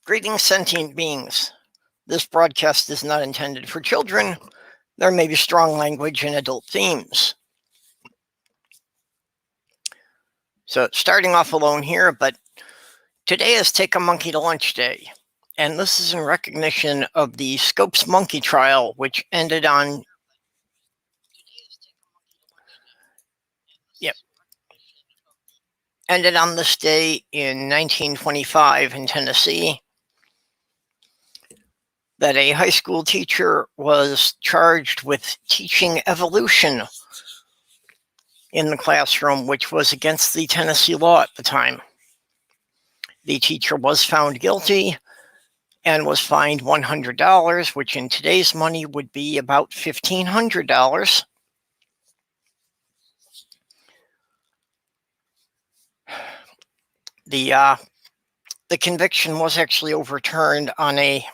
Greetings, sentient beings. This broadcast is not intended for children. There may be strong language and adult themes. So, starting off alone here, but today is Take a Monkey to Lunch Day. And this is in recognition of the Scopes monkey trial, which ended on this day in 1925 in Tennessee. That a high school teacher was charged with teaching evolution in the classroom, which was against the Tennessee law at the time. The teacher was found guilty and was fined $100, which in today's money would be about $1,500. The conviction was actually overturned on a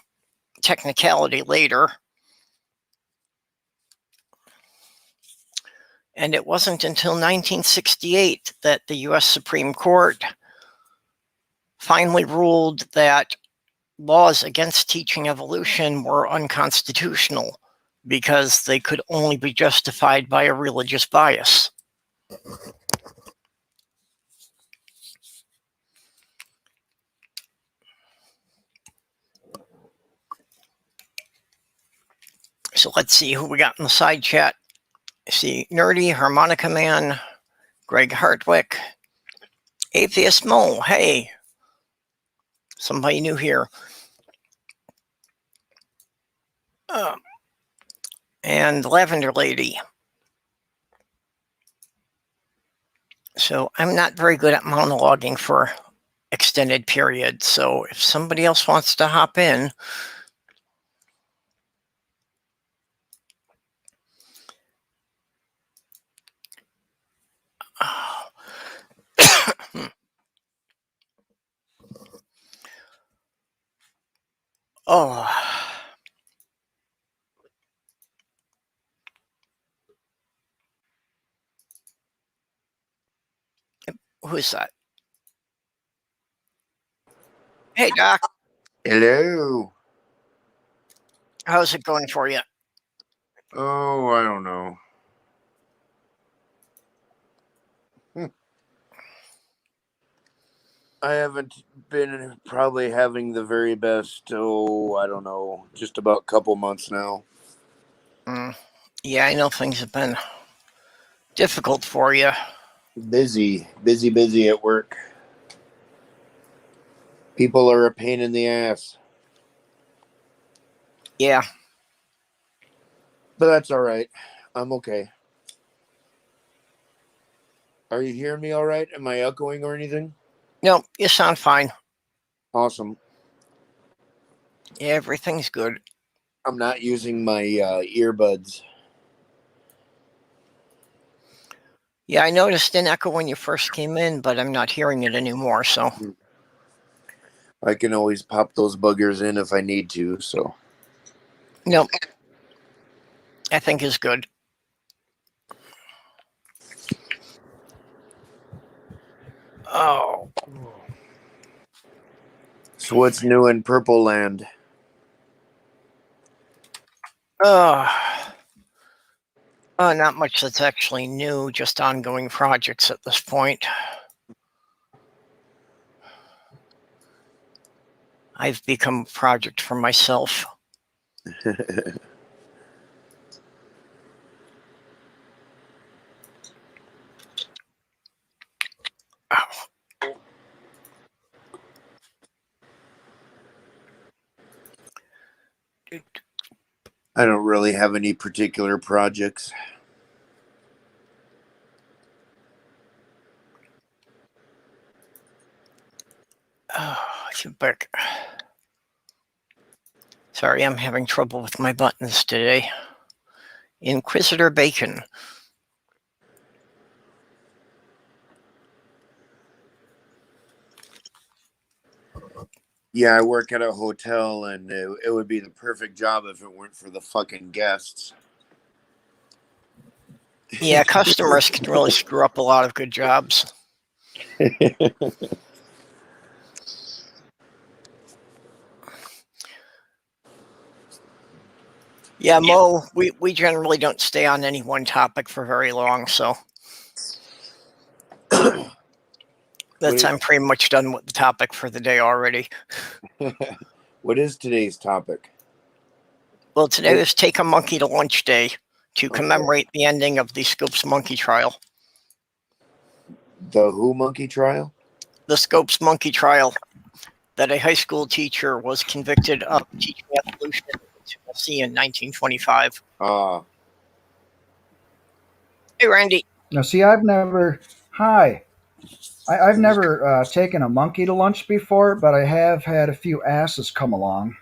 technicality later. And it wasn't until 1968 that the U.S. Supreme Court finally ruled that laws against teaching evolution were unconstitutional because they could only be justified by a religious bias. So let's see who we got in the side chat. I see Nerdy, Harmonica Man, Greg Hartwick, Atheist Mole, hey, somebody new here. And Lavender Lady. So I'm not very good at monologuing for extended periods, so if somebody else wants to hop in, who's that? Hey, Doc. Hello. How's it going for you? Oh, I don't know. I haven't been probably having the very best, I don't know, just about a couple months now. Yeah, I know things have been difficult for you. Busy at work. People are a pain in the ass. Yeah. But that's all right. I'm okay. Are you hearing me all right? Am I echoing or anything? No, you sound fine. Awesome. Yeah, everything's good. I'm not using my earbuds. Yeah, I noticed an echo when you first came in, but I'm not hearing it anymore, so. I can always pop those buggers in if I need to, so. Nope. I think is good. Oh. So what's new in Purple Land? Not much that's actually new, just ongoing projects at this point. I've become a project for myself. I don't really have any particular projects. Back. Sorry, I'm having trouble with my buttons today. Inquisitor Bacon. Yeah, I work at a hotel, and it would be the perfect job if it weren't for the fucking guests. Yeah, customers can really screw up a lot of good jobs. Yeah, Mo, we generally don't stay on any one topic for very long, so I'm pretty much done with the topic for the day already. What is today's topic? Well, today is Take a Monkey to Lunch Day to commemorate the ending of the Scopes monkey trial. The who monkey trial? The Scopes monkey trial, that a high school teacher was convicted of teaching evolution in Tennessee in 1925. Hey, Randy. Now, see, I've never taken a monkey to lunch before, but I have had a few asses come along.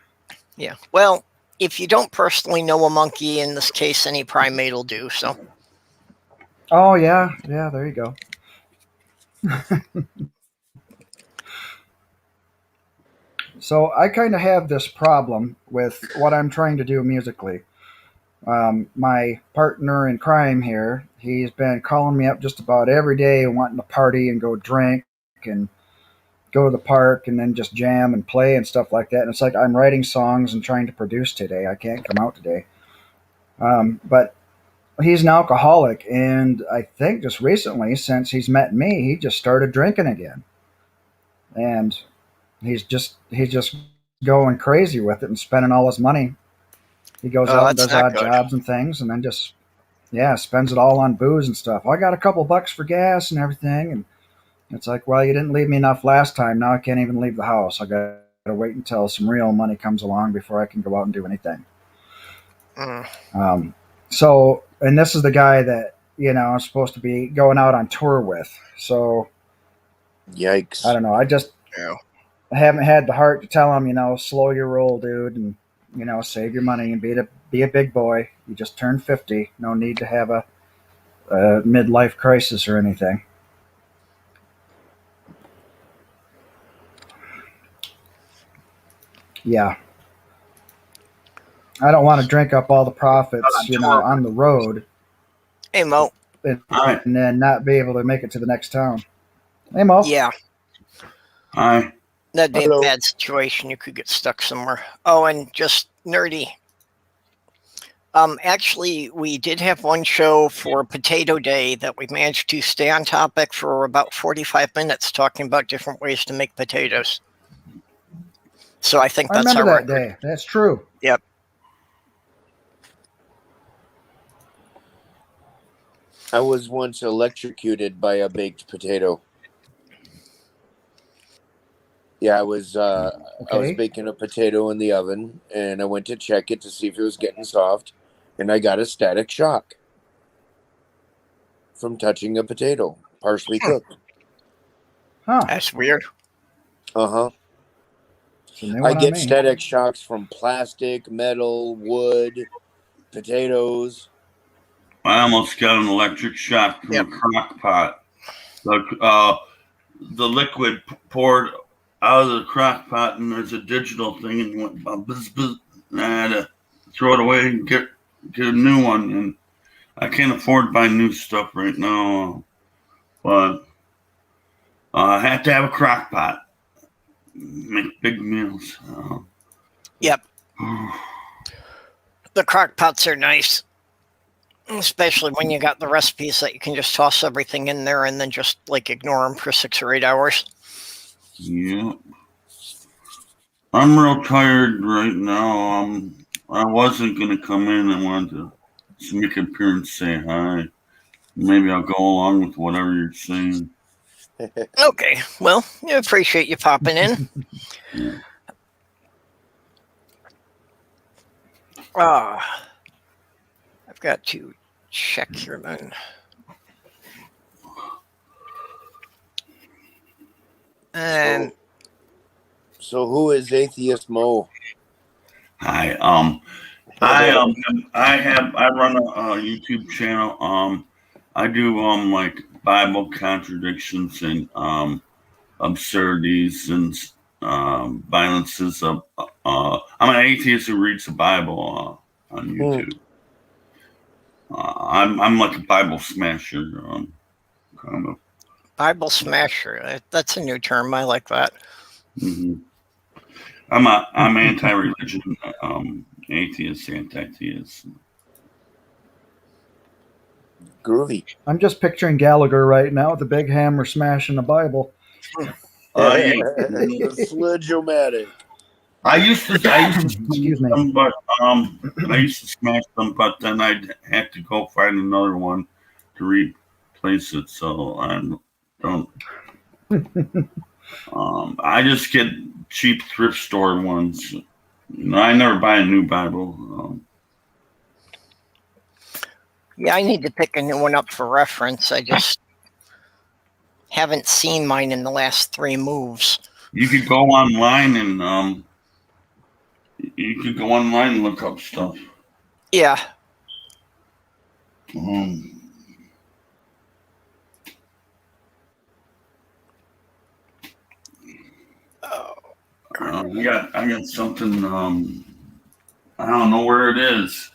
Yeah. Well, if you don't personally know a monkey, in this case, any primate will do. So. Oh yeah, there you go. So I kind of have this problem with what I'm trying to do musically. My partner in crime here, he's been calling me up just about every day wanting to party and go drink and go to the park and then just jam and play and stuff like that. And it's like I'm writing songs and trying to produce today. I can't come out today. But he's an alcoholic, and I think just recently, since he's met me, he just started drinking again. And he's just going crazy with it and spending all his money. He goes out and does odd jobs and things, and then just spends it all on booze and stuff. I got a couple bucks for gas and everything, and it's like, well, you didn't leave me enough last time. Now I can't even leave the house. I got to wait until some real money comes along before I can go out and do anything. So, and this is the guy that I'm supposed to be going out on tour with. So, yikes! I don't know. I haven't had the heart to tell him, slow your roll, dude, and save your money and be a big boy. You just turned 50. No need to have a midlife crisis or anything. Yeah. I don't want to drink up all the profits, on the road. Hey, Mo. And then not be able to make it to the next town. Hey, Mo. Yeah. Hi. That'd be a bad situation. You could get stuck somewhere. Oh, and just nerdy. Actually, we did have one show for Potato Day that we managed to stay on topic for about 45 minutes talking about different ways to make potatoes. So I think that's our record. Day. That's true. Yep. I was once electrocuted by a baked potato. Yeah, I was baking a potato in the oven, and I went to check it to see if it was getting soft, and I got a static shock from touching a potato, partially cooked. Huh. That's weird. Uh-huh. I get static shocks from plastic, metal, wood, potatoes. I almost got an electric shock from a crock pot. The liquid poured out of the crock pot, and there's a digital thing, and went buzz, buzz, and I had to throw it away and get a new one. And I can't afford to buy new stuff right now, but I have to have a crock pot. Make big meals. Yep. The crock pots are nice, especially when you got the recipes that you can just toss everything in there and then just ignore them for 6 or 8 hours. Yeah. I'm real tired right now. I wasn't going to come in. I wanted to make an appearance, say hi. Maybe I'll go along with whatever you're saying. Okay. Well, I appreciate you popping in. Yeah. I've got to check here then. And so who is Atheist Mo? Hi. I run a YouTube channel. I do Bible contradictions and absurdities and violences of. I'm an atheist who reads the Bible on YouTube. I'm like a Bible smasher, kind of. Bible smasher. That's a new term. I like that. Mm-hmm. I'm anti-religion, atheist, anti-theist. Groovy. I'm just picturing Gallagher right now with the big hammer smashing the Bible. Sludge-o-matic. I used to Excuse me. them, but I used to smash them, but then I'd have to go find another one to replace it. So I don't. I just get cheap thrift store ones. I never buy a new Bible. Yeah, I need to pick a new one up for reference. I just haven't seen mine in the last 3 moves. You could go online and look up stuff. Yeah. I got something. I don't know where it is.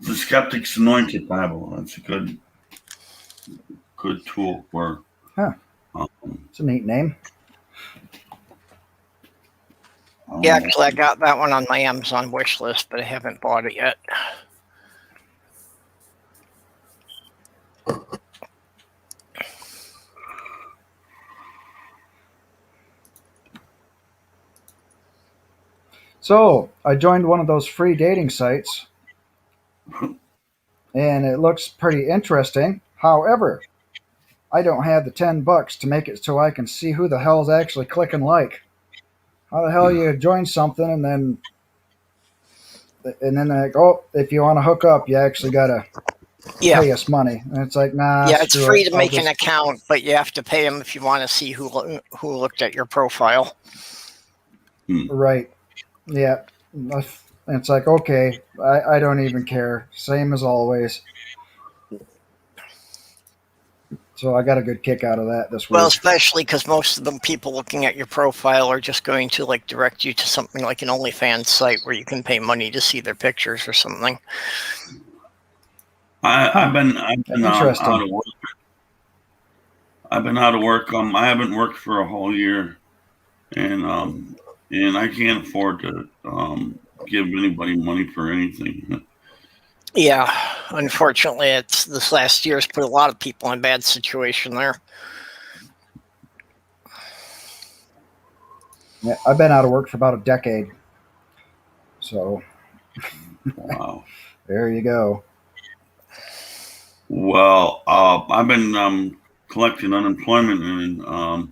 The Skeptic's Anointed Bible. That's a good tool for. Huh. It's a neat name. Yeah, actually, I got that one on my Amazon wish list, but I haven't bought it yet. So I joined one of those free dating sites, and it looks pretty interesting. However, I don't have the $10 to make it so I can see who the hell is actually clicking like. How the hell you join something and then like, oh, if you want to hook up, you actually gotta pay us money. And it's like, nah. Yeah, it's free to make an account, but you have to pay them if you want to see who looked at your profile. Right. Yeah. And it's like, okay, I don't even care. Same as always. So I got a good kick out of that this week. Well, especially because most of the people looking at your profile are just going to like direct you to something like an OnlyFans site where you can pay money to see their pictures or something. I've been out of work. I've been out of work. I haven't worked for a whole year, and I can't afford to give anybody money for anything. Yeah, unfortunately, this last year's put a lot of people in a bad situation there. Yeah, I've been out of work for about a decade. So, Wow. There you go. Well, I've been collecting unemployment, and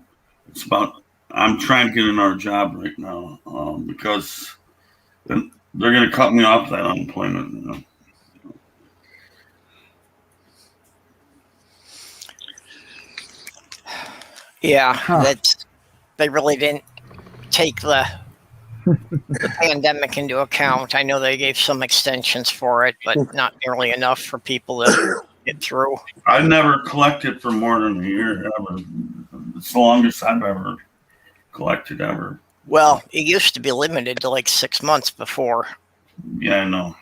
it's about. I'm trying to get another job right now because they're going to cut me off that unemployment. Yeah, they really didn't take the pandemic into account. I know they gave some extensions for it, but not nearly enough for people to get through. I've never collected for more than a year ever. It's the longest I've ever collected ever. Well, it used to be limited to like 6 months before. Yeah, I know.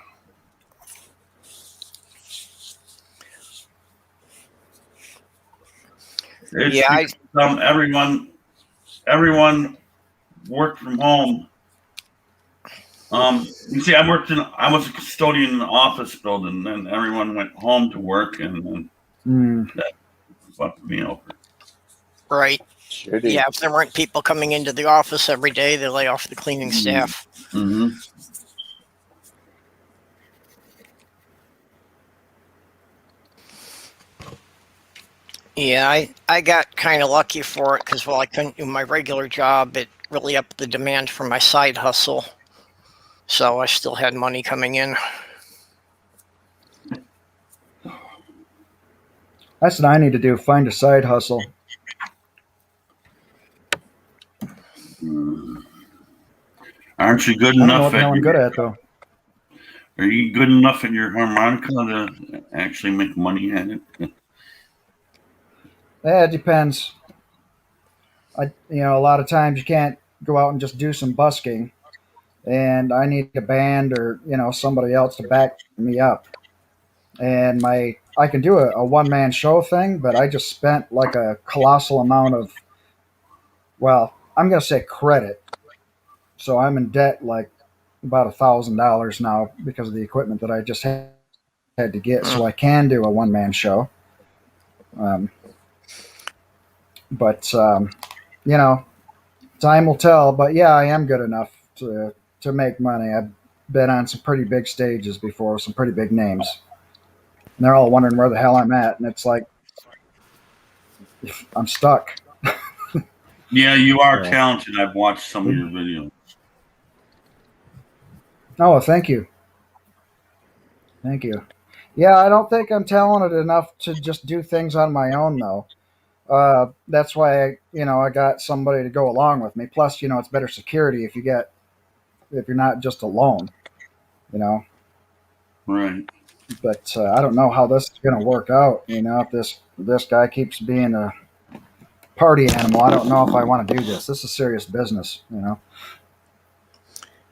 Everyone worked from home. You see, I was a custodian in the office building, and everyone went home to work, and that fucked me over. Right. Sure yeah, if there weren't people coming into the office every day, they lay off the cleaning staff. Mm-hmm. Yeah, I got kind of lucky for it because while I couldn't do my regular job, it really upped the demand for my side hustle. So I still had money coming in. That's what I need to do. Find a side hustle. Aren't you good I don't know enough? what the hell I'm good at, though. Are you good enough at your harmonica to actually make money at it? Yeah, it depends. A lot of times you can't go out and just do some busking, and I need a band or somebody else to back me up. And I can do a one-man show thing, but I just spent like a colossal amount of, well, I'm going to say credit So I'm in debt like about $1,000 now because of the equipment that I just had to get, so I can do a one-man show. But you know, time will tell. But yeah, I am good enough to make money. I've been on some pretty big stages before, some pretty big names. And they're all wondering where the hell I'm at, and it's like I'm stuck. Yeah, you are talented. I've watched some of your videos. Oh, thank you. Thank you. Yeah, I don't think I'm talented enough to just do things on my own, though. That's why I got somebody to go along with me. Plus, it's better security if you're not just alone. You know. Right. But I don't know how this is going to work out. If this guy keeps being a party animal, I don't know if I want to do this. This is serious business.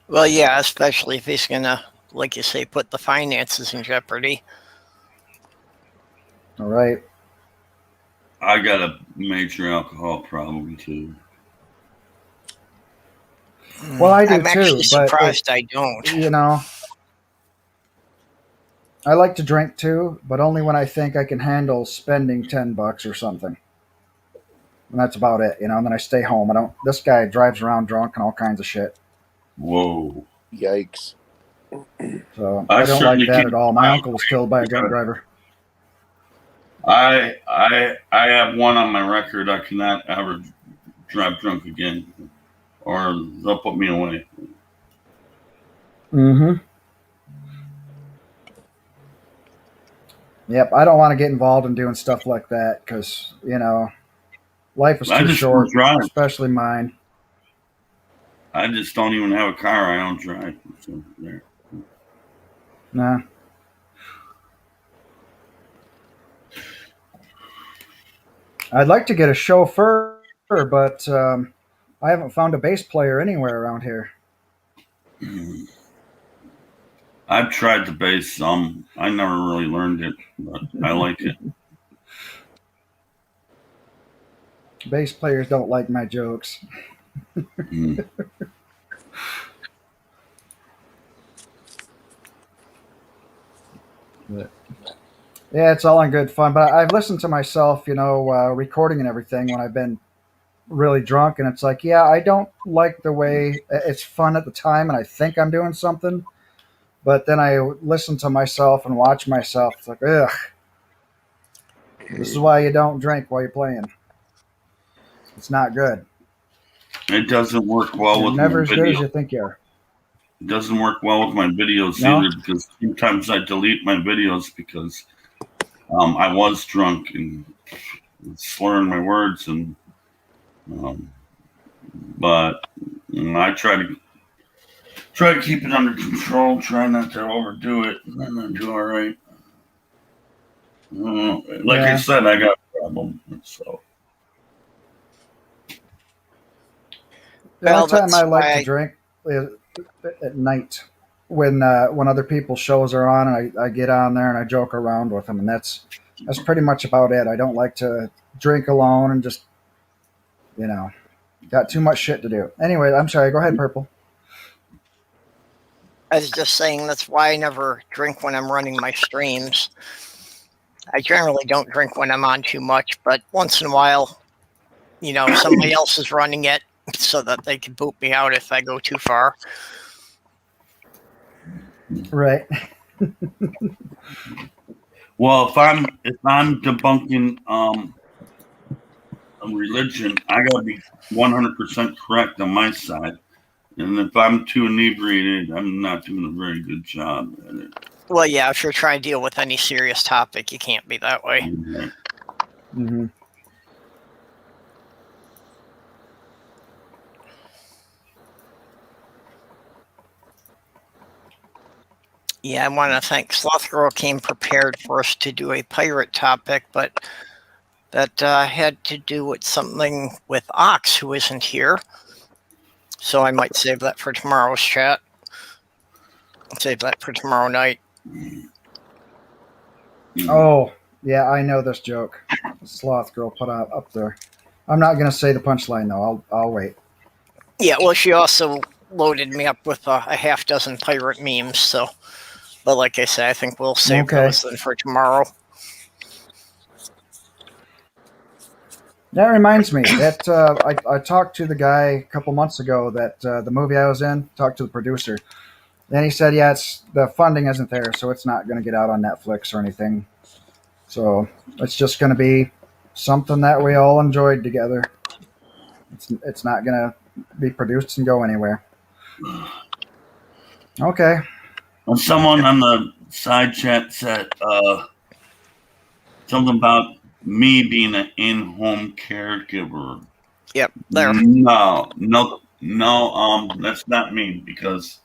Well, yeah, especially if he's gonna, like you say, put the finances in jeopardy. All right. I got a major alcohol problem too. Well, I do I'm too. actually But surprised I don't. I like to drink too, but only when I think I can handle spending $10 or something. And that's about it. And then I stay home. I don't. This guy drives around drunk and all kinds of shit. Whoa. Yikes. So I I don't like certainly that can't at all. My uncle was killed by a drunk driver. I have one on my record. I cannot ever drive drunk again, or they'll put me away. Mm-hmm. Yep. I don't want to get involved in doing stuff like that because life is I too just short, don't drive. especially mine. I just don't even have a car. I don't drive. So there. Nah. I'd like to get a chauffeur, but I haven't found a bass player anywhere around here. I've tried the bass some. I never really learned it, but I like it. Bass players don't like my jokes. Mm. But, yeah, it's all in good fun. But I've listened to myself, recording and everything when I've been really drunk, and it's like, yeah, I don't like the way it's fun at the time, and I think I'm doing something, but then I listen to myself and watch myself. It's like, ugh. This is why you don't drink while you're playing. It's not good. It doesn't work well You're with never my as good as video. you think you are. It doesn't work well with my videos No? either because sometimes I delete my videos because I was drunk and slurring my words but I try to keep it under control. Try not to overdo it, and then I do all right. Like I said, I got a problem. So The only time I like to drink is at night when other people's shows are on, and I get on there and I joke around with them, and that's pretty much about it. I don't like to drink alone and just got too much shit to do. Anyway, I'm sorry. Go ahead, Purple. I was just saying that's why I never drink when I'm running my streams. I generally don't drink when I'm on too much, but once in a while, somebody else is running it so that they can boot me out if I go too far. Right. Well, if I'm debunking a religion, I gotta be 100% correct on my side. And if I'm too inebriated, I'm not doing a very good job at it. Well, yeah, if you're trying to deal with any serious topic, you can't be that way. Mm-hmm. Yeah, I want to thank Sloth Girl came prepared for us to do a pirate topic, but that had to do with something with Ox, who isn't here. So I might save that for tomorrow's chat. Save that for tomorrow night. Oh, yeah, I know this joke. Sloth Girl put up there. I'm not going to say the punchline, though. I'll wait. Yeah, well, she also loaded me up with a half dozen pirate memes. So, but like I said, I think we'll save Okay. those then for tomorrow. That reminds me that I talked to the guy a couple months ago that the movie I was in, talked to the producer. And he said, yeah, the funding isn't there, so it's not going to get out on Netflix or anything. So it's just going to be something that we all enjoyed together. It's not going to be produced and go anywhere. Okay. Well, someone on the side chat said something about me being an in-home caregiver. Yep, there. No, that's not me because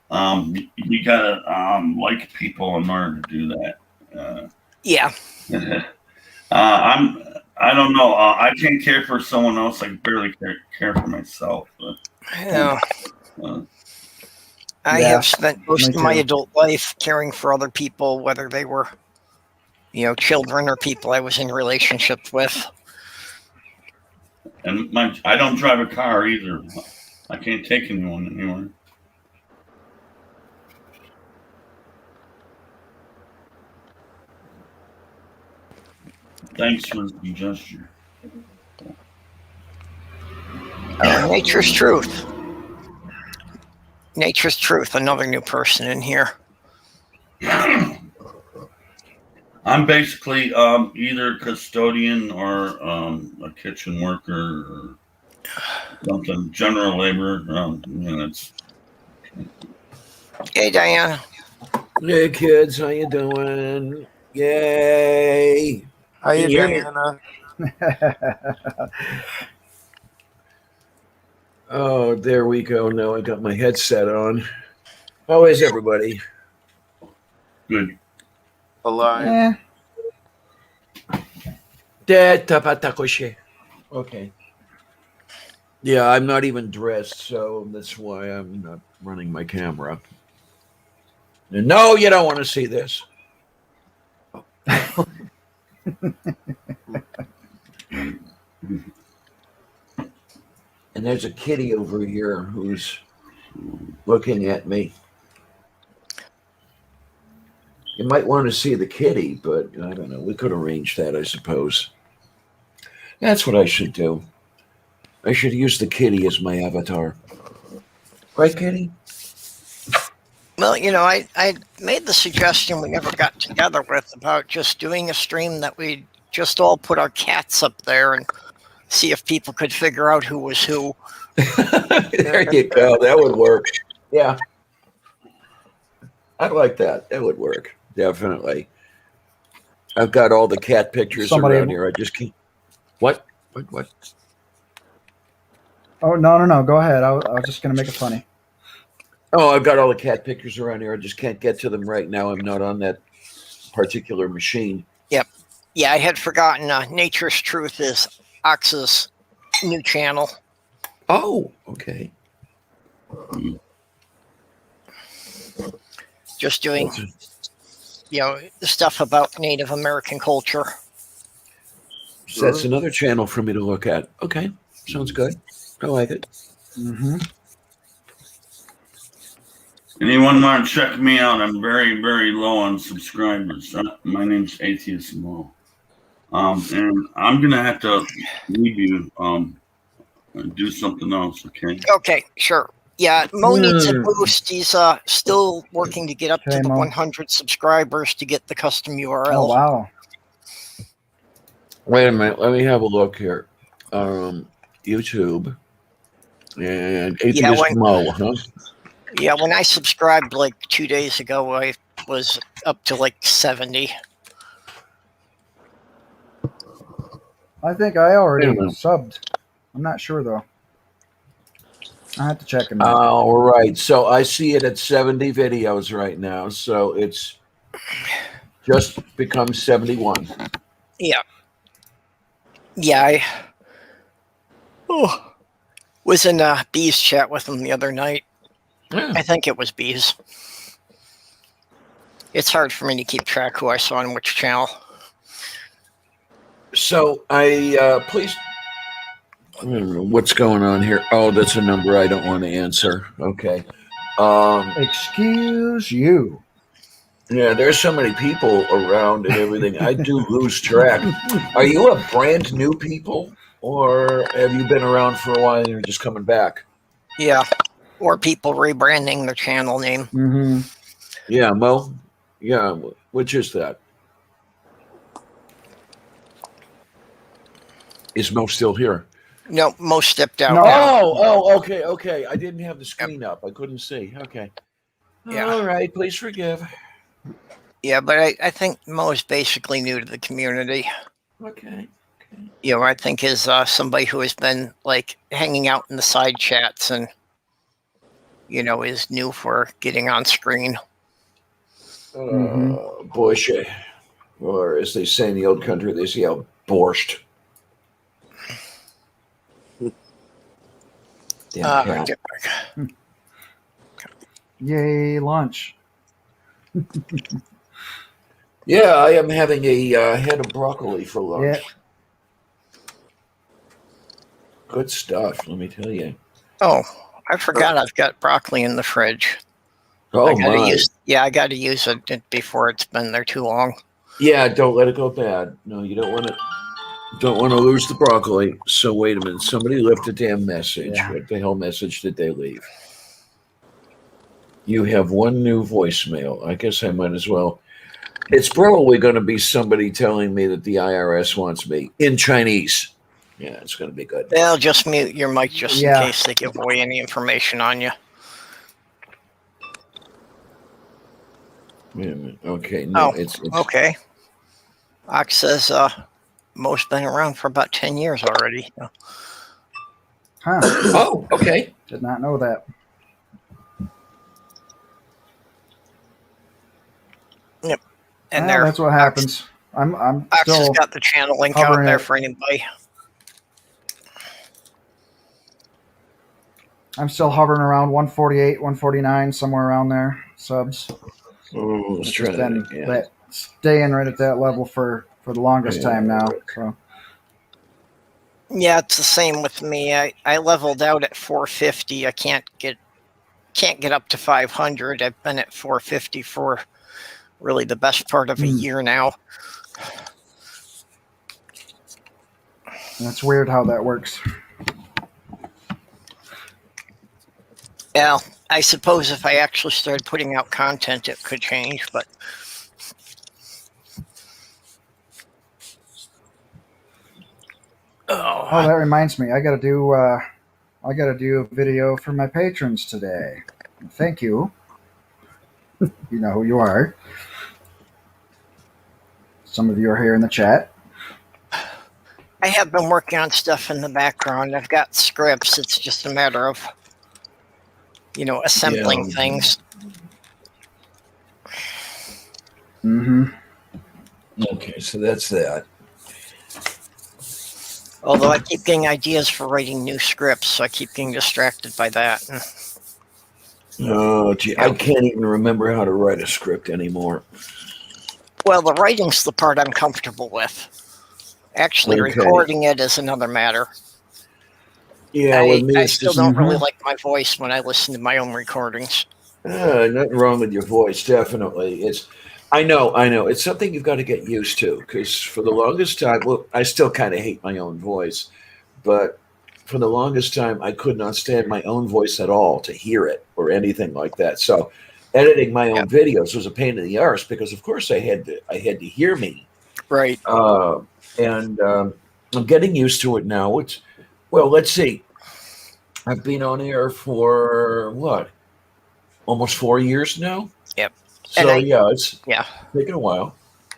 you gotta like people in order to do that. Yeah. I don't know. I can't care for someone else. I can barely care for myself. Yeah. I Yeah, have spent most me of my too. adult life caring for other people, whether they were, children or people I was in relationships with. And I don't drive a car either. I can't take anyone anywhere. Thanks for the suggestion. Nature's Truth. Nature's Truth, another new person in here. I'm basically either custodian or a kitchen worker or something, general labor. It's Hey, Diana. Hey kids, how you doing? Yay! How you Yeah. doing, Anna? Oh, there we go. Now I got my headset on. How is everybody? good. Alive. Okay. Yeah, I'm not even dressed, so that's why I'm not running my camera. And no, you don't want to see this. And there's a kitty over here who's looking at me. You might want to see the kitty, but I don't know. We could arrange that, I suppose. That's what I should do. I should use the kitty as my avatar. Right, kitty? Well, I made the suggestion we never got together with about just doing a stream that we just all put our cats up there and see if people could figure out who was who. There you go. That would work. Yeah. I like that. That would work. Definitely. I've got all the cat pictures around here. I just can't. What? Oh, no. Go ahead. I was just going to make it funny. Oh, I've got all the cat pictures around here. I just can't get to them right now. I'm not on that particular machine. Yep. Yeah, I had forgotten Nature's Truth is Ox's new channel. Oh, okay. Just doing, stuff about Native American culture. So that's another channel for me to look at. Okay. Sounds good. I like it. Mm-hmm. Anyone want to check me out? I'm very, very low on subscribers. My name's Atheist Mo. And I'm gonna have to leave you and do something else, okay? Okay, sure. Yeah, Mo needs a boost. He's still working to get up to the Mo. 100 subscribers to get the custom URL. Oh, wow. Wait a minute. Let me have a look here. YouTube and Atheist Mo, huh? Yeah, when I subscribed like 2 days ago, I was up to like 70. I think I already subbed. I'm not sure, though. I have to check him out. All right. So I see it at 70 videos right now. So it's just become 71. Yeah. Yeah, I was in Bee's chat with him the other night. Yeah. I think it was Bee's. It's hard for me to keep track who I saw on which channel. So I please. What's going on here? Oh, that's a number I don't want to answer. Okay. Excuse you. Yeah, there's so many people around and everything. I do lose track. Are you a brand new people, or have you been around for a while and you're just coming back? Yeah. Or people rebranding their channel name. Mm-hmm. Yeah, Mo. Yeah, which is that? Is Mo still here? No, Mo stepped out No. now. Oh, okay. I didn't have the screen up. I couldn't see. Okay. Yeah. All right. Please forgive. Yeah, but I think Mo is basically new to the community. Okay. You know, I think is somebody who has been like hanging out in the side chats and, you know, is new for getting on screen. Bullshit. Or as they say in the old country, they say borscht. Damn cat. Get back. Yay, lunch. Yeah, I am having a head of broccoli for lunch. Yeah. Good stuff, let me tell you. Oh, I forgot I've got broccoli in the fridge. Oh, I gotta my. I got to use it before it's been there too long. Yeah, don't let it go bad. No, you don't want to. Don't want to lose the broccoli. So wait a minute. Somebody left a damn message. Yeah. What the hell message did they leave? You have one new voicemail. I guess I might as well. It's probably going to be somebody telling me that the IRS wants me in Chinese. Yeah, it's going to be good. They'll just mute your mic just Yeah. in case they give away any information on you. Wait a minute. Okay, no, Oh, it's okay. Ox says Mo's been around for about 10 years already. Huh. Oh, okay. Did not know that. Yep. And Well, that's what happens. I'm Ox has still got the channel link out hovering there it. for anybody. I'm still hovering around 148, 149, somewhere around there. Subs. Oh, let's It's try just been that again. that staying right at that level for the longest time now. So Yeah, it's the same with me. I leveled out at 450. I can't get up to 500. I've been at 450 for really the best part of a year now. that's weird how that works. Yeah, I suppose if I actually started putting out content, it could change, but Oh, that reminds me. I got to do a video for my patrons today. Thank you. You know who you are. Some of you are here in the chat. I have been working on stuff in the background. I've got scripts. It's just a matter of, you know, assembling things. Mm-hmm. Okay, so that's that. Although I keep getting ideas for writing new scripts, so I keep getting distracted by that. Oh, gee, I can't even remember how to write a script anymore. Well, the writing's the part I'm comfortable with. Actually, recording it is another matter. Yeah, with me, I it's still just don't really like my voice when I listen to my own recordings. nothing wrong with your voice. Definitely, I know. It's something you've got to get used to because for the longest time, well, I still kind of hate my own voice, but for the longest time, I could not stand my own voice at all to hear it or anything like that. So, editing my own videos was a pain in the arse because, of course, I had to hear me. Right. And I'm getting used to it now. Well, let's see. I've been on air for what? Almost 4 years now. Yep. So it's taken a while.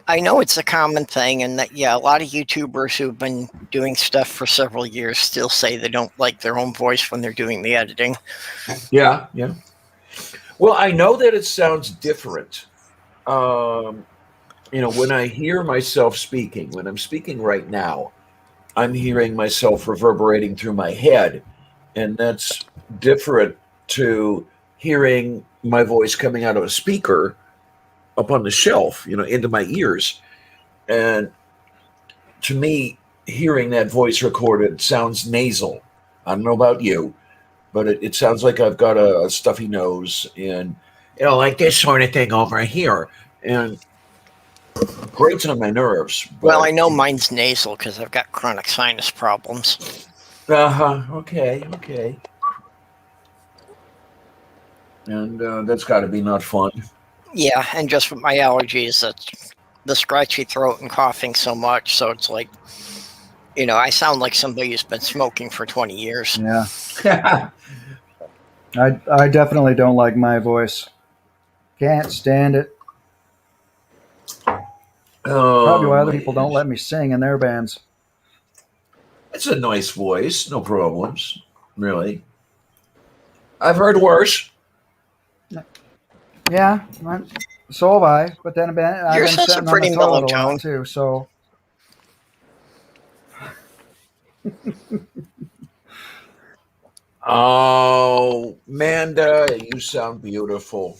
I know it's a common thing, and that a lot of YouTubers who've been doing stuff for several years still say they don't like their own voice when they're doing the editing. Yeah. Well, I know that it sounds different. When I hear myself speaking, when I'm speaking right now, I'm hearing myself reverberating through my head, and that's different to hearing my voice coming out of a speaker up on the shelf, into my ears. And to me, hearing that voice recorded sounds nasal. I don't know about you, but it sounds like I've got a stuffy nose and, like this sort of thing over here. And grates on my nerves. Well, I But know mine's nasal because I've got chronic sinus problems. okay. And that's got to be not fun. Yeah, and just with my allergies, that's the scratchy throat and coughing so much. So it's like, I sound like somebody who's been smoking for 20 years. Yeah. I definitely don't like my voice. Can't stand it. Probably why other people don't let me sing in their bands. It's a nice voice, no problems, really. I've heard worse. Yeah, so have I. But then I've Yours been has a sitting on pretty the mellow toilet a tone. lot too. So Oh, Manda, you sound beautiful.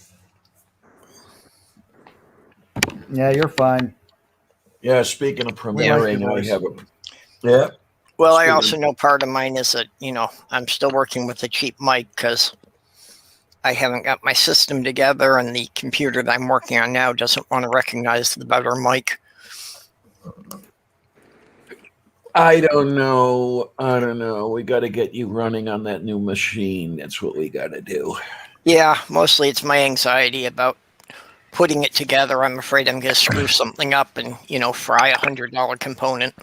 yeah, you're fine. Yeah, speaking of We like your premiering, I voice. have yeah. Well, I Speaking also know part of mine is that, I'm still working with a cheap mic because I haven't got my system together, and the computer that I'm working on now doesn't want to recognize the better mic. I don't know. We got to get you running on that new machine. That's what we got to do. Yeah, mostly it's my anxiety about putting it together. I'm afraid I'm going to screw something up and, fry $100 component.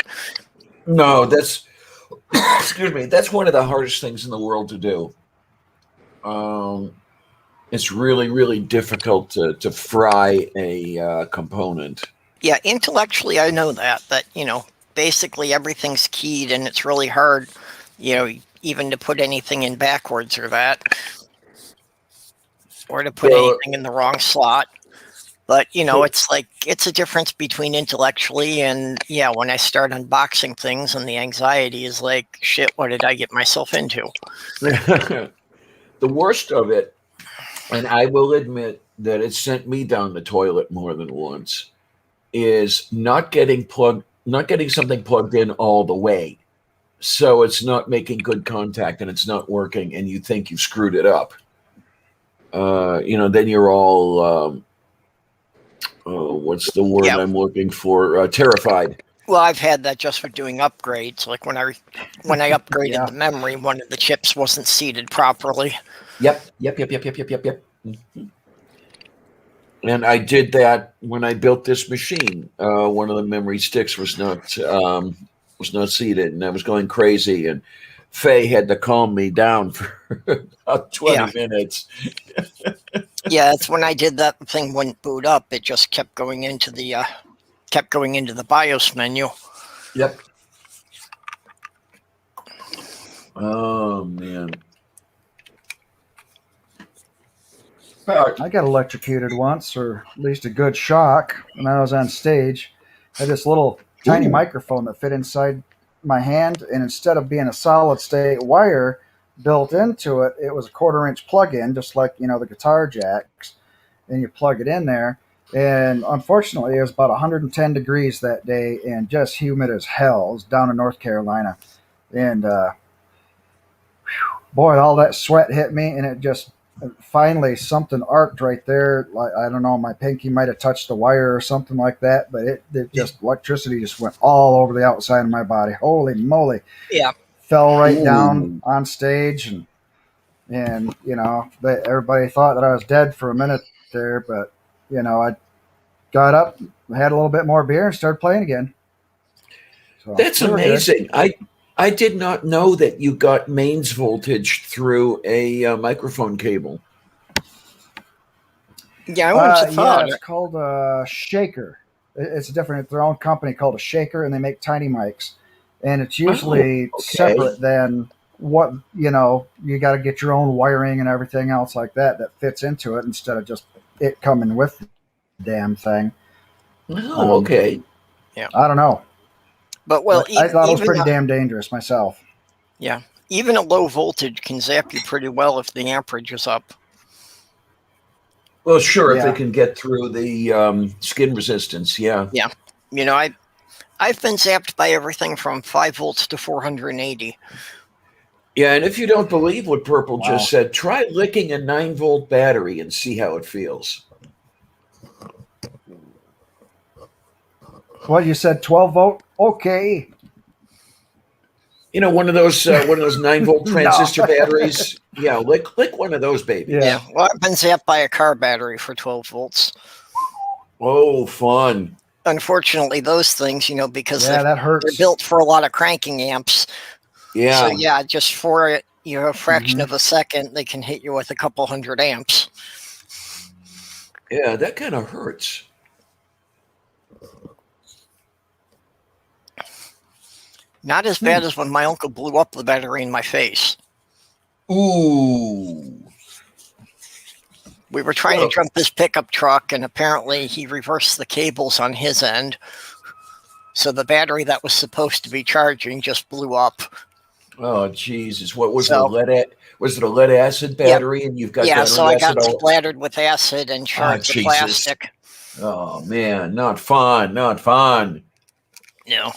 No, that's excuse me. That's one of the hardest things in the world to do. It's really, really difficult to fry a component. Yeah, intellectually, I know that, basically everything's keyed and it's really hard, even to put anything in backwards or that, or to put anything in the wrong slot. But, it's a difference between intellectually and, when I start unboxing things and the anxiety is like, shit, what did I get myself into? The worst of it, and I will admit that it sent me down the toilet more than once, is not getting something plugged in all the way. So it's not making good contact and it's not working and you think you've screwed it up. Then you're all what's the word I'm looking for? Terrified. Well, I've had that just for doing upgrades. Like when I upgraded the memory, one of the chips wasn't seated properly. Yep. Mm-hmm. And I did that when I built this machine. One of the memory sticks was not seated, and I was going crazy. And Faye had to calm me down for about 20 minutes. Yeah, it's when I did that. The thing wouldn't boot up. It just kept going into the BIOS menu. Yep. Oh man. I got electrocuted once, or at least a good shock, when I was on stage. I had this little tiny microphone that fit inside my hand, and instead of being a solid state wire built into it, it was a 1/4-inch plug-in, just like the guitar jacks, and you plug it in there. And unfortunately, it was about 110 degrees that day, and just humid as hell. It was down in North Carolina, and boy, all that sweat hit me, and it just finally something arced right there. Like, I don't know, my pinky might have touched the wire or something like that, but it just electricity just went all over the outside of my body. Holy moly. Yeah. Fell right down on stage, and everybody thought that I was dead for a minute there, but I got up, had a little bit more beer, and started playing again. So, that's amazing. I did not know that you got mains voltage through a microphone cable. Yeah, I wouldn't have thought. It's called a Shaker. It's different. It's their own company called a Shaker, and they make tiny mics. And it's usually separate than what, you got to get your own wiring and everything else like that fits into it instead of just it coming with the damn thing. Oh, okay. Yeah. I don't know. But I thought it was pretty damn dangerous myself. Yeah. Even a low voltage can zap you pretty well if the amperage is up. Well, sure, if they can get through the skin resistance, yeah. Yeah. I've been zapped by everything from 5 volts to 480. Yeah, and if you don't believe what Purple Wow. just said, try licking a 9-volt battery and see how it feels. What, you said 12 volt? Okay. You know, one of those 9-volt No. transistor batteries. Yeah, lick one of those babies. Yeah. Well, I've been zapped by a car battery for 12 volts. Oh, fun. Unfortunately, those things, because Yeah, that they're hurts. built for a lot of cranking amps. Yeah. So yeah, just for a fraction Mhm. of a second, they can hit you with a couple hundred amps. Yeah, that kind of hurts. Not as bad as when my uncle blew up the battery in my face. Ooh. We were trying Well- to jump this pickup truck, and apparently he reversed the cables on his end. So the battery that was supposed to be charging just blew up. Oh, Jesus. What was So- was it a lead acid battery? And you've got Yeah, battery so I acid got all... splattered with acid and shards of Jesus. plastic. Oh, man. Not fun. Not fun. No.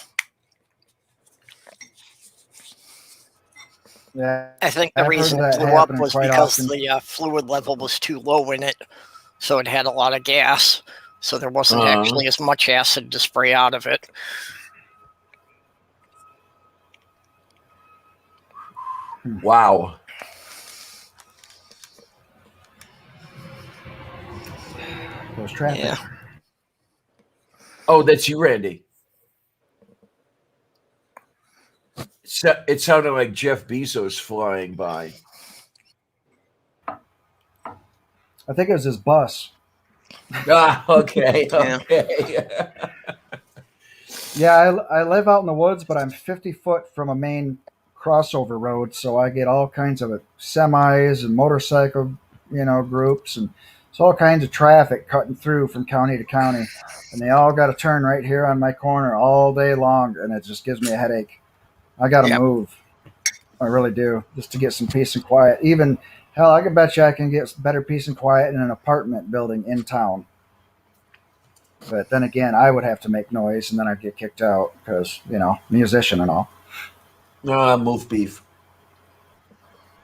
Yeah. I think the I've heard reason that it blew up happening was quite because often. the fluid level was too low in it. So it had a lot of gas. So there wasn't actually as much acid to spray out of it. Wow. There's traffic. Yeah. Oh, that's you, Randy. It sounded like Jeff Bezos flying by. I think it was his bus. Ah, okay. Yeah. Okay. Yeah, I live out in the woods, but I'm 50 foot from a main crossover road, so I get all kinds of semis and motorcycle, groups, and it's all kinds of traffic cutting through from county to county, and they all got to turn right here on my corner all day long, and it just gives me a headache. I got to Yep. move. I really do, just to get some peace and quiet. Even, hell, I can bet you I can get better peace and quiet in an apartment building in town. But then again, I would have to make noise, and then I'd get kicked out because, musician and all. No, move beef.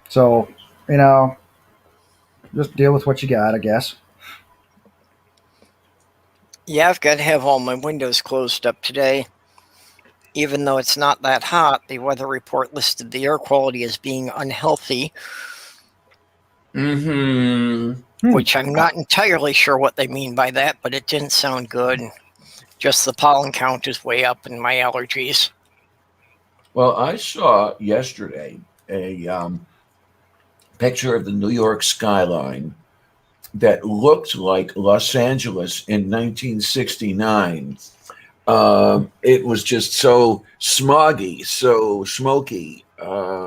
So, just deal with what you got, I guess. Yeah, I've got to have all my windows closed up today. Even though it's not that hot, the weather report listed the air quality as being unhealthy, Mm-hmm. which I'm not entirely sure what they mean by that, but it didn't sound good. Just the pollen count is way up in my allergies. Well, I saw yesterday a picture of the New York skyline that looked like Los Angeles in 1969. It was just so smoggy, so smoky,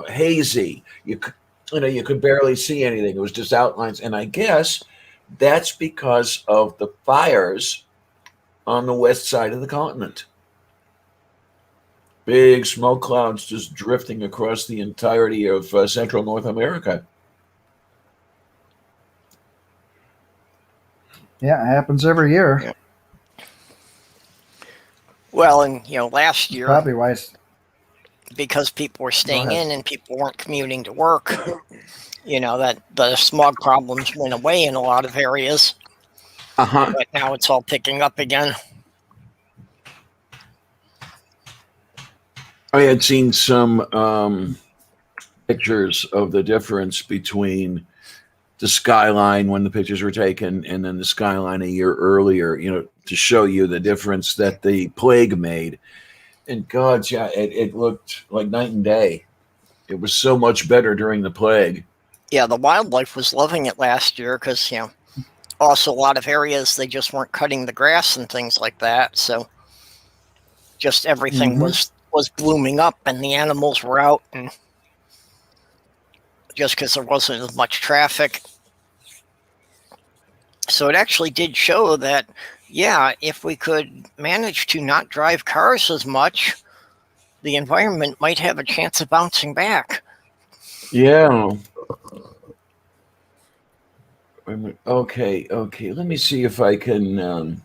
hazy. You could barely see anything. It was just outlines, and I guess that's because of the fires on the west side of the continent. Big smoke clouds just drifting across the entirety of central North America. Yeah, it happens every year. Yeah. Well, and last year, Probably why it's... because people were staying ahead. in and people weren't commuting to work, that the smog problems went away in a lot of areas. Uh-huh. But now it's all picking up again. I had seen some pictures of the difference between the skyline when the pictures were taken and then the skyline a year earlier, to show you the difference that the plague made. And God, yeah, it looked like night and day. It was so much better during the plague. Yeah, the wildlife was loving it last year because, also a lot of areas they just weren't cutting the grass and things like that. So just everything was blooming up and the animals were out, and just because there wasn't as much traffic. So it actually did show that, if we could manage to not drive cars as much, the environment might have a chance of bouncing back. Yeah. Okay. Let me see if I can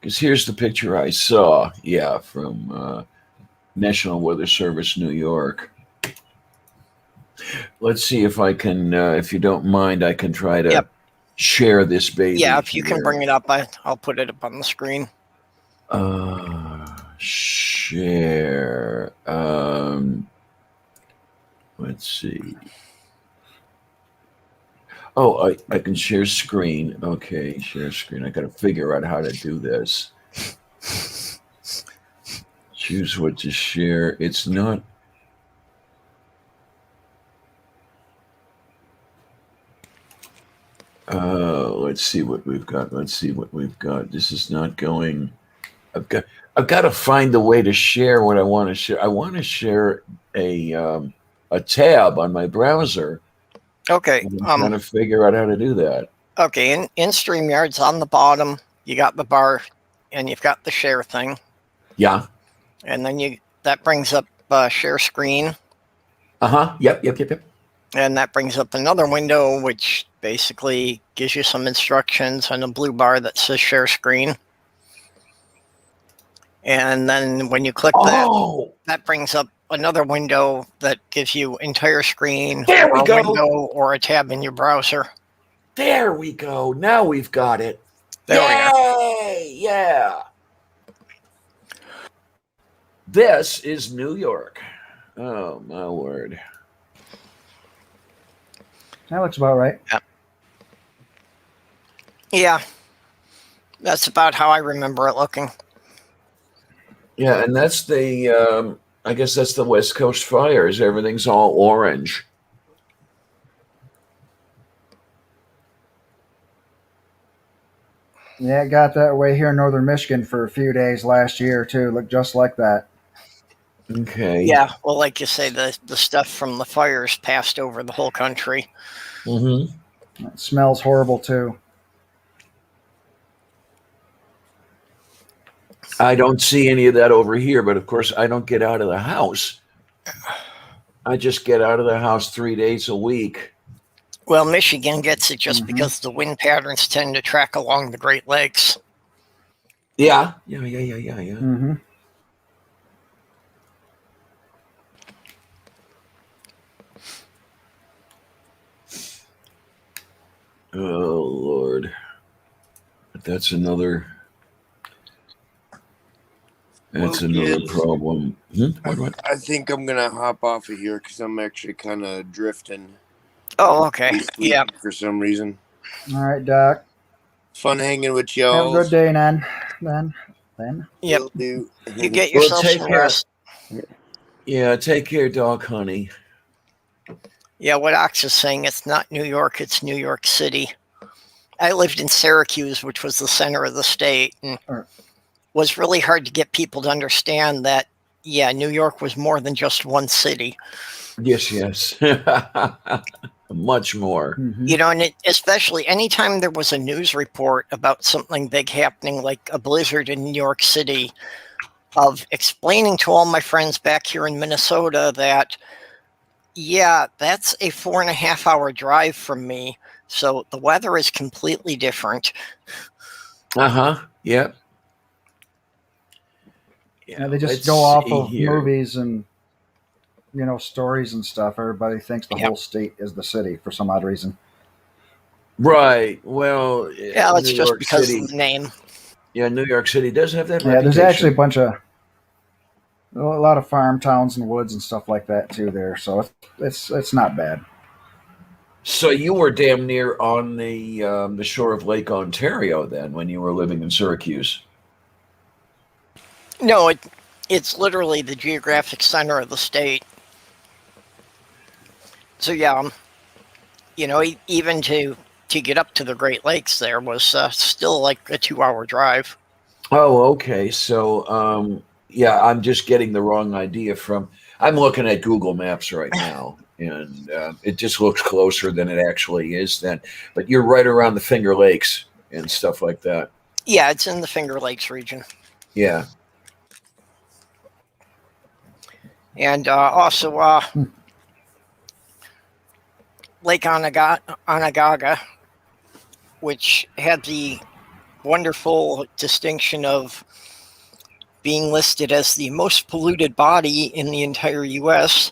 Because here's the picture I saw. Yeah, from National Weather Service, New York. Let's see if I can, if you don't mind, I can try to share this baby. Yeah, if you here. can bring it up, I'll put it up on the screen. Share. Let's see. Oh, I can share screen. Okay, share screen. I got to figure out how to do this. Choose what to share. It's not. Let's see what we've got. This is not going. I've got to find a way to share what I want to share. I want to share a tab on my browser. Okay. I'm trying to figure out how to do that. Okay, in StreamYard's on the bottom, you got the bar, and you've got the share thing. Yeah. And then that brings up share screen. Yep. And that brings up another window, which basically gives you some instructions on a blue bar that says share screen. And then when you click that brings up another window that gives you entire screen, there we or a go. window or a tab in your browser. There we go. Now we've got it. There we are. Yeah. This is New York. Oh, my word. That looks about right. Yeah. That's about how I remember it looking. Yeah, and that's the, I guess that's the West Coast fires. Everything's all orange. Yeah, it got that way here in northern Michigan for a few days last year, too. Looked just like that. Okay. Yeah, well, like you say, the stuff from the fires passed over the whole country. Mm-hmm. It smells horrible, too. I don't see any of that over here, but of course I don't get out of the house. I just get out of the house 3 days a week. Well, Michigan gets it just because the wind patterns tend to track along the Great Lakes. Yeah. Mm-hmm. Oh, Lord. That's another problem. What? I think I'm going to hop off of here because I'm actually kind of drifting. Oh, okay. Yeah. For some reason. All right, Doc. Fun hanging with y'all. Have a good day, then. Yep. Will do. You get yourself some rest. Yeah, take care, dog honey. Yeah, what Ox is saying, it's not New York, it's New York City. I lived in Syracuse, which was the center of the state, and was really hard to get people to understand that, yeah, New York was more than just one city. Yes. Much more. Mm-hmm. You know, and especially anytime there was a news report about something big happening, like a blizzard in New York City, of explaining to all my friends back here in Minnesota that, yeah, that's a 4.5 hour drive from me. So the weather is completely different. Yep. Yeah, they just go off of movies and, stories and stuff. Everybody thinks the whole state is the city for some odd reason. Right. Well, yeah, it's just because of the name. Yeah, New York City does have that. Yeah, there's actually a lot of farm towns and woods and stuff like that too there. So it's not bad. So you were damn near on the shore of Lake Ontario then when you were living in Syracuse. No, it's literally the geographic center of the state. So yeah, even to get up to the Great Lakes there was still like a 2 hour drive. Oh, okay. So yeah, I'm just getting the wrong idea I'm looking at Google Maps right now, and it just looks closer than it actually is then. But you're right around the Finger Lakes and stuff like that. Yeah, it's in the Finger Lakes region. Yeah. And also Lake Onondaga, which had the wonderful distinction of being listed as the most polluted body in the entire U.S.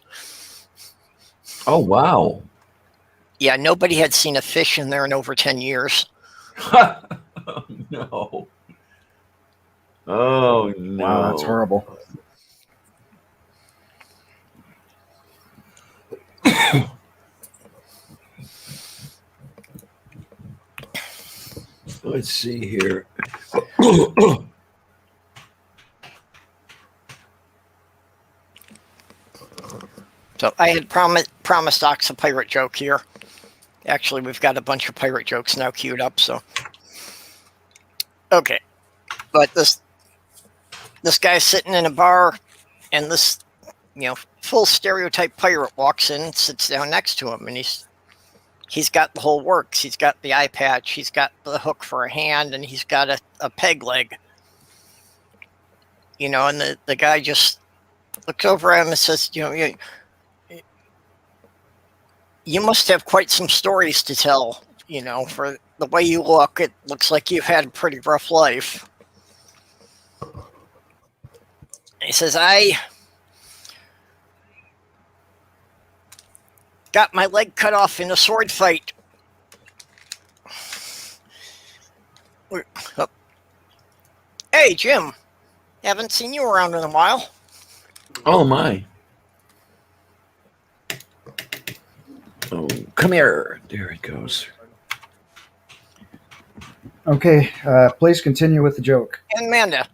Oh, wow. Yeah, nobody had seen a fish in there in over 10 years. Oh, no. Oh, no. Wow, that's horrible. Let's see here. So I had promised Ox a pirate joke here. Actually, we've got a bunch of pirate jokes now queued up, so. Okay. But this guy's sitting in a bar, and this, full stereotype pirate walks in, sits down next to him, and he's got the whole works. He's got the eye patch, he's got the hook for a hand, and he's got a peg leg. And the guy just looks over at him and says, you must have quite some stories to tell, for the way you look. It looks like you've had a pretty rough life. He says, I got my leg cut off in a sword fight. Oh. Hey, Jim. Haven't seen you around in a while. Oh, my. Oh, come here. There it goes. Okay, please continue with the joke. And Amanda.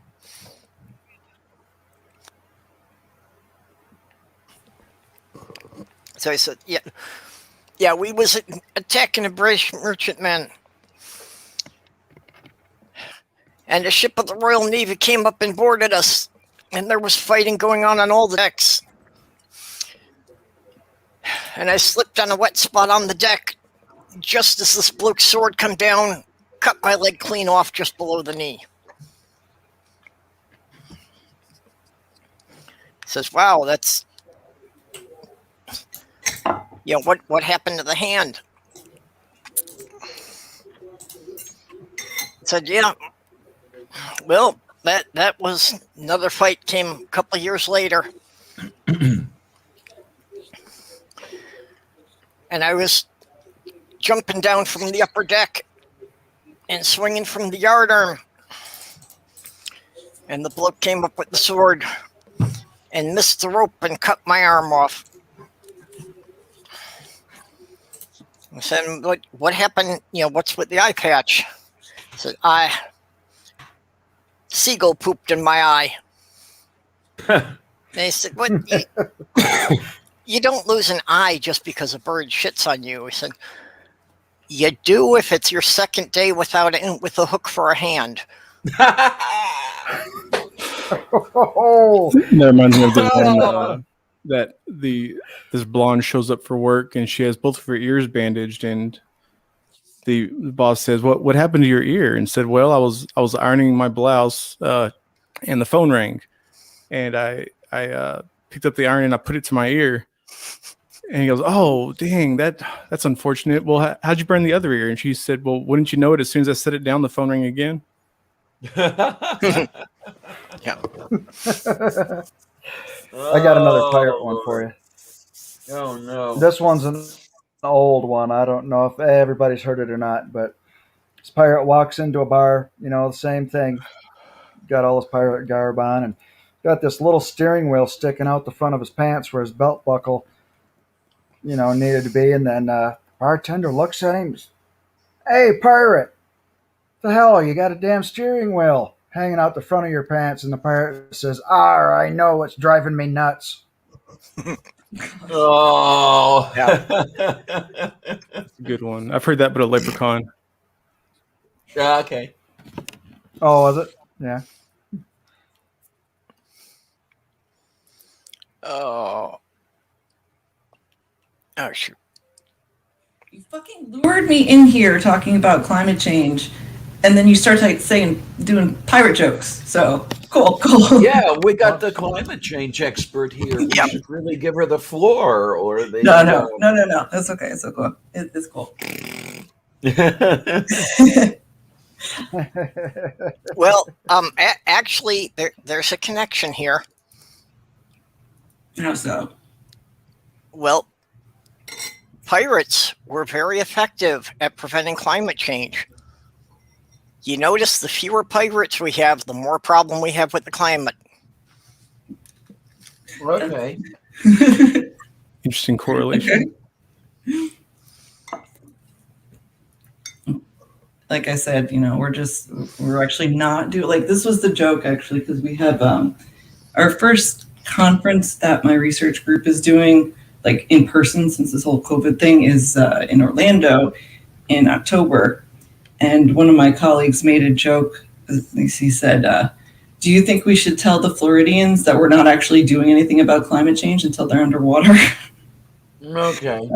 So I said, yeah, we was attacking a British merchantman. And a ship of the Royal Navy came up and boarded us. And there was fighting going on all the decks. And I slipped on a wet spot on the deck. Just as this bloke's sword come down, cut my leg clean off just below the knee. Says, wow, that's... what happened to the hand? Said, yeah. Well, that was another fight came a couple of years later. And I was jumping down from the upper deck and swinging from the yardarm. And the bloke came up with the sword and missed the rope and cut my arm off. I said, what happened? What's with the eye patch? I said, seagull pooped in my eye. And he said, what? You don't lose an eye just because a bird shits on you. He said, you do if it's your second day with a hook for a hand. That reminds me of the one this blonde shows up for work and she has both of her ears bandaged, and the boss says, what happened to your ear? And said, well, I was ironing my blouse and the phone rang, and I picked up the iron and I put it to my ear. And he goes, oh, dang, that's unfortunate. Well, how'd you burn the other ear? And she said, well, wouldn't you know it? As soon as I set it down, the phone rang again. Yeah. I got another pirate one for you. Oh, no. This one's an old one. I don't know if everybody's heard it or not, but this pirate walks into a bar, the same thing. Got all his pirate garb on and got this little steering wheel sticking out the front of his pants where his belt buckle, needed to be. And then bartender looks at him. Hey, pirate, the hell, you got a damn steering wheel hanging out the front of your pants. And the pirate says, I know what's driving me nuts. Oh. Yeah. That's a good one. I've heard that, but a leprechaun. Yeah, okay. Oh, was it? Yeah. Oh, shoot. You fucking lured me in here talking about climate change, and then you start doing pirate jokes. So cool. Yeah, we got the climate change expert here. We should really give her the floor, or they. No. That's okay. It's so cool. It's cool. Well, actually, there's a connection here. How so? Well, pirates were very effective at preventing climate change. You notice the fewer pirates we have, the more problem we have with the climate. Okay. Interesting correlation. Like I said, we're actually not like this was the joke actually, because we have our first conference that my research group is doing, like in person, since this whole COVID thing is in Orlando in October. And one of my colleagues made a joke. He said, do you think we should tell the Floridians that we're not actually doing anything about climate change until they're underwater? Okay.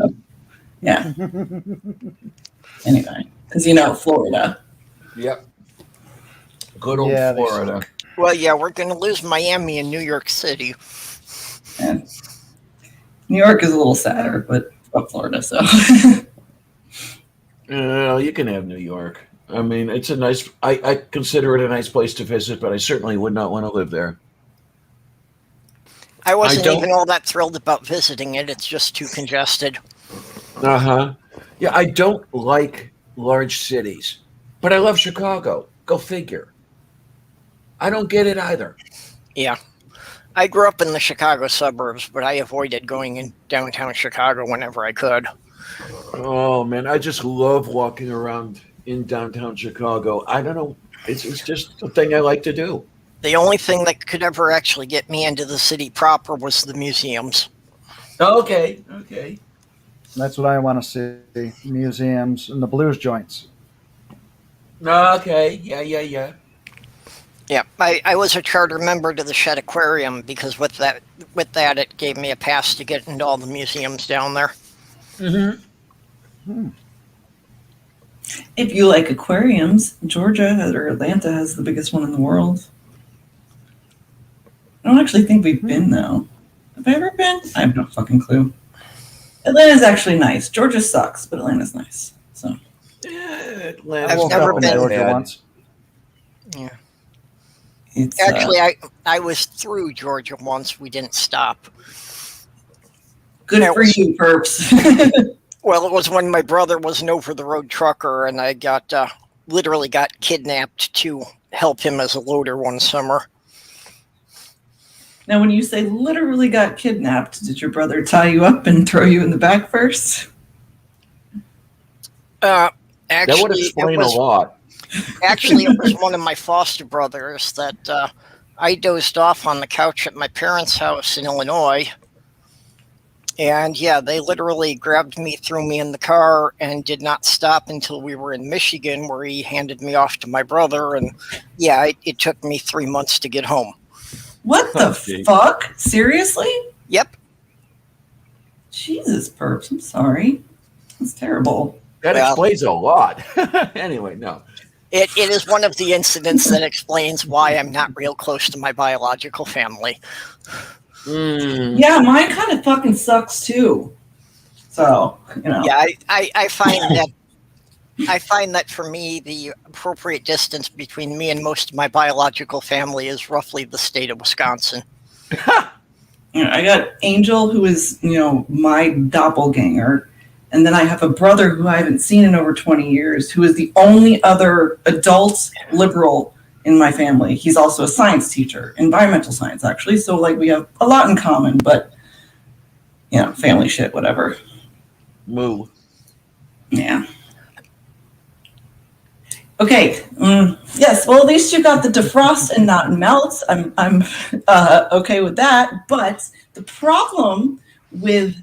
Yeah. Anyway, because Florida. Yep. Good old Yeah, Florida. Well, yeah, we're going to lose Miami and New York City. And New York is a little sadder, but fuck Florida, so. You can have New York. I mean, it's a nice. I consider it a nice place to visit, but I certainly would not want to live there. I wasn't even all that thrilled about visiting it. It's just too congested. Yeah, I don't like large cities, but I love Chicago. Go figure. I don't get it either. Yeah. I grew up in the Chicago suburbs, but I avoided going in downtown Chicago whenever I could. Oh, man, I just love walking around in downtown Chicago. I don't know. It's just a thing I like to do. The only thing that could ever actually get me into the city proper was the museums. Okay. That's what I want to see. Museums and the blues joints. Okay. Yeah. Yeah, I was a charter member to the Shed Aquarium because with that it gave me a pass to get into all the museums down there. Mm-hmm. If you like aquariums, Georgia or Atlanta has the biggest one in the world. I don't actually think we've been, though. Have I ever been? I have no fucking clue. Atlanta's actually nice. Georgia sucks, but Atlanta's nice. So. Yeah, I've never been Georgia once. Yeah. It's, Actually, I was through Georgia once. We didn't stop. Good for you, perps. Well, it was when my brother was an over-the-road trucker, and I literally got kidnapped to help him as a loader one summer. Now, when you say literally got kidnapped, did your brother tie you up and throw you in the back first? Actually, that would explain a lot. Actually, it was one of my foster brothers that I dozed off on the couch at my parents' house in Illinois. And yeah, they literally grabbed me, threw me in the car, and did not stop until we were in Michigan, where he handed me off to my brother. And yeah, it took me 3 months to get home. What the fuck? Seriously? Yep. Jesus, perps. I'm sorry. That's terrible. That explains a lot. Anyway, no. It is one of the incidents that explains why I'm not real close to my biological family. Yeah, mine kind of fucking sucks too. So, Yeah, I find that for me, the appropriate distance between me and most of my biological family is roughly the state of Wisconsin. I got Angel, who is, my doppelganger. And then I have a brother who I haven't seen in over 20 years, who is the only other adult liberal in my family. He's also a science teacher, environmental science, actually. So, we have a lot in common, but, family shit, whatever. Moo. Yeah. Okay. Yes. Well, at least you got the defrost and not melt. I'm okay with that. But the problem with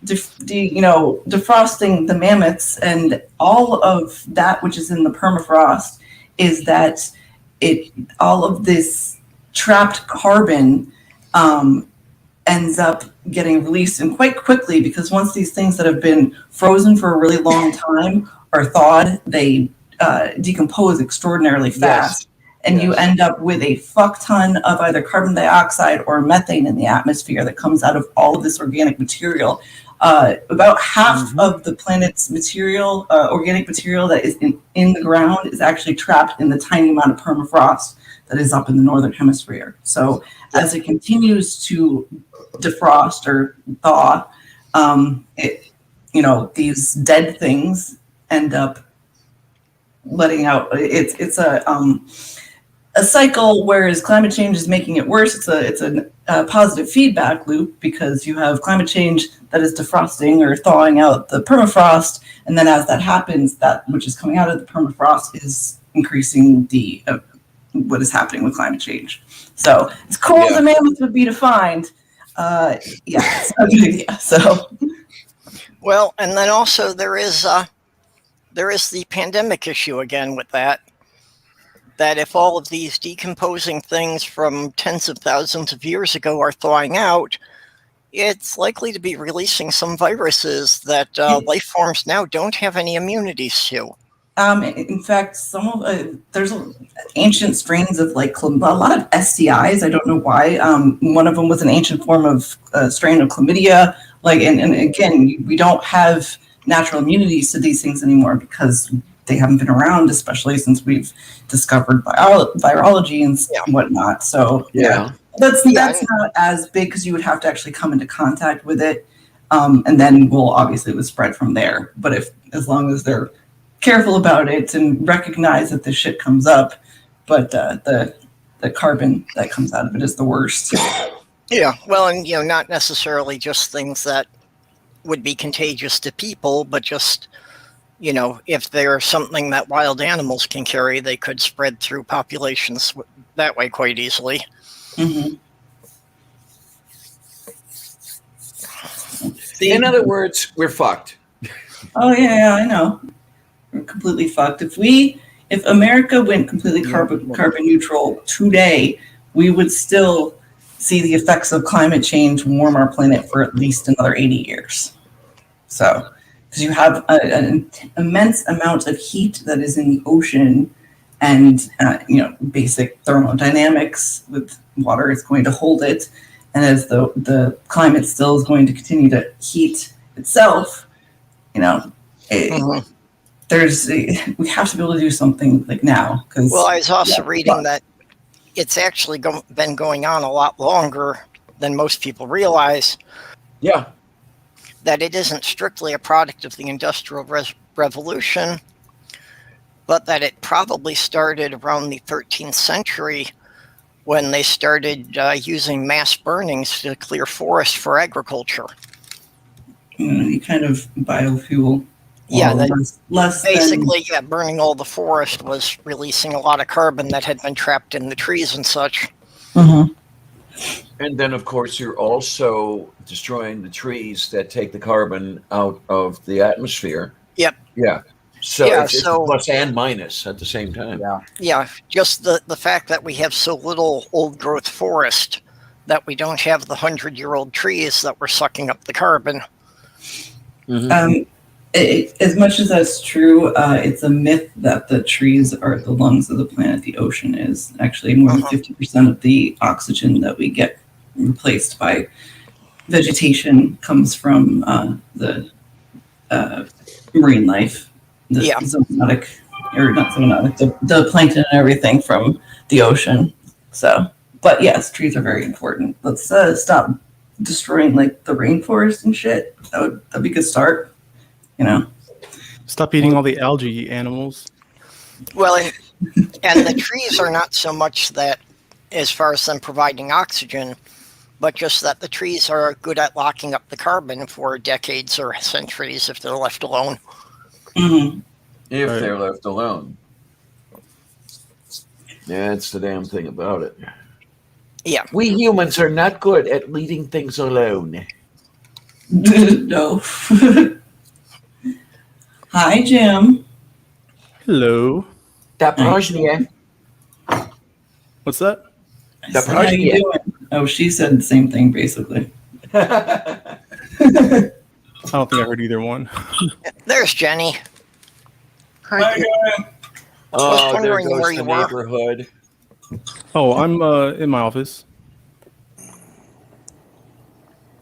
defrosting the mammoths and all of that which is in the permafrost is that all of this trapped carbon ends up getting released, and quite quickly, because once these things that have been frozen for a really long time are thawed, they decompose extraordinarily fast. And you end up with a fuck ton of either carbon dioxide or methane in the atmosphere that comes out of all of this organic material. About half of the planet's material, organic material that is in the ground is actually trapped in the tiny amount of permafrost that is up in the northern hemisphere. So as it continues to defrost or thaw, these dead things end up letting out. It's a cycle, whereas climate change is making it worse. It's a positive feedback loop, because you have climate change that is defrosting or thawing out the permafrost, and then as that happens, that which is coming out of the permafrost is increasing the what is happening with climate change. So as cool as a mammoth would be to find, it's not a good idea. So, well, and then also there is the pandemic issue again with that. That if all of these decomposing things from tens of thousands of years ago are thawing out, it's likely to be releasing some viruses that life forms now don't have any immunities to. In fact, there's ancient strains of a lot of STIs. I don't know why. One of them was an ancient form of strain of chlamydia. And again, we don't have natural immunities to these things anymore because they haven't been around, especially since we've discovered virology and whatnot. So that's not as big, because you would have to actually come into contact with it, and then it would spread from there. But as long as they're careful about it and recognize that this shit comes up, but the carbon that comes out of it is the worst. Yeah, well, and not necessarily just things that would be contagious to people, but just if they're something that wild animals can carry, they could spread through populations that way quite easily. Mm-hmm. In other words, we're fucked. Oh yeah, I know. We're completely fucked. If America went completely carbon neutral today, we would still see the effects of climate change warm our planet for at least another 80 years. So, because you have an immense amount of heat that is in the ocean, and basic thermodynamics with water is going to hold it, and as the climate still is going to continue to heat itself, we have to be able to do something now. Well, I was also reading that it's actually been going on a lot longer than most people realize. Yeah. That it isn't strictly a product of the Industrial Revolution, but that it probably started around the 13th century when they started using mass burnings to clear forest for agriculture. Any kind of biofuel. Yeah, burning all the forest was releasing a lot of carbon that had been trapped in the trees and such. Mm-hmm. And then, of course, you're also destroying the trees that take the carbon out of the atmosphere. Yep. Yeah. So it's plus and minus at the same time. Yeah. Yeah, just the fact that we have so little old-growth forest, that we don't have the 100-year-old trees that were sucking up the carbon. Mm-hmm. As much as that's true, it's a myth that the trees are the lungs of the planet. The ocean is actually more than 50% of the oxygen that we get replaced by vegetation comes from the marine life, the zoonotic, or not zoonotic, the plankton and everything from the ocean. So, but yes, trees are very important. Let's stop destroying the rainforest and shit. That'd be a good start. Stop eating all the algae, animals. Well, and the trees are not so much that, as far as them providing oxygen, but just that the trees are good at locking up the carbon for decades or centuries if they're left alone. Mm-hmm. If they're left alone. Yeah, that's the damn thing about it. Yeah. We humans are not good at leaving things alone. No. Hi, Jim. Hello. What's that? How you doing? Oh, she said the same thing, basically. I don't think I heard either one. There's Jenny. Hi. Oh, there wondering goes where the you were. neighborhood. Oh, I'm in my office.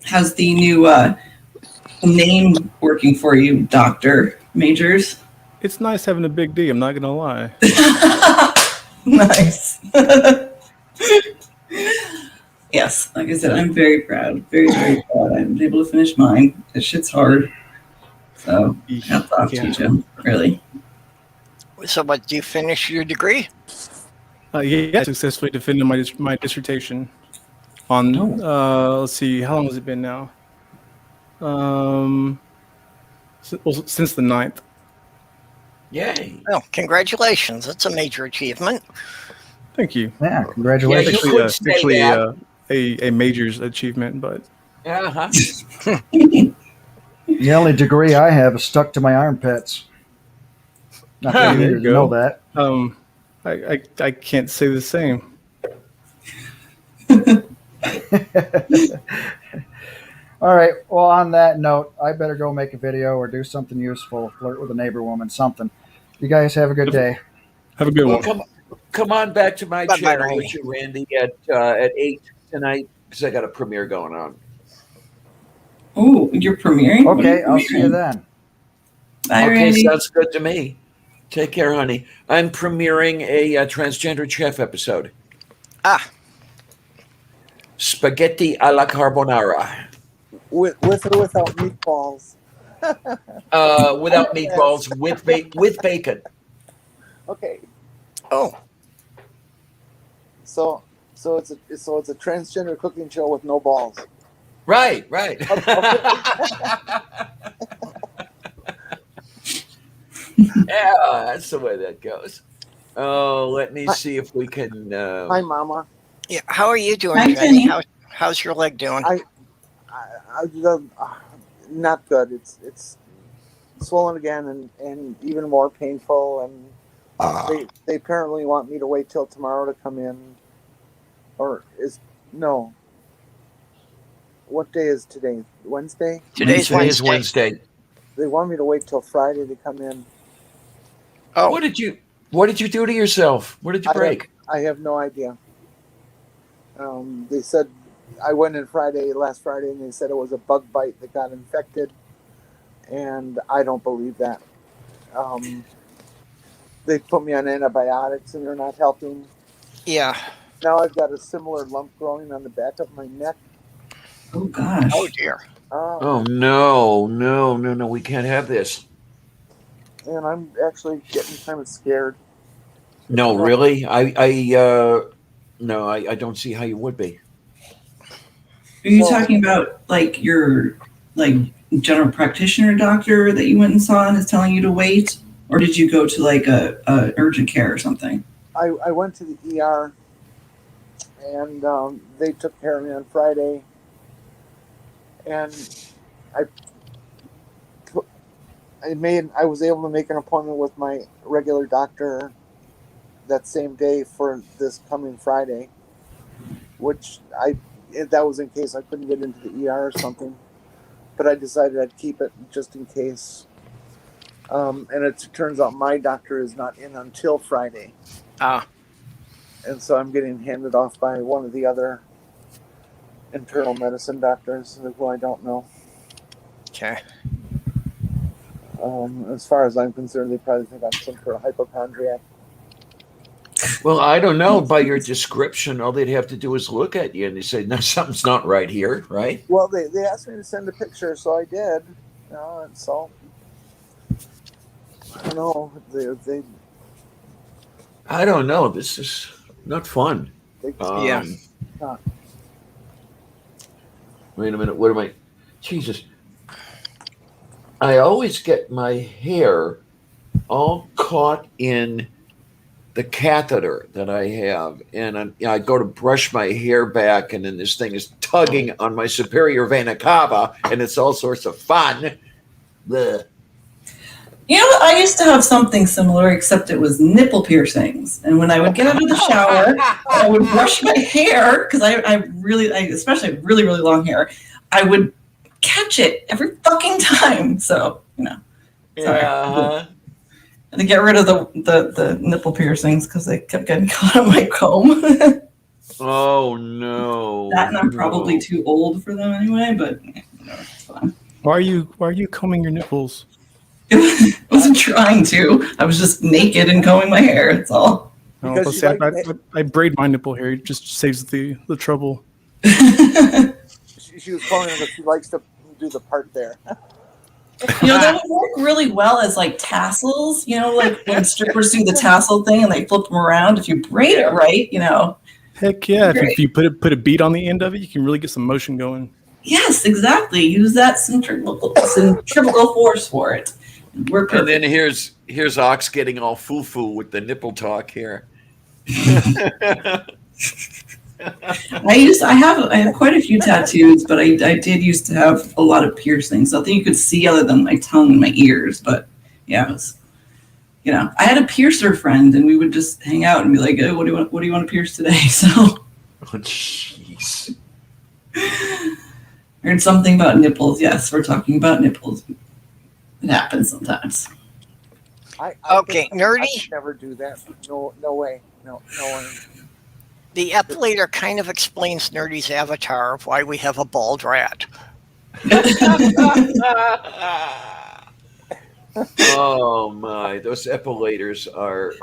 How's the new name working for you, Dr. Majors. It's nice having a big D. I'm not gonna lie. Nice. Yes, like I said, I'm very proud. Very, very proud. I was able to finish mine. This shit's hard. So hats off to you, Jim. Really. So, what, do you finish your degree? Yeah, I successfully defended my dissertation on. Let's see, how long has it been now? Since the 9th. Yay! Oh, congratulations! That's a major achievement. Thank you. Yeah, congratulations. Actually, A major's achievement, but uh-huh. The only degree I have is stuck to my armpits. Not that you There you need to know that. I can't say the same. All right. Well, on that note, I better go make a video or do something useful, flirt with a neighbor woman, something. You guys have a good day. Have a good Well, one. come on back to my Bye-bye, channel Randy. with you, Randy, at 8 tonight, because I got a premiere going on. Oh, you're premiering? What are Okay, you I'll see you premiering? then. Bye, Okay, Randy. sounds good to me. Take care, honey. I'm premiering a transgender chef episode. Ah, Spaghetti alla carbonara. With or without meatballs? Without meatballs, with bacon. Okay, oh, so it's a transgender cooking show with no balls. Right. Yeah, that's the way that goes. Oh, let me see if we can. Hi, Mama. yeah. How are you doing, Hi, Jenny? Jenny. How's your leg doing? I not good. It's swollen again and even more painful. And they apparently want me to wait till tomorrow to come in. Or no. What day is today? Wednesday? Today's Today is Wednesday. Wednesday. They want me to wait till Friday to come in. Oh, What did you do to yourself? What did you break? I have no idea. They said I went in last Friday, and they said it was a bug bite that got infected, and I don't believe that. They put me on antibiotics, and they're not helping. yeah. Now I've got a similar lump growing on the back of my neck. Oh, gosh. Oh dear. Oh no! We can't have this. And I'm actually getting kind of scared. No, really? No, I don't see how you would be. Are you talking about like your general practitioner doctor that you went and saw and is telling you to wait? Or did you go to like a urgent care or something? I went to the ER, and they took care of me on Friday. And I was able to make an appointment with my regular doctor that same day for this coming Friday, which that was in case I couldn't get into the ER or something. But I decided I'd keep it just in case. And it turns out my doctor is not in until Friday. Ah, And so I'm getting handed off by one of the other internal medicine doctors who I don't know. okay. As far as I'm concerned, they probably think I'm some sort of hypochondriac. Well, I don't know. By your description, all they'd have to do is look at you and they say, "No, something's not right here," right? Well, they asked me to send a picture, so I did. And so I don't know. They I don't know. This is not fun. Yeah. Wait a minute. What am I? Jesus. I always get my hair all caught in the catheter that I have. And I go to brush my hair back, and then this thing is tugging on my superior vena cava, and it's all sorts of fun. Blech. You know what? I used to have something similar, except it was nipple piercings. And when I would get out of the shower, I would brush my hair because I especially really, really long hair. I would catch it every fucking time. So, sorry. Uh-huh. And to get rid of the nipple piercings because they kept getting caught on my comb. Oh, no. That, and I'm probably too old for them anyway, but it's fine. Why are you combing your nipples? I wasn't trying to. I was just naked and combing my hair. That's all. Because you like I braid my nipple hair. It just saves the trouble. she was calling it, she likes to do the part there. That would work really well as like tassels. Like when strippers do the tassel thing and they flip them around. If you braid it right, Heck yeah! If you put a bead on the end of it, you can really get some motion going. Yes, exactly. Use that centrifugal force for it. We're perfect. And then here's Ox getting all foo-foo with the nipple talk here. I have quite a few tattoos, but I did used to have a lot of piercings. Nothing you could see other than my tongue and my ears. But yeah, it was, I had a piercer friend, and we would just hang out and be like, "Oh, what do you want to pierce today?" So, oh jeez. Heard something about nipples. Yes, we're talking about nipples. It happens sometimes. Okay, nerdy. I could never do that. No way. No way. The epilator kind of explains Nerdy's avatar of why we have a bald rat. Oh my, those epilators are,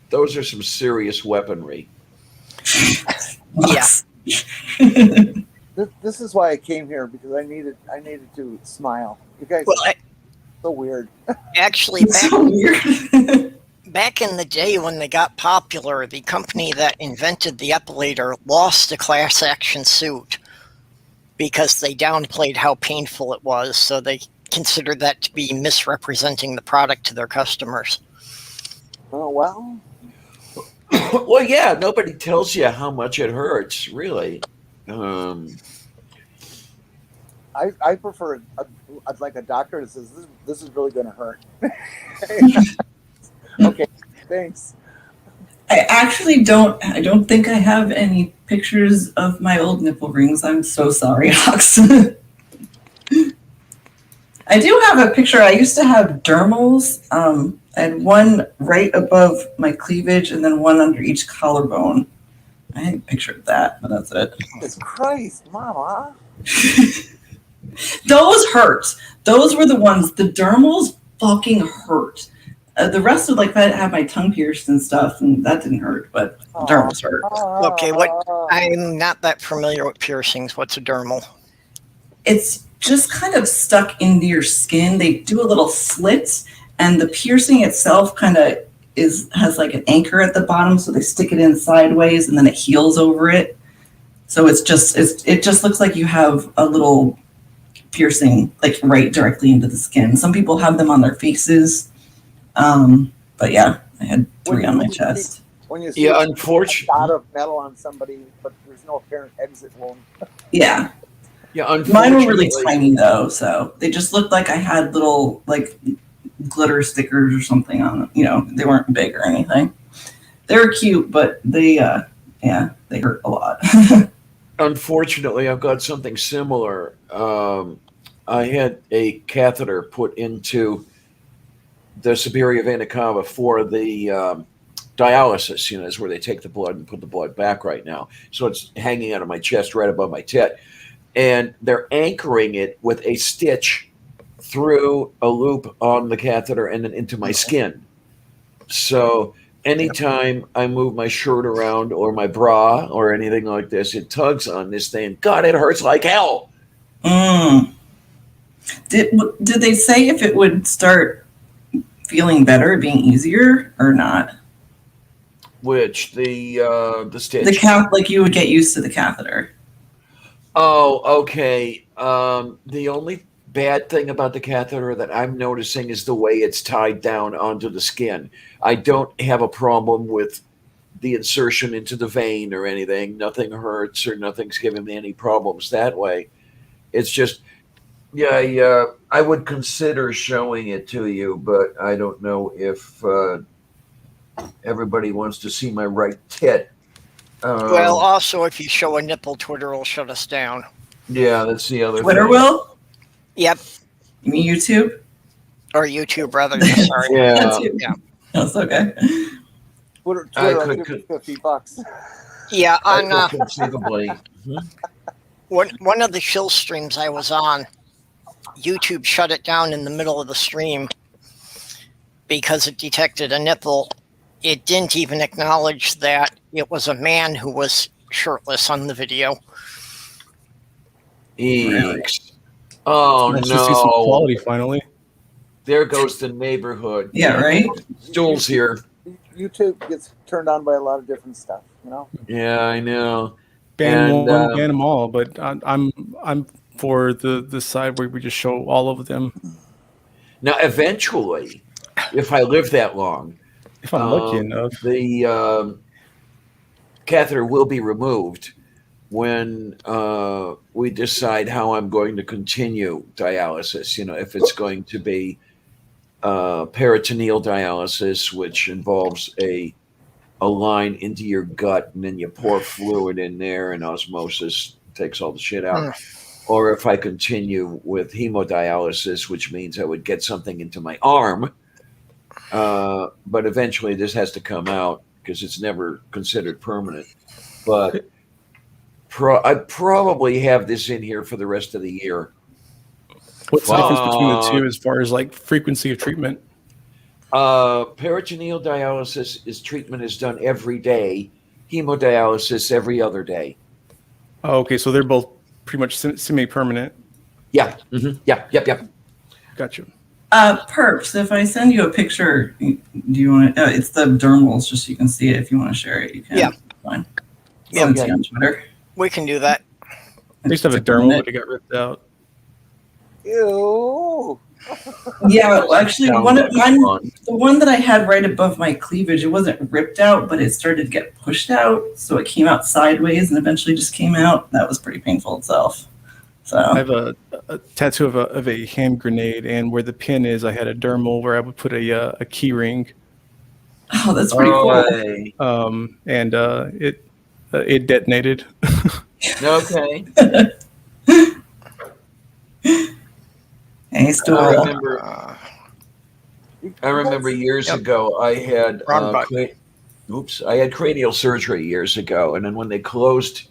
those are some serious weaponry. Yeah. This is why I came here, because I needed to smile. You guys are so weird. Actually, back in the day when they got popular, the company that invented the epilator lost a class action suit because they downplayed how painful it was. So they considered that to be misrepresenting the product to their customers. Oh, well. Well, yeah, nobody tells you how much it hurts, really. I prefer like a doctor that says this is really going to hurt. Okay, thanks. I don't think I have any pictures of my old nipple rings. I'm so sorry, Ox. I do have a picture. I used to have dermals. I had one right above my cleavage and then one under each collarbone. I had a picture of that, but that's it. Jesus Christ, Mama. Those hurt. Those were the ones. The dermals fucking hurt. The rest of I had my tongue pierced and stuff, and that didn't hurt, but dermals hurt. Okay, I'm not that familiar with piercings. What's a dermal? It's just kind of stuck into your skin. They do a little slit, and the piercing itself kind of has like an anchor at the bottom, so they stick it in sideways, and then it heals over it. So it just looks like you have a little piercing right directly into the skin. Some people have them on their faces. But yeah, I had 3 on my chest. When you see unfortunately, a dot of metal on somebody, but there's no apparent exit wound. Yeah. Yeah, mine were really tiny though, so they just looked like I had little glitter stickers or something on them. They weren't big or anything. They were cute, but they hurt a lot. Unfortunately, I've got something similar. I had a catheter put into the superior vena cava for the dialysis, is where they take the blood and put the blood back right now. So it's hanging out of my chest right above my tit. And they're anchoring it with a stitch through a loop on the catheter and then into my skin. So anytime I move my shirt around or my bra or anything like this, it tugs on this thing. God, it hurts like hell. Did they say if it would start feeling better, being easier or not? Which the stitch? The you would get used to the catheter. Oh, okay. The only bad thing about the catheter that I'm noticing is the way it's tied down onto the skin. I don't have a problem with the insertion into the vein or anything. Nothing hurts or nothing's giving me any problems that way. It's just, I would consider showing it to you, but I don't know if everybody wants to see my right tit. Well, also, if you show a nipple, Twitter will shut us down. Yeah, that's the other Twitter thing. will? Yep. You mean YouTube? Or YouTube, rather. Sorry. Yeah. Yeah. That's okay. Twitter I'll give you $50. Yeah, on conceivably. One of the chill streams I was on, YouTube shut it down in the middle of the stream because it detected a nipple. It didn't even acknowledge that it was a man who was shirtless on the video. Eeks. Oh, Nice to see some no. quality finally. There goes the neighborhood. Yeah, right? Stool's here. YouTube gets turned on by a lot of different stuff, you know? Yeah, I know. Ban And, one, ban them all. But I'm for the side where we just show all of them. Now, eventually, if I live that long, If I'm lucky enough. the catheter will be removed when we decide how I'm going to continue dialysis. You know, if it's going to be peritoneal dialysis, which involves a line into your gut, and then you pour fluid in there, and osmosis takes all the shit out. Or if I continue with hemodialysis, which means I would get something into my arm. But eventually this has to come out because it's never considered permanent. But I probably have this in here for the rest of the year. What's the difference between the two as far as like frequency of treatment? Peritoneal dialysis treatment is done every day. Hemodialysis every other day. Oh, okay, so they're both pretty much semi-permanent. Yeah. Mm-hmm. Yep. Gotcha. Perps, if I send you a picture, do you want to, it's the dermals, just so you can see it. If you want to share it, you can. Yeah. Fine. Yeah, Send it to you on Twitter. We can do that. I used to have a dermal, but it got ripped out. Ew. Yeah, well, actually, the one that I had right above my cleavage, it wasn't ripped out, but it started to get pushed out, so it came out sideways and eventually just came out. That was pretty painful itself. So I have a tattoo of a hand grenade, and where the pin is, I had a dermal where I would put a key ring. Oh, that's pretty cool. And it detonated. Okay. Hey, still I remember years ago I had I had cranial surgery years ago, and then when they closed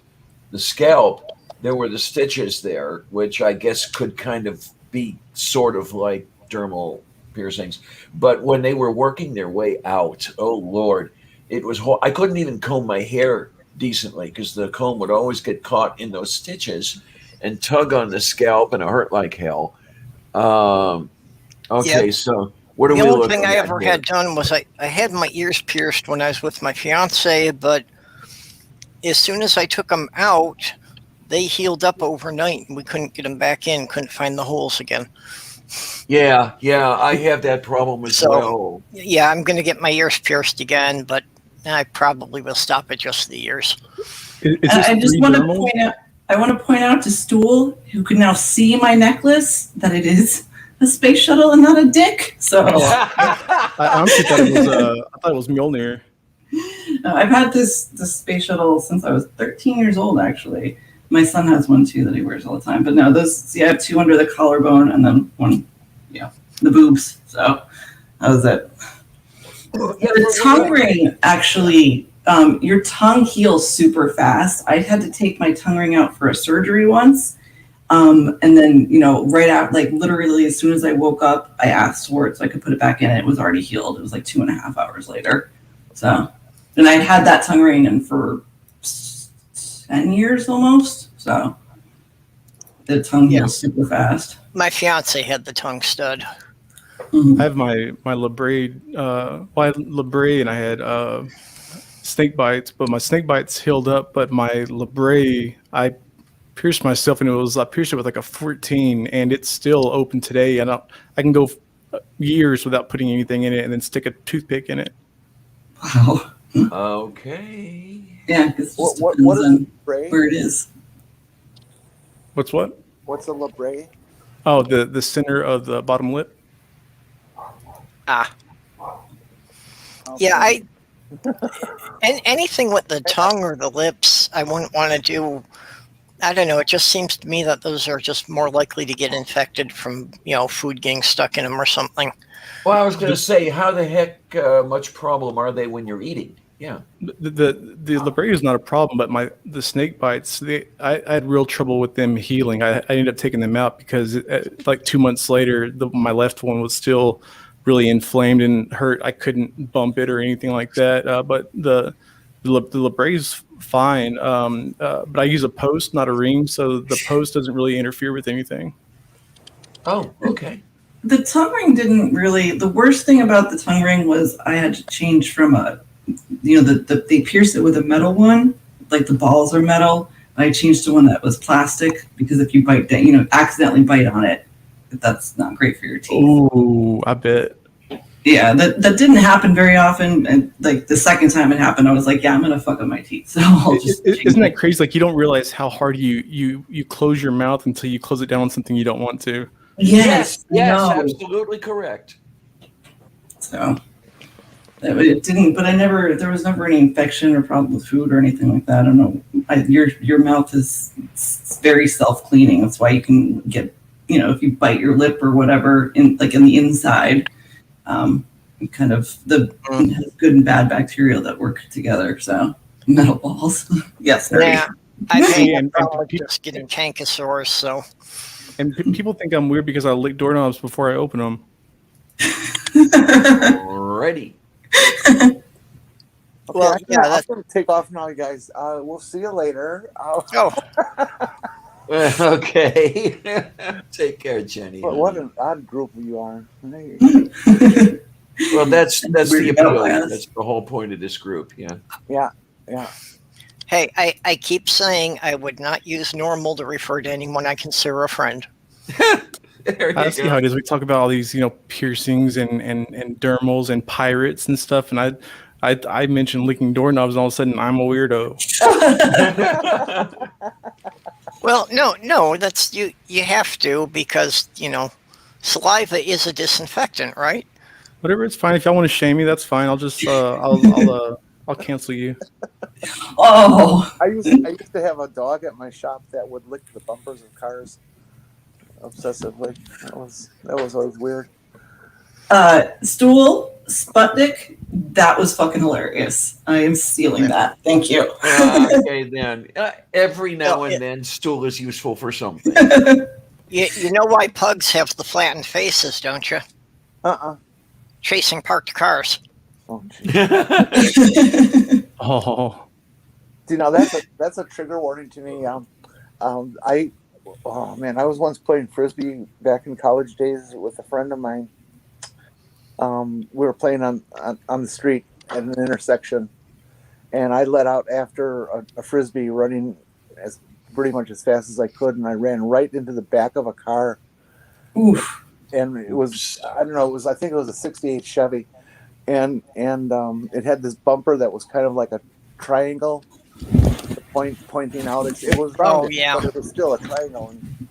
the scalp, there were the stitches there, which I guess could kind of be sort of like dermal piercings. But when they were working their way out, oh Lord, it was I couldn't even comb my hair decently because the comb would always get caught in those stitches and tug on the scalp, and it hurt like hell. Okay, so what are we looking at? The only thing I ever had done was I had my ears pierced when I was with my fiance, but as soon as I took them out, they healed up overnight, and we couldn't get them back in, couldn't find the holes again. Yeah, I have that problem as well. Yeah, I'm going to get my ears pierced again, but I probably will stop at just the ears. I just want to point out. I want to point out to Stool, who can now see my necklace, that it is a space shuttle and not a dick. So I honestly thought it was Mjolnir. I've had this space shuttle since I was 13 years old. Actually, my son has one too that he wears all the time. But no, I have two under the collarbone and then one, the boobs. So that was it. Yeah, the tongue ring actually. Your tongue heals super fast. I had to take my tongue ring out for a surgery once. And then, right out, like literally as soon as I woke up, I asked for it so I could put it back in. It was already healed. It was like 2.5 hours later. So, and I had that tongue ring in for 10 years almost. So the tongue heals super fast. My fiance had the tongue stud. I have my labret, I had labret, and I had snake bites, but my snake bites healed up, but my labret, I pierced myself, and I pierced it with like a 14, and it's still open today. I can go years without putting anything in it, and then stick a toothpick in it. Wow. Okay. Yeah, because what is labret? Where it is. What's what? What's a labret? Oh, the center of the bottom lip. Ah. Okay. Yeah, anything with the tongue or the lips, I wouldn't want to do. I don't know. It just seems to me that those are just more likely to get infected from, food getting stuck in them or something. Well, I was going to say, how the heck much problem are they when you're eating? Yeah. The Library is not a problem, but the snake bites, I had real trouble with them healing. I ended up taking them out because like 2 months later, my left one was still really inflamed and hurt. I couldn't bump it or anything like that. But the Library is fine. But I use a post, not a ring, so the post doesn't really interfere with anything. Oh, okay. The tongue ring didn't really. The worst thing about the tongue ring was I had to change from they pierced it with a metal one, like the balls are metal. I changed to one that was plastic because if you bite down, accidentally bite on it, that's not great for your teeth. Ooh, I bet. Yeah, that didn't happen very often, and like the second time it happened, I was like, yeah, I'm gonna fuck up my teeth. So I'll just. Isn't that crazy? Like you don't realize how hard you close your mouth until you close it down on something you don't want to. Yes, no. Absolutely correct. So it didn't, but there was never any infection or problem with food or anything like that. I don't know. Your mouth is very self-cleaning. That's why you can get, if you bite your lip or whatever in the inside, kind of has good and bad bacteria that work together. So metal balls. Yes. Yeah. I think just getting canker so. And people think I'm weird because I lick doorknobs before I open them. Alrighty. Okay, Well, I'm going to take off now, you guys. We'll see you later. Okay. Take care, Jenny. What an odd group you are. Hey. Well, that's the appeal. That's the whole point of this group. Yeah. Yeah. Hey, I keep saying I would not use normal to refer to anyone I consider a friend. I see how it is. We talk about all these, piercings and dermals and pirates and stuff, and I mentioned licking doorknobs, and all of a sudden I'm a weirdo. Well, no, that's you have to because saliva is a disinfectant, right? Whatever, it's fine. If y'all want to shame me, that's fine. I'll just I'll cancel you. Oh, I used to have a dog at my shop that would lick the bumpers of cars obsessively. That was always weird. Stool Sputnik. That was fucking hilarious. I am stealing that. Thank you. Okay, then. Every now and then, stool is useful for something. You know why pugs have the flattened faces, don't you? Chasing parked cars. Oh, Oh. See, now that's a trigger warning to me. I was once playing frisbee back in college days with a friend of mine. We were playing on the street at an intersection, and I let out after a frisbee running pretty much as fast as I could, and I ran right into the back of a car. Oof. And it was, I think it was a 68 Chevy, and it had this bumper that was kind of like a triangle, pointing out. It was rounded, but it was still a triangle and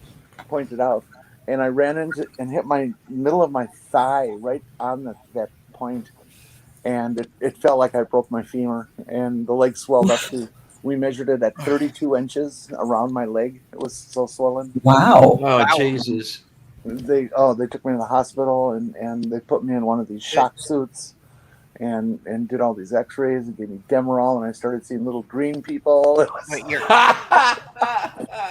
pointed out. And I ran into and hit my middle of my thigh right on that point, and it felt like I broke my femur, and the leg swelled up to. We measured it at 32 inches around my leg. It was so swollen. Wow. Oh, Jesus. They took me to the hospital and they put me in one of these shock suits and did all these x-rays and gave me Demerol, and I started seeing little green people. It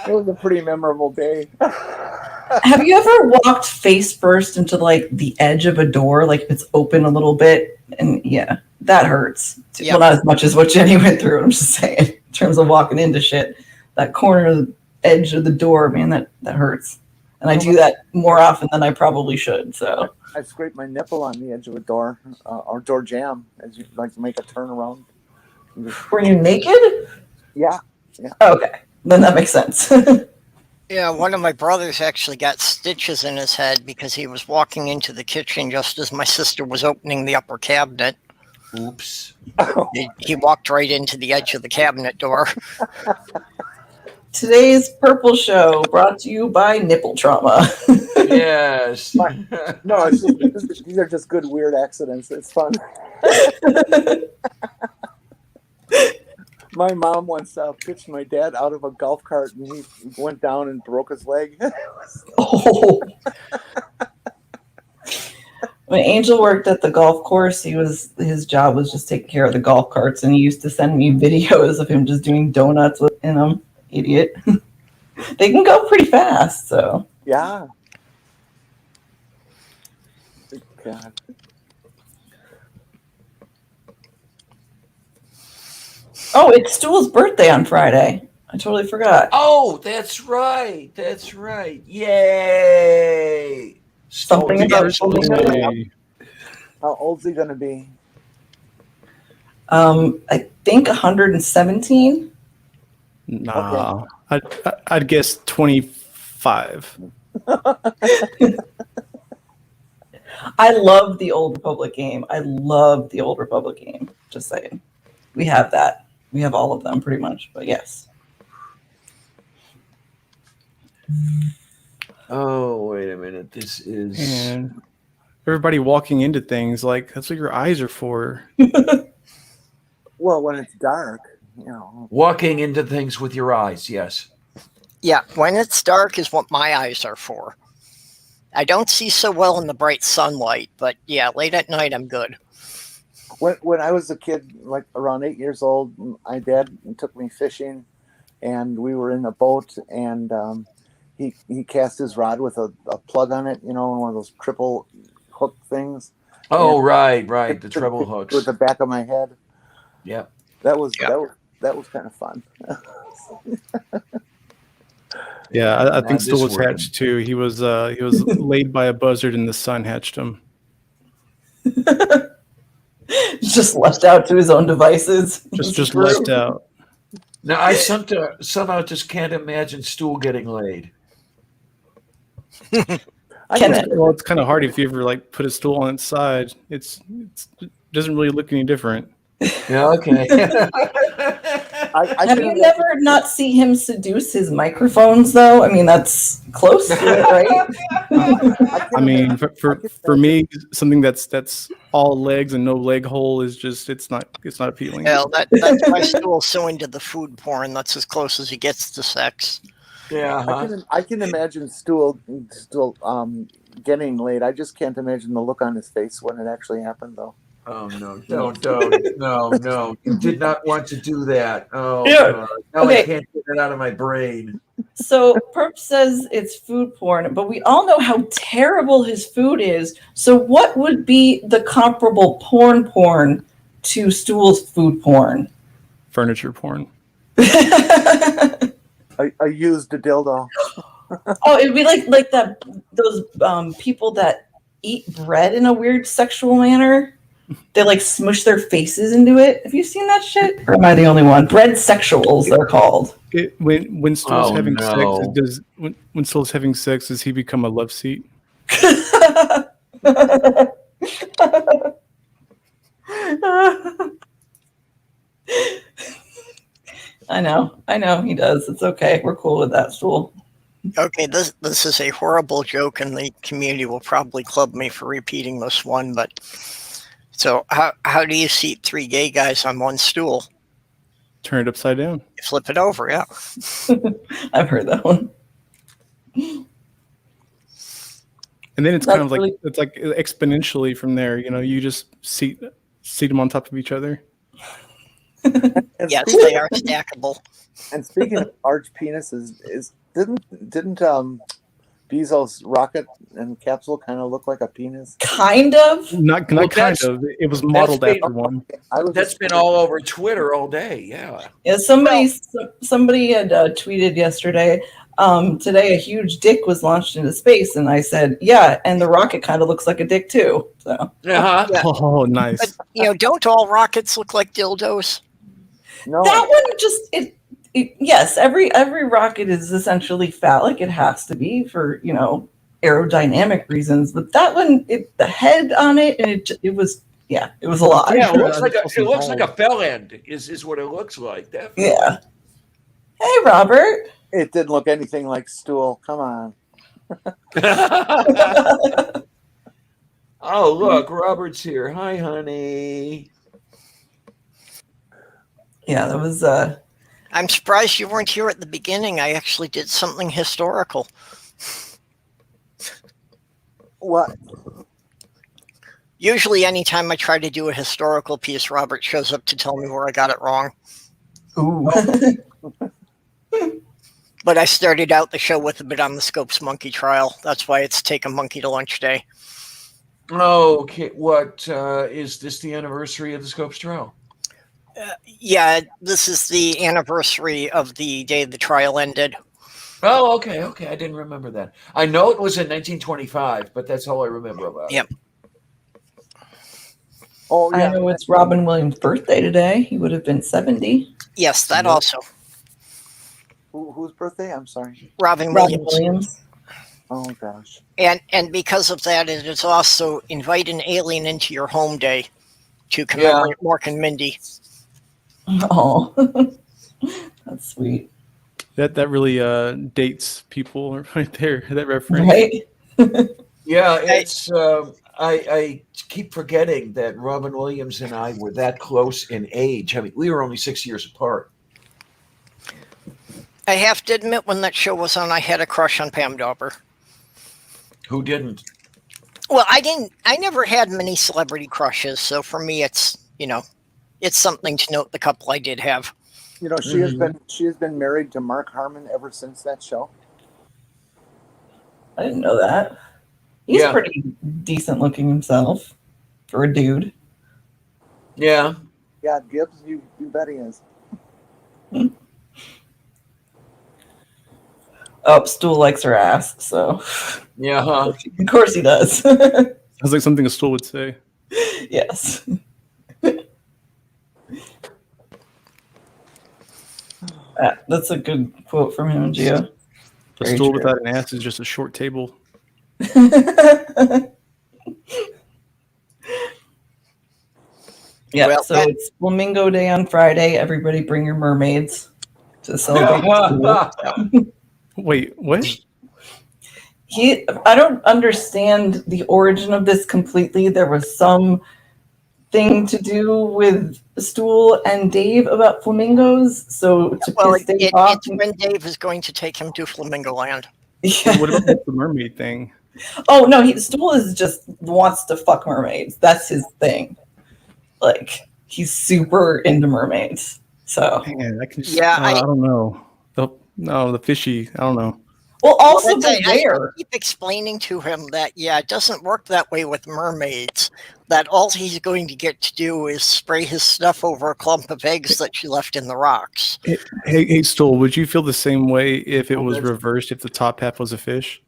was a pretty memorable day. Have you ever walked face first into the edge of a door, like if it's open a little bit? And yeah, that hurts. Yep. Well, not as much as what Jenny went through. I'm just saying, in terms of walking into shit, that corner of the edge of the door, man, that hurts. And I do that more often than I probably should. So I scraped my nipple on the edge of a door or door jamb as you like to make a turnaround. Were you naked? Yeah. Okay, then that makes sense. Yeah, one of my brothers actually got stitches in his head because he was walking into the kitchen just as my sister was opening the upper cabinet. Oops. He walked right into the edge of the cabinet door. Today's Purple Show brought to you by nipple trauma. Yes. No, these are just good weird accidents. It's fun. My mom once pitched my dad out of a golf cart, and he went down and broke his leg. Oh. When Angel worked at the golf course, his job was just taking care of the golf carts, and he used to send me videos of him just doing donuts in them. Idiot. They can go pretty fast, so. Yeah. God. Oh, it's Stool's birthday on Friday. I totally forgot. Oh, that's right. That's right. Yay! Something about Hey, How old's he gonna be? I think 117. nah, I'd guess 25. I love the Old Republic game. Just saying. We have that. We have all of them pretty much, but yes. Oh, wait a minute. This is. And everybody walking into things like that's what your eyes are for. Well, when it's dark, you know. Walking into things with your eyes, yes. Yeah, when it's dark is what my eyes are for. I don't see so well in the bright sunlight, but yeah, late at night I'm good. When I was a kid, like around 8 years old, my dad took me fishing, and we were in a boat, and he cast his rod with a plug on it, you know, one of those triple hook things. Oh, right. The treble hooks. With the back of my head. Yeah. That was kind of fun. Yeah, I think this Stool was working. hatched too. He was laid by a buzzard and the sun hatched him. Just left out to his own devices. Just left out. Now, I somehow just can't imagine Stool getting laid. Well, it's kind of hard if you ever like put a stool on its side. It doesn't really look any different. Yeah, okay. Have you never not see him seduce his microphones, though? I mean, that's close to it, right? I mean, for me, something that's all legs and no leg hole is just it's not appealing. Well, that's why Stool's so into the food porn. That's as close as he gets to sex. Yeah. I can imagine Stool getting laid. I just can't imagine the look on his face when it actually happened, though. Oh no! Don't! No! You did not want to do that. Oh, Yeah. no, Okay. I can't get it out of my brain. So Perp says it's food porn, but we all know how terrible his food is. So what would be the comparable porn to Stool's food porn? Furniture porn. I used a dildo. Oh, it'd be like those people that eat bread in a weird sexual manner. They like smush their faces into it. Have you seen that shit? Or am I the only one? Bread sexuals, they're called. When Stool's having no. sex, when Stool's having sex, does he become a love seat? I know he does. It's okay. We're cool with that, Stool. Okay, this is a horrible joke, and the community will probably club me for repeating this one. But so, how do you seat three gay guys on one stool? Turn it upside down. You flip it over, yeah. I've heard that one. And then it's That's kind of like really- it's like exponentially from there. You know, you just seat them on top of each other. And Yes, speaking- they are stackable. And speaking of large penises, didn't Bezos' rocket and capsule kind of look like a penis? Kind of. Not Well, kind that's- of. It was modeled been- after one. That's been all over Twitter all day. Yeah. Yeah, somebody had tweeted yesterday. Today, a huge dick was launched into space, and I said, "Yeah," and the rocket kind of looks like a dick too. So Uh-huh. Yeah. Oh, nice. But don't all rockets look like dildos? No, that one just yes, every rocket is essentially phallic. It has to be for aerodynamic reasons. But that one, the head on it, and it was a lot. Yeah, it looks like a fell end. Is what it looks like. Definitely. Yeah. Hey, Robert. it didn't look anything like Stool. Come on. Oh, look, Robert's here. Hi, honey. Yeah, that was I'm surprised you weren't here at the beginning. I actually did something historical. What? Usually, anytime I try to do a historical piece, Robert shows up to tell me where I got it wrong. Ooh. But I started out the show with a bit on the Scopes monkey trial. That's why it's Take a Monkey to Lunch Day. Oh, okay. What is this? The anniversary of the Scopes trial? Yeah, this is the anniversary of the day the trial ended. Oh, okay. I didn't remember that. I know it was in 1925, but that's all I remember about Yep. it. Oh yeah. I know it's Robin Williams' birthday today. He would have been 70. Yes, that Yep. also. Whose birthday? I'm sorry. Robin Robin Williams. Williams. Oh gosh. And because of that, it is also Invite an Alien into Your Home Day to commemorate Mork and Mindy. Oh, that's sweet. That really dates people right there. That reference. Right? Yeah, it's. I keep forgetting that Robin Williams and I were that close in age. I mean, we were only 6 years apart. I have to admit, when that show was on, I had a crush on Pam Dauber. Who didn't? Well, I never had many celebrity crushes, so for me, it's something to note the couple I did have. You know, she has been married to Mark Harmon ever since that show. I didn't know that. He's Yeah. pretty decent looking himself for a dude. Yeah. Yeah, Gibbs, you bet he is. Oh, Stool likes her ass, so Yeah. Huh? of course he does. Sounds like something a stool would say. Yes. That's a good quote from him, Gio. A Very stool true. without an ass is just a short table. Yeah, Well, so it's Flamingo Day on Friday. Everybody bring your mermaids to celebrate school. Wait, what? I don't understand the origin of this completely. There was some thing to do with Stool and Dave about flamingos. So to piss Dave off. It's when Dave is going to take him to Flamingo Land. Yeah. What about the mermaid thing? Oh no, Stool is just wants to fuck mermaids. That's his thing. Like he's super into mermaids. So Man, I can just, Yeah, I don't know. The fishy. I don't know. well, also Well, the I where. keep explaining to him that, it doesn't work that way with mermaids. That all he's going to get to do is spray his stuff over a clump of eggs that she left in the rocks. Hey, Stool, would you feel the same way if it was reversed, if the top half was a fish?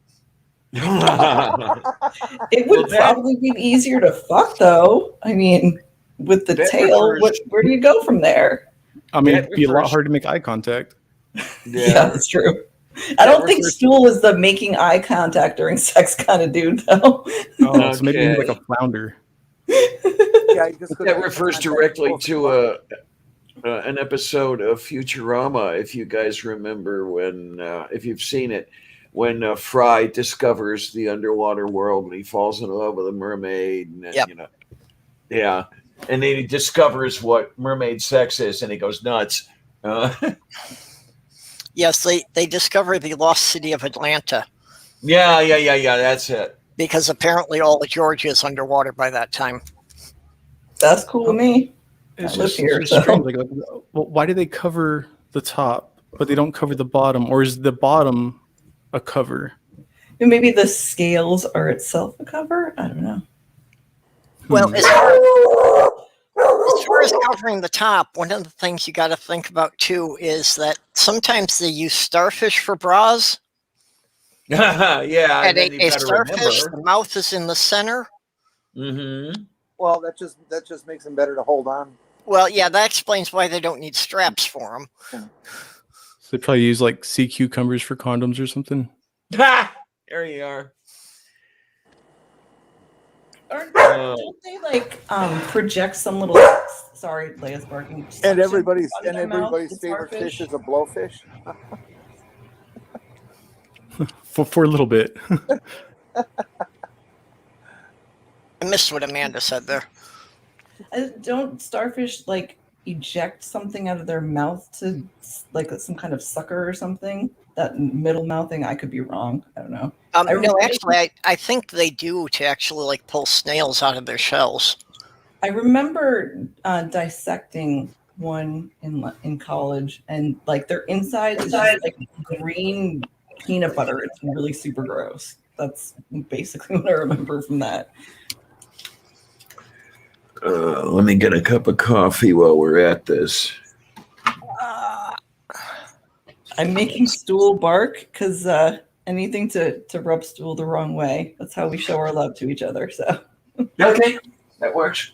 It would Well, that- probably be easier to fuck though. I mean, with the That tail, refers- where do you go from there? I mean, That it'd be a lot refers- harder to make eye contact. Yeah, that's true. I don't think refers- Stool is the making eye contact during sex kind of dude though. Oh, so maybe he's Okay. like a flounder. Yeah, he just That refers directly to an episode of Futurama, if you guys remember when, if you've seen it, when Fry discovers the underwater world and he falls in love with a mermaid. And then, Yep. Yeah. And then he discovers what mermaid sex is and he goes nuts. Yes, they discover the lost city of Atlanta Yeah. That's it. because apparently all of Georgia is underwater by that time. That's cool with me. It's I live just, here, it's so. strange. Like, well, why do they cover the top, but they don't cover the bottom? Or is the bottom a cover? And maybe the scales are itself a cover. I don't know. Well, as far as covering the top, one of the things you got to think about too is that sometimes they use starfish for bras. Yeah. And then you've a got to starfish, remember. the mouth is in the center. Mm-hmm. Well, that just makes him better to hold on. Well, yeah, that explains why they don't need straps for them. So they probably use like sea cucumbers for condoms or something. Ha! There you are. Don't they like project some little? Sorry, Leia's barking. And suction everybody's out of their mouth everybody's with favorite starfish? fish is a blowfish. For a little bit. I missed what Amanda said there. Don't starfish like eject something out of their mouth to like some kind of sucker or something. That middle mouthing, I could be wrong. I don't know. No, actually, I think they do to actually like pull snails out of their shells. I remember dissecting one in college, and like their inside is just like green peanut butter. It's really super gross. That's basically what I remember from that. Let me get a cup of coffee while we're at this. I'm making stool bark because anything to rub stool the wrong way. That's how we show our love to each other. So Okay, that works.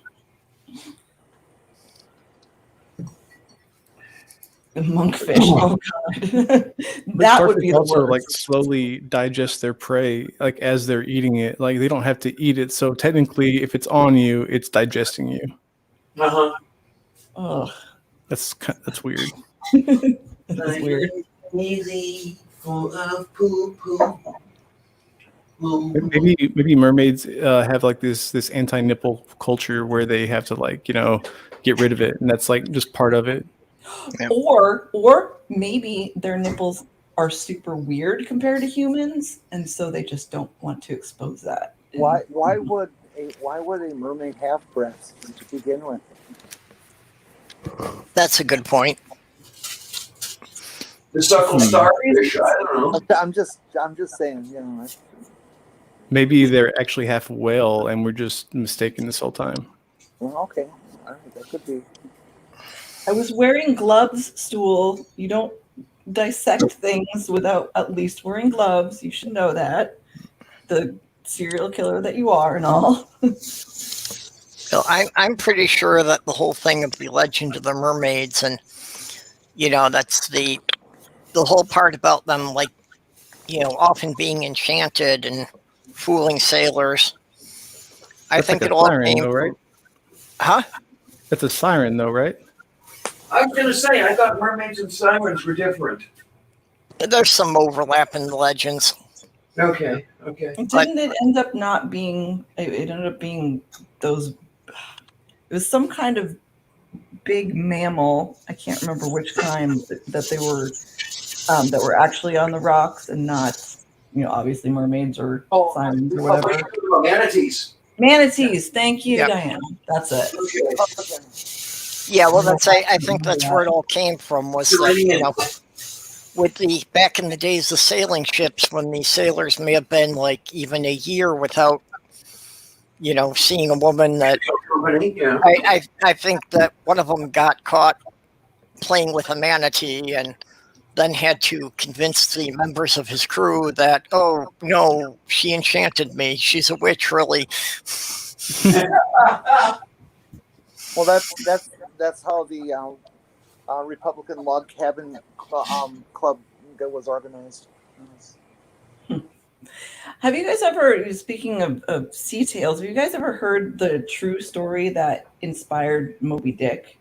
the monkfish. Oh god, that would be the also worst. like slowly digest their prey like as they're eating it. Like they don't have to eat it. So technically, if it's on you, it's digesting you. Oh, That's weird. that's weird. Easy, full of poo poo. Maybe mermaids have like this anti-nipple culture where they have to like get rid of it, and that's like just part of it. Yeah. Or maybe their nipples are super weird compared to humans, and so they just don't want to expose that. Why would a mermaid have breasts to begin with? That's a good point. The suckle starfish, I don't know. I'm just saying, Maybe they're actually half whale, and we're just mistaken this whole time. Well, okay, all right, that could be. I was wearing gloves, Stool. You don't dissect things without at least wearing gloves. You should know that. The serial killer that you are and all. So I'm pretty sure that the whole thing of the legend of the mermaids, and that's the whole part about them, like often being enchanted and fooling sailors. I think like it all siren, came though, right? Huh? That's a siren, though, right? I was going to say, I thought mermaids and sirens were different. There's some overlap in the legends. Okay. Didn't it end up not being? It ended up being those. It was some kind of big mammal. I can't remember which kind that they were. That were actually on the rocks and not, obviously mermaids or sirens or whatever. Manatees. Manatees. Thank you, Yep. Diane. That's it. Okay. Yeah, well, I think that's where it all came from. Was that, with the back in the days of sailing ships, when the sailors may have been like even a year without, seeing a woman that. Yeah. I think that one of them got caught playing with a manatee and then had to convince the members of his crew that, oh no, she enchanted me. She's a witch, really. Well, that's how the Republican Log Cabin Club was organized. Have you guys ever, speaking of sea tales, have you guys ever heard the true story that inspired Moby Dick?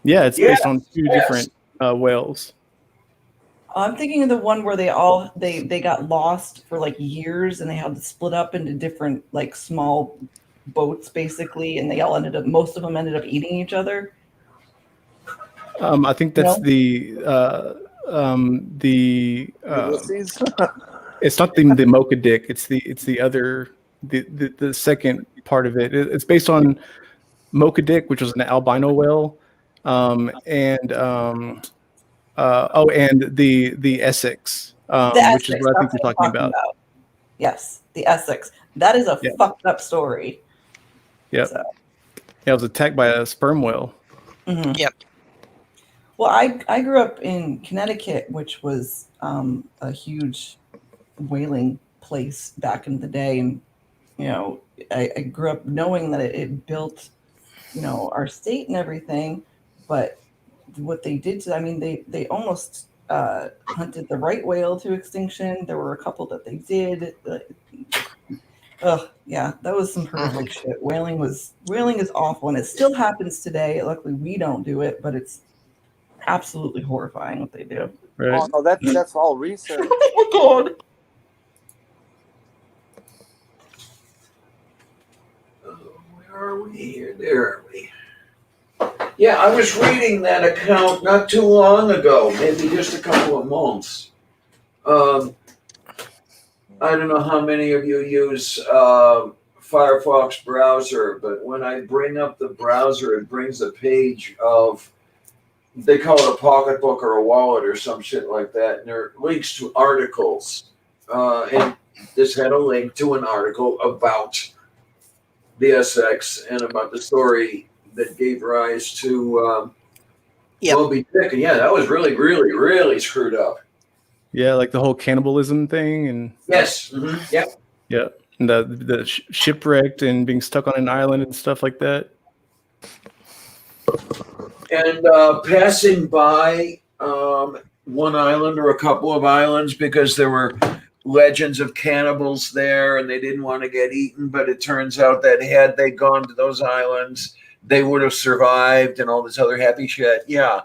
Yeah, it's based on two different whales. I'm thinking of the one where they got lost for like years and they had to split up into different like small boats basically, and most of them ended up eating each other. I think that's Ulysses? It's not the Mocha Dick. It's the other the second part of it. It's based on Mocha Dick, which was an albino whale, and the Essex, which is what I think you're talking about. Yes, the Essex. That is a fucked up story. Yep. So. Yeah, it was attacked by a sperm whale. Mm-hmm. Yep. Well, I grew up in Connecticut, which was a huge whaling place back in the day, and I grew up knowing that it built our state and everything, but what they did they almost hunted the right whale to extinction. There were a couple that they did. That was some horrific shit. Whaling is awful, and it still happens today. Luckily, we don't do it, but it's absolutely horrifying what they do. Right. Oh no, that's all research. Oh my god. Where are we here? There are we. Yeah, I was reading that account not too long ago, maybe just a couple of months. I don't know how many of you use Firefox browser, but when I bring up the browser, it brings a page of, they call it a pocketbook or a wallet or some shit like that, and there are links to articles. And this had a link to an article about the SX and about the story that gave rise to Moby Dick. And yeah, that was really, really, really screwed up. Yeah, like the whole cannibalism thing, and yes, mm-hmm. Yeah, and the shipwrecked and being stuck on an island and stuff like that. And passing by one island or a couple of islands because there were legends of cannibals there and they didn't want to get eaten, but it turns out that had they gone to those islands, they would have survived and all this other happy shit. Yeah.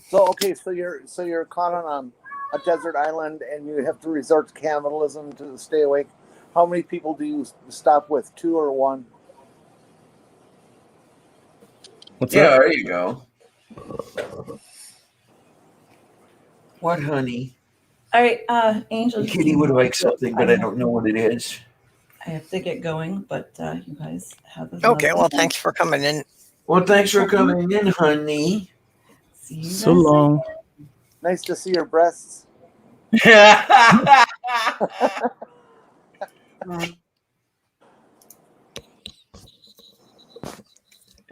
So okay, so you're caught on a desert island and you have to resort to cannibalism to stay awake. How many people do you stop with? 2 or 1? What's yeah, that? There you go. What, honey? All right, Angel. Kitty would like something, but I don't know what it is. I have to get going, but you guys have a Okay, well, thanks for coming in. Well, thanks for coming in, honey. See you So guys long. Nice to see your breasts.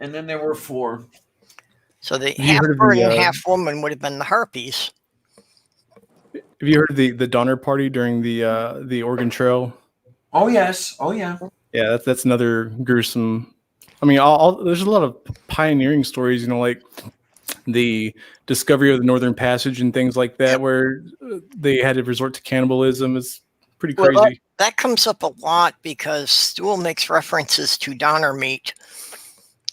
And then there were 4. So the Have you half heard of bird the, and half woman would have been the harpies. Have you heard of the Donner Party during the Oregon Trail? Oh yes. Oh yeah. Yeah, that's another gruesome. I mean, there's a lot of pioneering stories, like the discovery of the Northern Passage and things like that, where they had to resort to cannibalism. Is pretty crazy. Well, that comes up a lot because Stool makes references to Donner meat,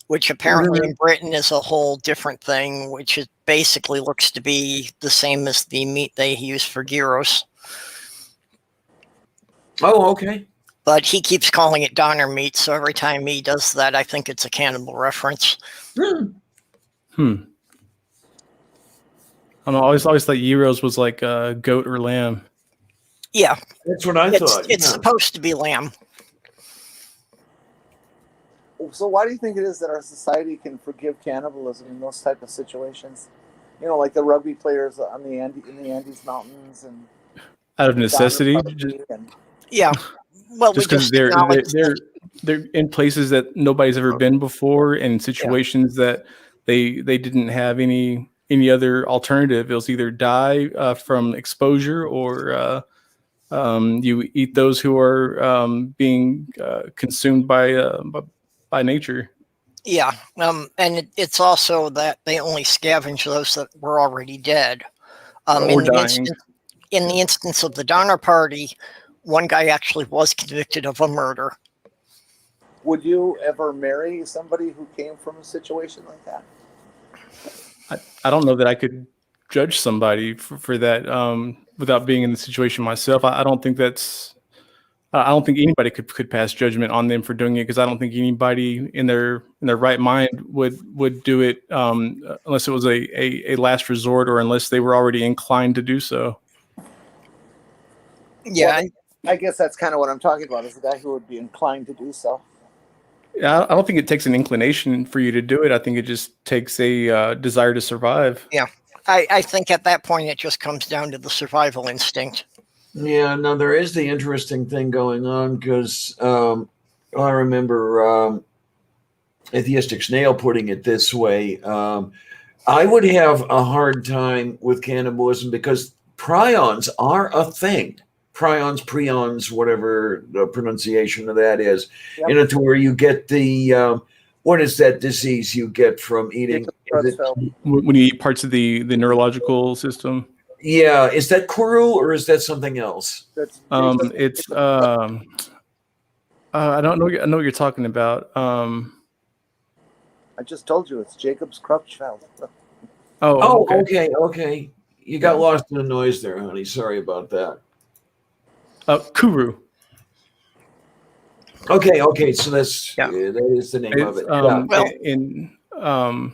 which apparently in Britain is a whole different thing, which it basically looks to be the same as the meat they use for gyros. Oh, okay. But he keeps calling it Donner meat, so every time he does that, I think it's a cannibal reference. I always thought gyros was like goat or lamb. Yeah. That's what I thought. It's supposed to be lamb. So why do you think it is that our society can forgive cannibalism in those type of situations? Like the rugby players in the Andes Mountains and out of necessity. Yeah. Well, just because they're in places that nobody's ever been before, and in situations that they didn't have any other alternative. It was either die from exposure or you eat those who are being consumed by nature. Yeah, and it's also that they only scavenge those that were already dead. Or dying. In the instance of the Donner Party, one guy actually was convicted of a murder. Would you ever marry somebody who came from a situation like that? I don't know that I could judge somebody for that without being in the situation myself. I don't think that's. I don't think anybody could pass judgment on them for doing it, because I don't think anybody in their right mind would do it unless it was a last resort, or unless they were already inclined to do so. Yeah, well, I guess that's kind of what I'm talking about, is a guy who would be inclined to do so. I don't think it takes an inclination for you to do it. I think it just takes a desire to survive. Yeah, I think at that point it just comes down to the survival instinct. Yeah, no, there is the interesting thing going on, because I remember Atheistic Snail putting it this way. I would have a hard time with cannibalism because prions are a thing. Prions, whatever the pronunciation of that is. Yep. To where you get the, what is that disease you get from eating? When you eat parts of the neurological system? Yeah, is that Kuru or is that something else? It's I don't know. I know what you're talking about. I just told you it's Jacob's Crutchfeld. Okay. You got lost in the noise there, honey. Sorry about that. Kuru. Okay. So that's Yeah. that is the name of It's it. Yeah. Well-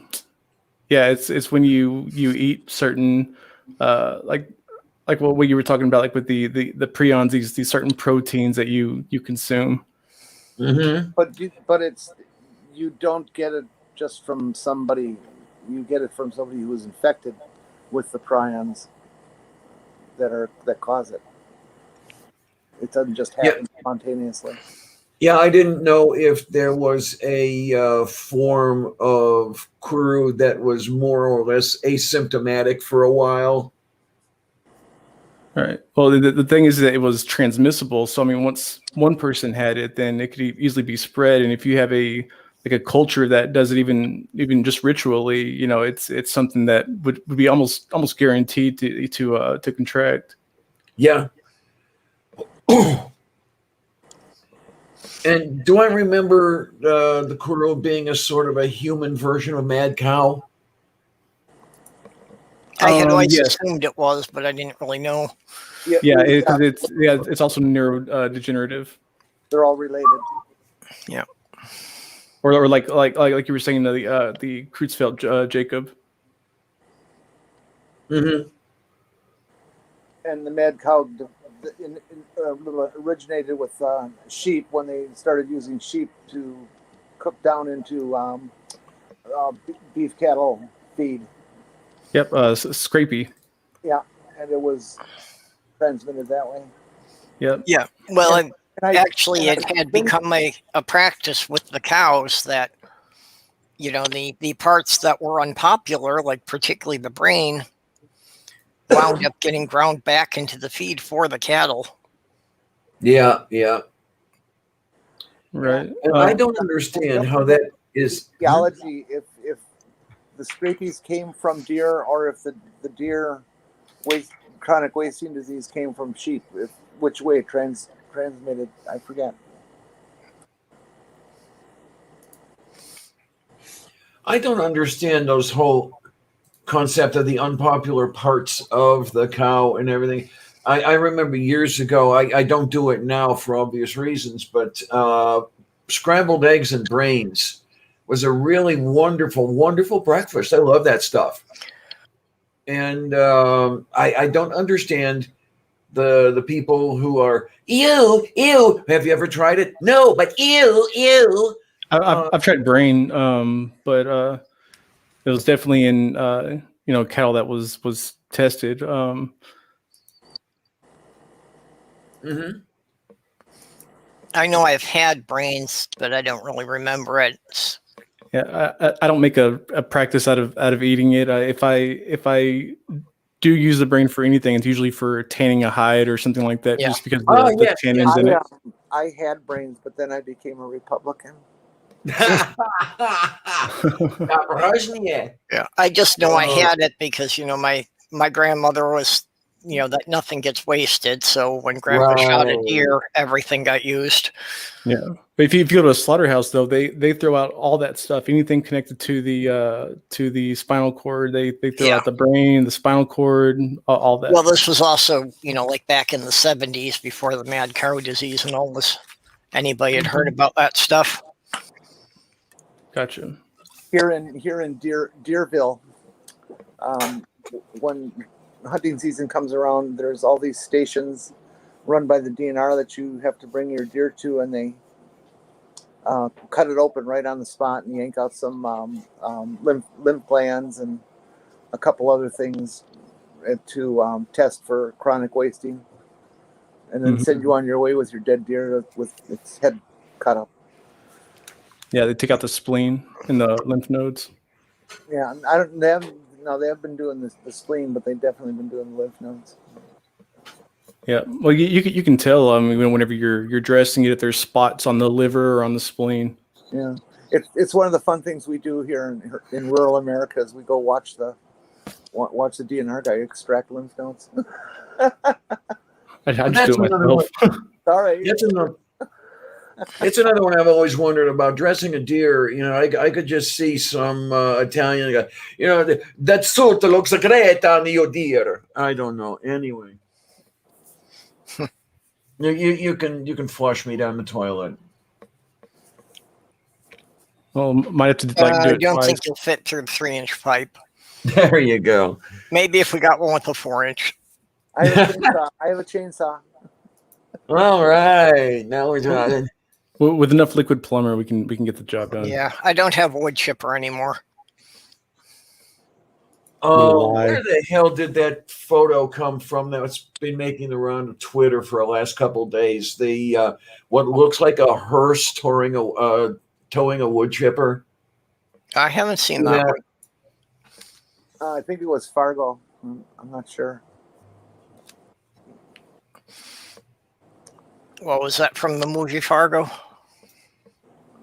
it's when you eat certain like what you were talking about, like with the prions, these certain proteins that you consume. Mm-hmm. But you don't get it just from somebody. You get it from somebody who's infected with the prions that cause it. It doesn't just happen spontaneously. Yeah, I didn't know if there was a form of Kuru that was more or less asymptomatic for a while. Right. Well, the thing is that it was transmissible. So I mean, once one person had it, then it could easily be spread. And if you have a culture that does it even just ritually, it's something that would be almost guaranteed to contract. Yeah. And do I remember the Kuru being a sort of a human version of mad cow? I had always yes. assumed it was, but I didn't really know. Yeah, it's also neurodegenerative. They're all related. Yeah. Or like you were saying, the Creutzfeldt Jacob. Mm-hmm. And the mad cow originated with sheep when they started using sheep to cook down into beef cattle feed. Yep, scrapey. Yeah, and it was transmitted that way. Yep. Yeah. Well, it I had become a practice with the cows that, the parts that were unpopular, like particularly the brain, wound up getting ground back into the feed for the cattle. Yeah. Right. And I don't understand how that is. Theology, if the scrapies came from deer, or if the deer chronic wasting disease came from sheep, which way it transmitted, I forget. I don't understand those whole concept of the unpopular parts of the cow and everything. I remember years ago, I don't do it now for obvious reasons, but scrambled eggs and brains was a really wonderful breakfast. I love that stuff. And I don't understand the people who are, ew. Have you ever tried it? No, but ew. I've tried brain, but it was definitely in cattle that was tested. Mm-hmm. I know I've had brains, but I don't really remember it. Yeah, I don't make a practice out of eating it. If I do use the brain for anything, it's usually for tanning a hide or something like that. Yeah. Just because the tannins in it. I had brains, but then I became a Republican. Yeah, I just know I had it because my grandmother was that nothing gets wasted. So when Grandpa shot a deer, everything got used. Yeah, but if you go to a slaughterhouse, though, they throw out all that stuff. Anything connected to the spinal cord, they throw out the brain, the spinal cord, all that. Well, this was also like back in the 70s before the mad cow disease and all this. Anybody had heard about that stuff? Gotcha. Here in Deerville, when hunting season comes around, there's all these stations run by the DNR that you have to bring your deer to, and they cut it open right on the spot and yank out some lymph glands and a couple other things to test for chronic wasting, and then send you on your way with your dead deer with its head cut up. Yeah, they take out the spleen and the lymph nodes. Yeah, they have been doing the spleen, but they've definitely been doing the lymph nodes. Yeah, well, you can tell. I mean, whenever you're dressing it, if there's spots on the liver or on the spleen. Yeah, it's one of the fun things we do here in rural America is we go watch the DNR guy extract lymph nodes. I just do it myself. Sorry. It's another one I've always wondered about, dressing a deer. I could just see some Italian guy, that suit looks great on your deer. I don't know. Anyway, you can flush me down the toilet. Well, might have to do I it don't twice. think you'll fit through the 3-inch pipe. There you go. Maybe if we got one with a 4-inch. I have a chainsaw. I have a chainsaw. All right, now we're talking. With enough liquid plumber, we can get the job done. Yeah, I don't have a wood chipper anymore. Oh, Why? where the hell did that photo come from? That's been making the round of Twitter for the last couple of days. The what looks like a hearse towing a wood chipper. I haven't seen that one. I think it was Fargo. I'm not sure. What was that from the movie Fargo?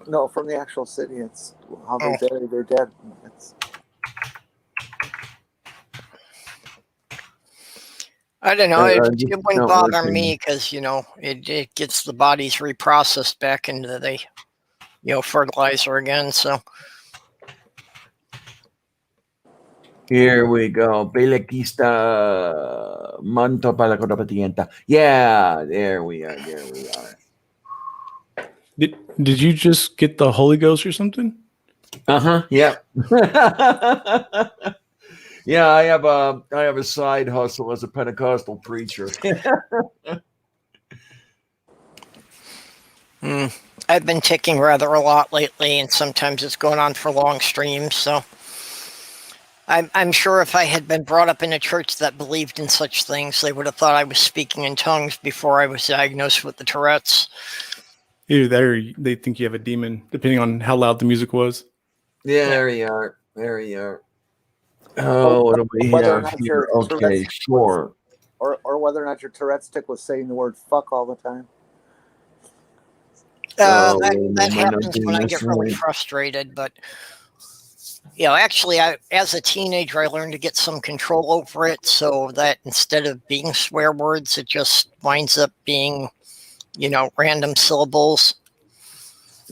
No, from the actual city. It's how they bury their dead. I don't know. It wouldn't bother working. me because, it gets the bodies reprocessed back into the, fertilizer again. So Here we go. Pelequista manto para la corapatienta. Yeah, there we are. There we are. Did you just get the Holy Ghost or something? Yeah. Yeah, I have a side hustle as a Pentecostal preacher. I've been ticking rather a lot lately, and sometimes it's going on for long streams. So I'm sure if I had been brought up in a church that believed in such things, they would have thought I was speaking in tongues before I was diagnosed with the Tourette's. Either that or they think you have a demon, depending on how loud the music was. Yeah, there you are. There you are. Oh, what do we Whether or have not here? your Okay, Tourette's sure. Or whether or not your Tourette's tick was saying the word fuck all the time. That happens when I get really frustrated, but actually, as a teenager, I learned to get some control over it, so that instead of being swear words, it just winds up being, random syllables.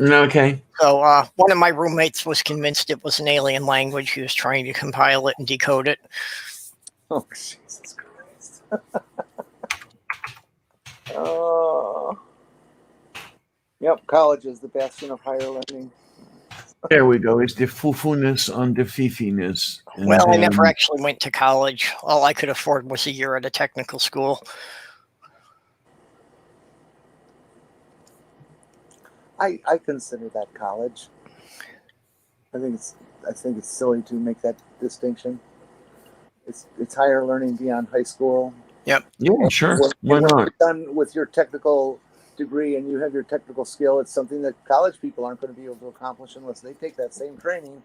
Okay. So one of my roommates was convinced it was an alien language. He was trying to compile it and decode it. Oh, Jesus Christ. Oh. Yep, college is the bastion of higher learning. There we go. It's the fufuness on the fifiness. Well, I never actually went to college. All I could afford was a year at a technical school. I consider that college. I think it's silly to make that distinction. It's higher learning beyond high school. Yep. Yeah, sure. Why When not? you're done with your technical degree and you have your technical skill, it's something that college people aren't going to be able to accomplish unless they take that same training.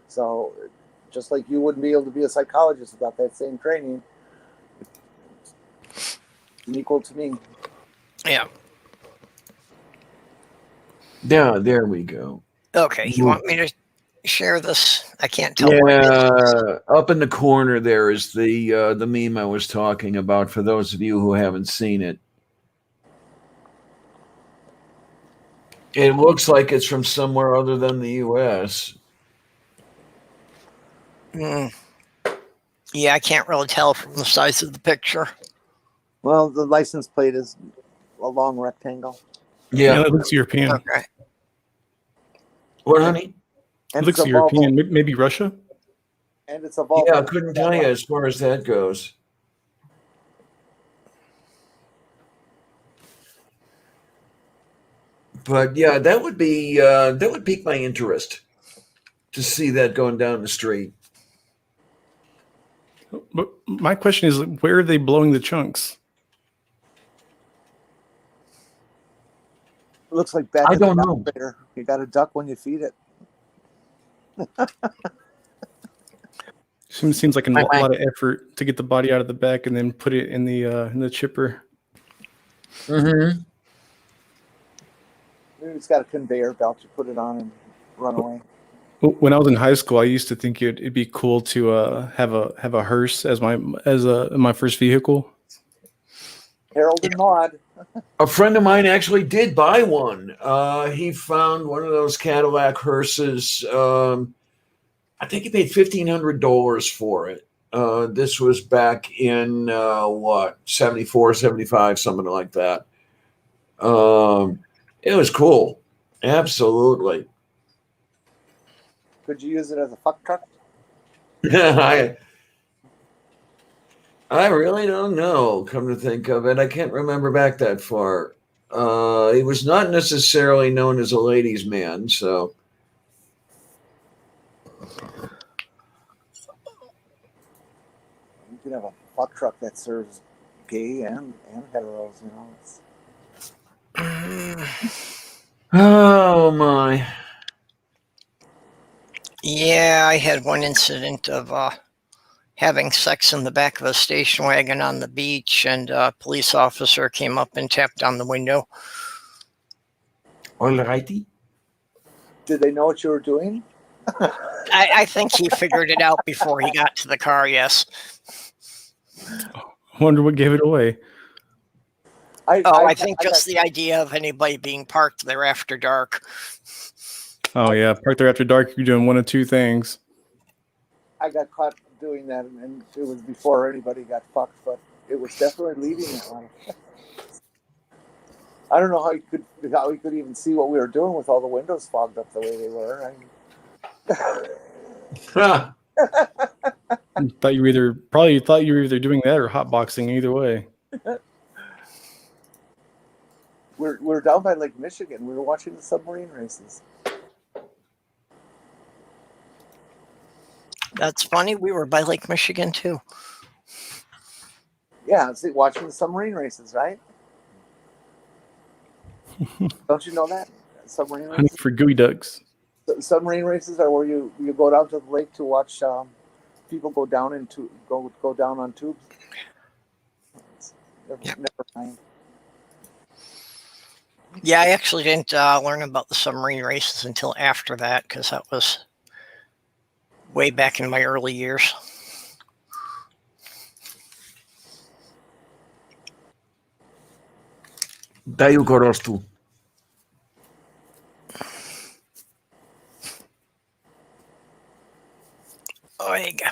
So just like you wouldn't be able to be a psychologist without that same training, it's equal to me. Yeah. Yeah, there we go. Okay, you want me to share this? I can't tell. Yeah, up in the corner there is the meme I was talking about. For those of you who haven't seen it, it looks like it's from somewhere other than the U.S. Yeah, I can't really tell from the size of the picture. Well, the license plate is a long rectangle. Yeah, it looks European. Okay. What, honey? It looks European. Maybe Russia? And it's a Volvo. Yeah, I couldn't tell you as far as that goes. But yeah, that would pique my interest to see that going down the street. But my question is, where are they blowing the chunks? It looks like back I at the don't know. operator. You got to duck when you feed it. Seems like a lot of effort to get the body out of the back and then put it in the chipper. Mm-hmm. Maybe it's got a conveyor belt. You put it on and run away. When I was in high school, I used to think it'd be cool to have a hearse as my first vehicle. Harold and Maude. A friend of mine actually did buy one. He found one of those Cadillac hearses. I think he paid $1,500 for it. This was back in 74, 75, something like that. It was cool. Absolutely. Could you use it as a fuck truck? I really don't know, come to think of it. I can't remember back that far. He was not necessarily known as a ladies' man, so. You could have a fuck truck that serves gay and heteros, you know. Oh, my. Yeah, I had one incident of having sex in the back of a station wagon on the beach, and a police officer came up and tapped on the window. All righty. Did they know what you were doing? I think he figured it out before he got to the car, yes. I wonder what gave it away. I think just the idea of anybody being parked there after dark. Oh, yeah. Parked there after dark, you're doing one of two things. I got caught doing that, and it was before anybody got fucked, but it was definitely leading that way. I don't know how you could even see what we were doing with all the windows fogged up the way they were. Thought you were either doing that or hotboxing. Either way. We're down by Lake Michigan. We were watching the submarine races. That's funny. We were by Lake Michigan too. Yeah, watching the submarine races, right? Don't you know that? Submarine races? Hunting for gooey ducks. Submarine races are where you go down to the lake to watch people go down on tubes. Never mind. Yeah, I actually didn't learn about the submarine races until after that, because that was way back in my early years. Daju korostu. Oh, there you go.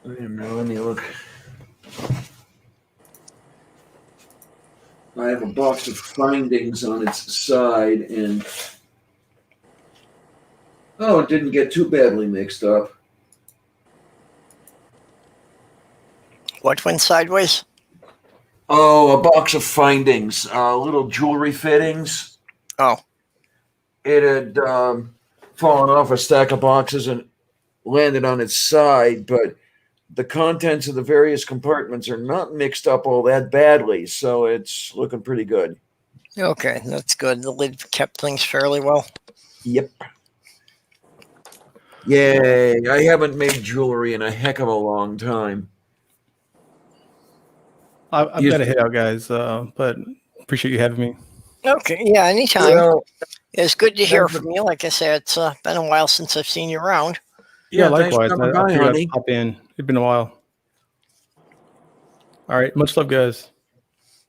Wait a minute, let me look. I have a box of findings on its side, and it didn't get too badly mixed up. What went sideways? Oh, a box of findings, little jewelry fittings. Oh. It had fallen off a stack of boxes and landed on its side, but the contents of the various compartments are not mixed up all that badly, so it's looking pretty good. Okay, that's good. The lid kept things fairly well. Yep. Yay. I haven't made jewelry in a heck of a long time. I've got to head out, guys, but appreciate you having me. Okay, yeah, anytime. Well, it's good to hear from you. Like I said, it's been a while since I've seen you around. Yeah, thanks likewise. for coming I by, figured honey. I'd pop in. It'd been a while. All right, much love, guys.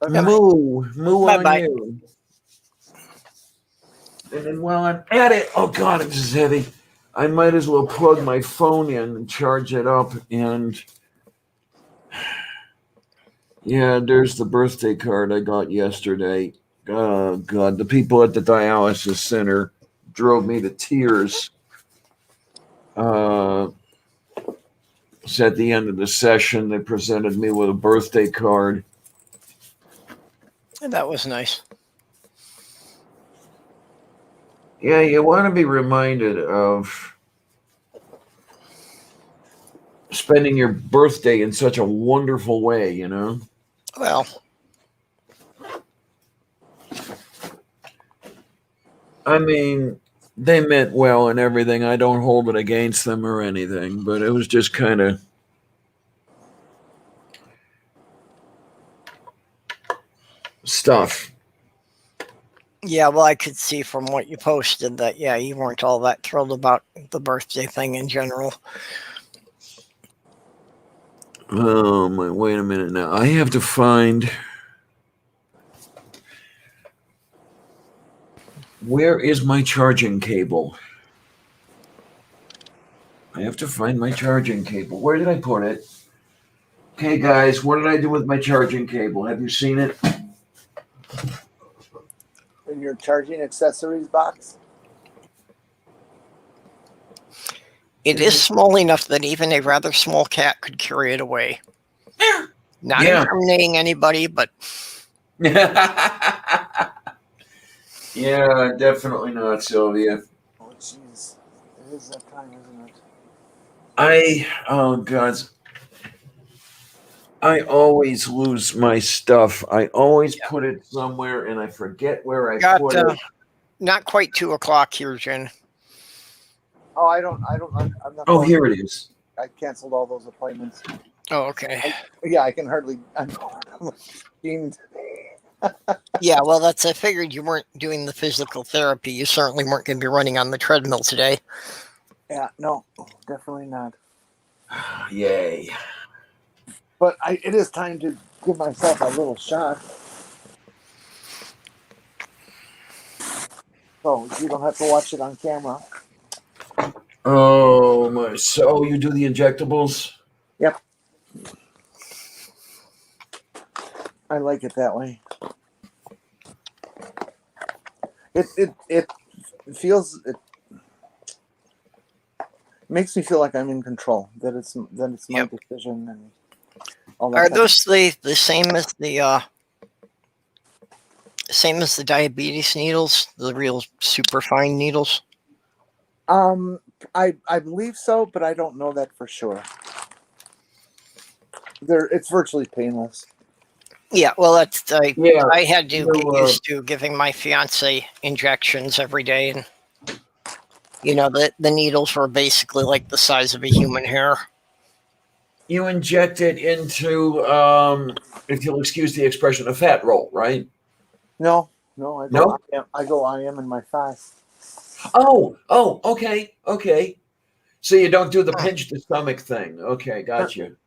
Okay. Moo on Bye-bye. you. And then while I'm at it, oh God, this is heavy. I might as well plug my phone in and charge it up. And yeah, there's the birthday card I got yesterday. Oh God, the people at the dialysis center drove me to tears. So at the end of the session, they presented me with a birthday card. That was nice. Yeah, you want to be reminded of spending your birthday in such a wonderful way, you know? Well, I mean, they meant well and everything. I don't hold it against them or anything, but it was just kind of stuff. yeah, well, I could see from what you posted that, yeah, you weren't all that thrilled about the birthday thing in general. Oh, my, wait a minute now. I have to find... Where is my charging cable? I have to find my charging cable. Where did I put it? Okay, guys, what did I do with my charging cable? Have you seen it? In your charging accessories box? It is small enough that even a rather small cat could carry it away. Not Yeah. incriminating anybody, but Yeah, definitely not, Sylvia. Oh, jeez. It is that time, isn't it? Oh God, I always lose my stuff. I always put it somewhere and I forget where I got put it. not quite 2:00 here, Jen. Oh, I'm not Oh, going. here it is. I canceled all those appointments. Oh, okay. Yeah, I can hardly. I'm fiend. Yeah, well, that's. I figured you weren't doing the physical therapy. You certainly weren't going to be running on the treadmill today. Yeah, no, definitely not. Yay. But it is time to give myself a little shot. So you don't have to watch it on camera. Oh my! So you do the injectables? Yep. I like it that way. It feels it makes me feel like I'm in control. That it's my decision and all that. Are those the same as the diabetes needles, the real super fine needles? I believe so, but I don't know that for sure. It's virtually painless. Yeah, well, that's Yeah. I had to No, get used to giving my fiance injections every day, and the needles were basically like the size of a human hair. You inject it into, if you'll excuse the expression, a fat roll, right? No, No? I go IM in my thigh. Oh, okay. So you don't do the pinch the stomach thing. Okay, got you.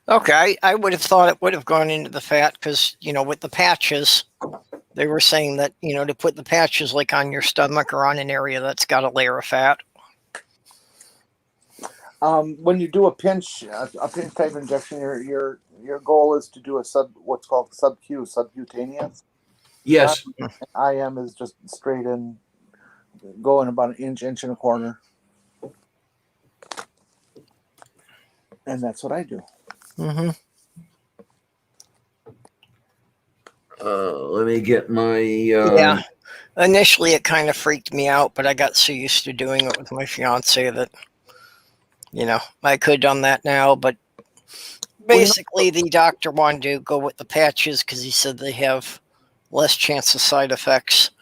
Okay, I would have thought it would have gone into the fat because, with the patches, they were saying that, to put the patches like on your stomach or on an area that's got a layer of fat. When you do a pinch type injection, your goal is to do what's called subcutaneous. Yes. IM is just straight in, going about an inch and a quarter, and that's what I do. Mm-hmm. Let me get my. Yeah. Initially, it kind of freaked me out, but I got so used to doing it with my fiance that, I could have done that now. But basically, the doctor wanted to go with the patches because he said they have less chance of side effects.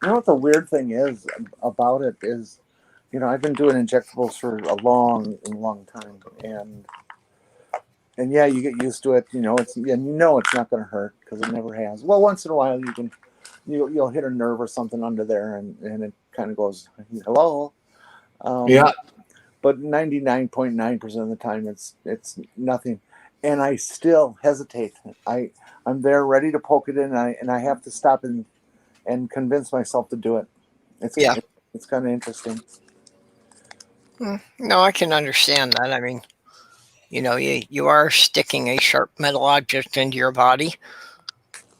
You know what the weird thing is about it is, I've been doing injectables for a long time, and yeah, you get used to it. It's not going to hurt because it never has. Well, once in a while you'll hit a nerve or something under there, and it kind of goes hello. Yeah. But 99.9% of the time it's nothing, and I still hesitate. I'm there ready to poke it in, and I have to stop and convince myself to do it. It's kind of interesting. No, I can understand that. I mean, you are sticking a sharp metal object into your body.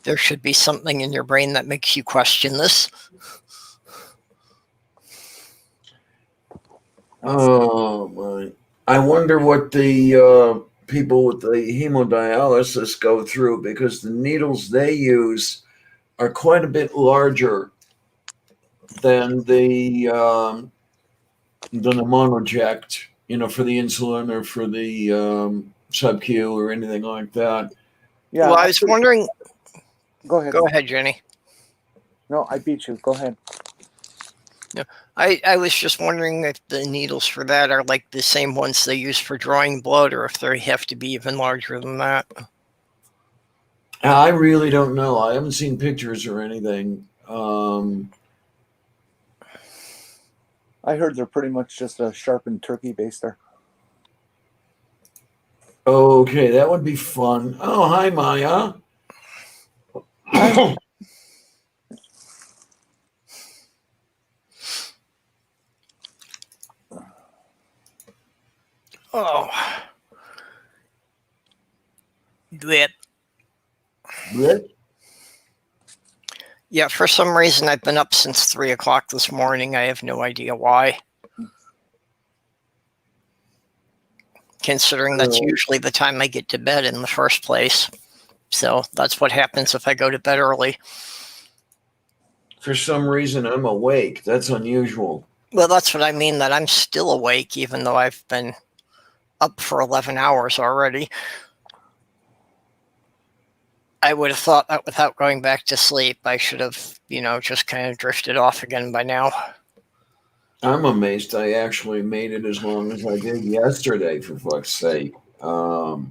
There should be something in your brain that makes you question this. Oh my! I wonder what the people with the hemodialysis go through, because the needles they use are quite a bit larger than the monoject, for the insulin or for the sub-Q or anything like that. Yeah. Well, I was wondering. Go ahead. Go ahead, Jenny. No, I beat you. Go ahead. No, I was just wondering if the needles for that are like the same ones they use for drawing blood, or if they have to be even larger than that. I really don't know. I haven't seen pictures or anything. I heard they're pretty much just a sharpened turkey baster. Okay, that would be fun. Oh, hi, Maya. Oh. Blip. Blech. Yeah, for some reason I've been up since 3 o'clock this morning. I have no idea why. Considering that's usually the time I get to bed in the first place. So that's what happens if I go to bed early. For some reason, I'm awake. That's unusual. Well, that's what I mean, that I'm still awake, even though I've been up for 11 hours already. I would have thought that without going back to sleep, I should have, just kind of drifted off again by now. I'm amazed I actually made it as long as I did yesterday, for fuck's sake. I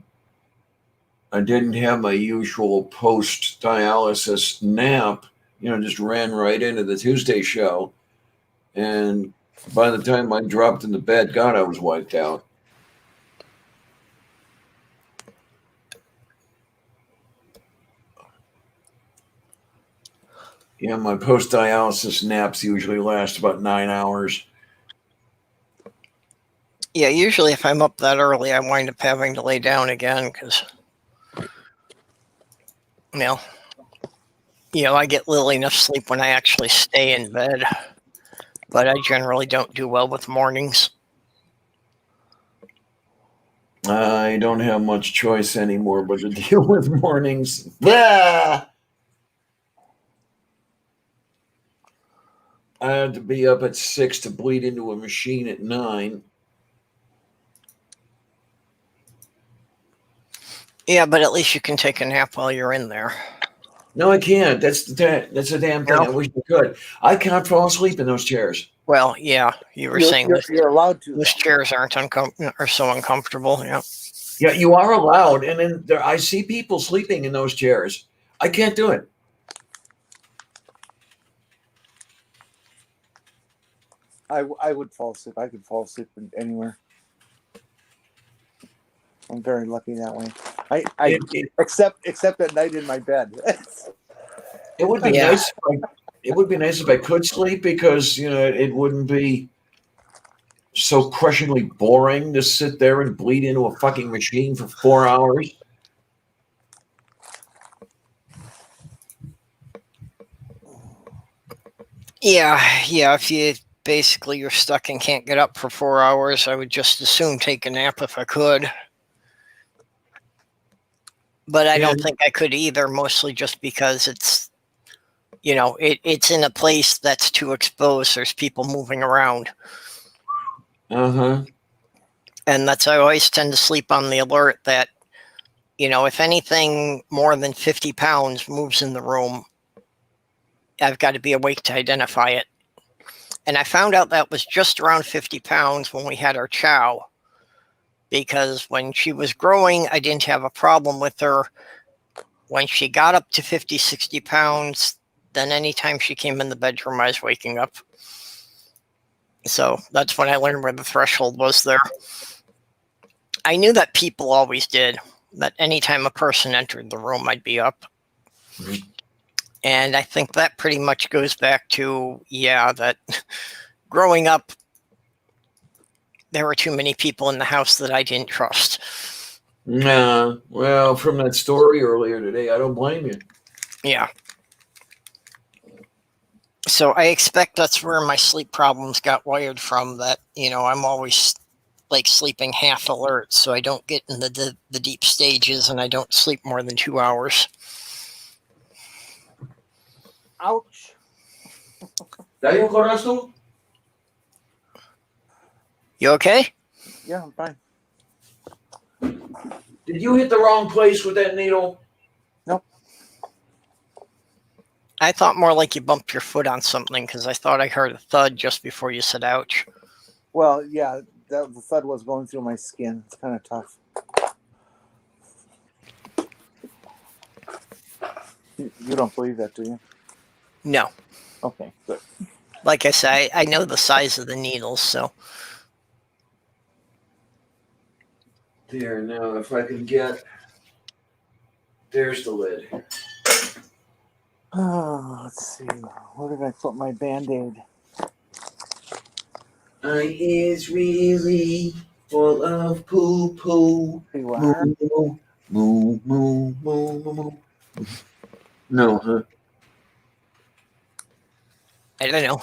didn't have my usual post-dialysis nap, just ran right into the Tuesday show. And by the time I dropped into bed, God, I was wiped out. Yeah, my post-dialysis naps usually last about 9 hours. Yeah, usually if I'm up that early, I wind up having to lay down again because, I get little enough sleep when I actually stay in bed. But I generally don't do well with mornings. I don't have much choice anymore but to deal with mornings. Blah! I had to be up at 6 to bleed into a machine at 9. Yeah, but at least you can take a nap while you're in there. No, I can't. That's a damn thing. No. I wish I could. I can't fall asleep in those chairs. Well, yeah, you were saying you're allowed to. Those chairs are so uncomfortable. Yeah. Yeah, you are allowed. And then I see people sleeping in those chairs. I can't do it. I would fall asleep. I could fall asleep anywhere. I'm very lucky that way. Except at night in my bed. It would be nice. It would be nice if I could sleep because it wouldn't be so crushingly boring to sit there and bleed into a fucking machine for 4 hours. Yeah. If you're stuck and can't get up for 4 hours, I would just as soon take a nap if I could. But I don't think I could either, mostly just because it's, it's in a place that's too exposed. There's people moving around. Uh-huh. And I always tend to sleep on the alert that, if anything more than 50 pounds moves in the room, I've got to be awake to identify it. And I found out that was just around 50 pounds when we had our chow. Because when she was growing, I didn't have a problem with her. When she got up to 50, 60 pounds, then anytime she came in the bedroom, I was waking up. So that's when I learned where the threshold was there. I knew that people always did, that anytime a person entered the room, I'd be up. Mm-hmm. And I think that pretty much goes back to, that growing up, there were too many people in the house that I didn't trust. Nah, well, from that story earlier today, I don't blame you. Yeah. So I expect that's where my sleep problems got wired from, that, I'm always sleeping half alert, so I don't get in the deep stages and I don't sleep more than 2 hours. Ouch. You okay? Yeah, I'm fine. Did you hit the wrong place with that needle? Nope. I thought more like you bumped your foot on something because I thought I heard a thud just before you said ouch. Well, yeah, the thud was going through my skin. It's kind of tough. You don't believe that, do you? No. Okay, good. Like I say, I know the size of the needles, so. There, now if I can get... There's the lid. Oh, let's see. Where did I put my Band-Aid? I is really full of poo-poo. You are? Moo, moo, moo, moo, moo, moo. No, huh? I don't know.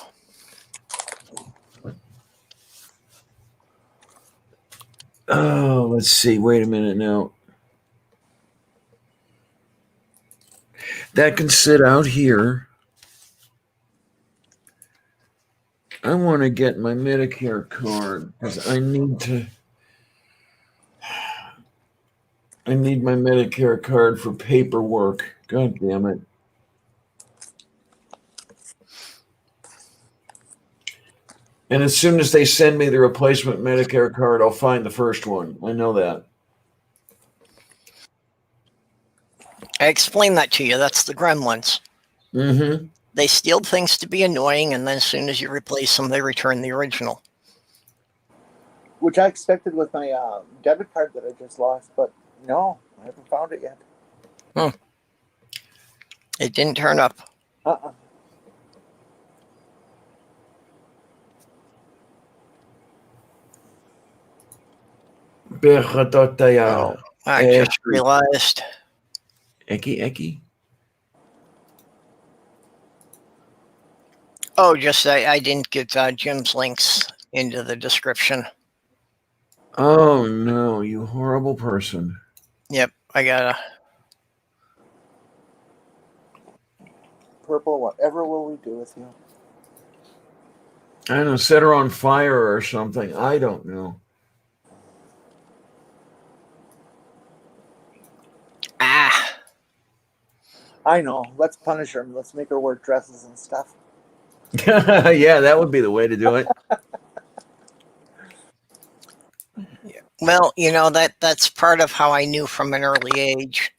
Oh, let's see. Wait a minute now. That can sit out here. I want to get my Medicare card because I need my Medicare card for paperwork. God damn it. And as soon as they send me the replacement Medicare card, I'll find the first one. I know that. I explained that to you. That's the gremlins. Mm-hmm. They steal things to be annoying, and then as soon as you replace them, they return the original. Which I expected with my debit card that I just lost, but no, I haven't found it yet. It didn't turn up. Uh-uh. Oh, I just realized. Eki. Oh, just I didn't get Jim's links into the description. Oh no, you horrible person. Yep, I gotta. Purple, whatever will we do with you? I don't know, set her on fire or something. I don't know. Ah, I know. Let's punish her. Let's make her wear dresses and stuff. Yeah, that would be the way to do it. well, that's part of how I knew from an early age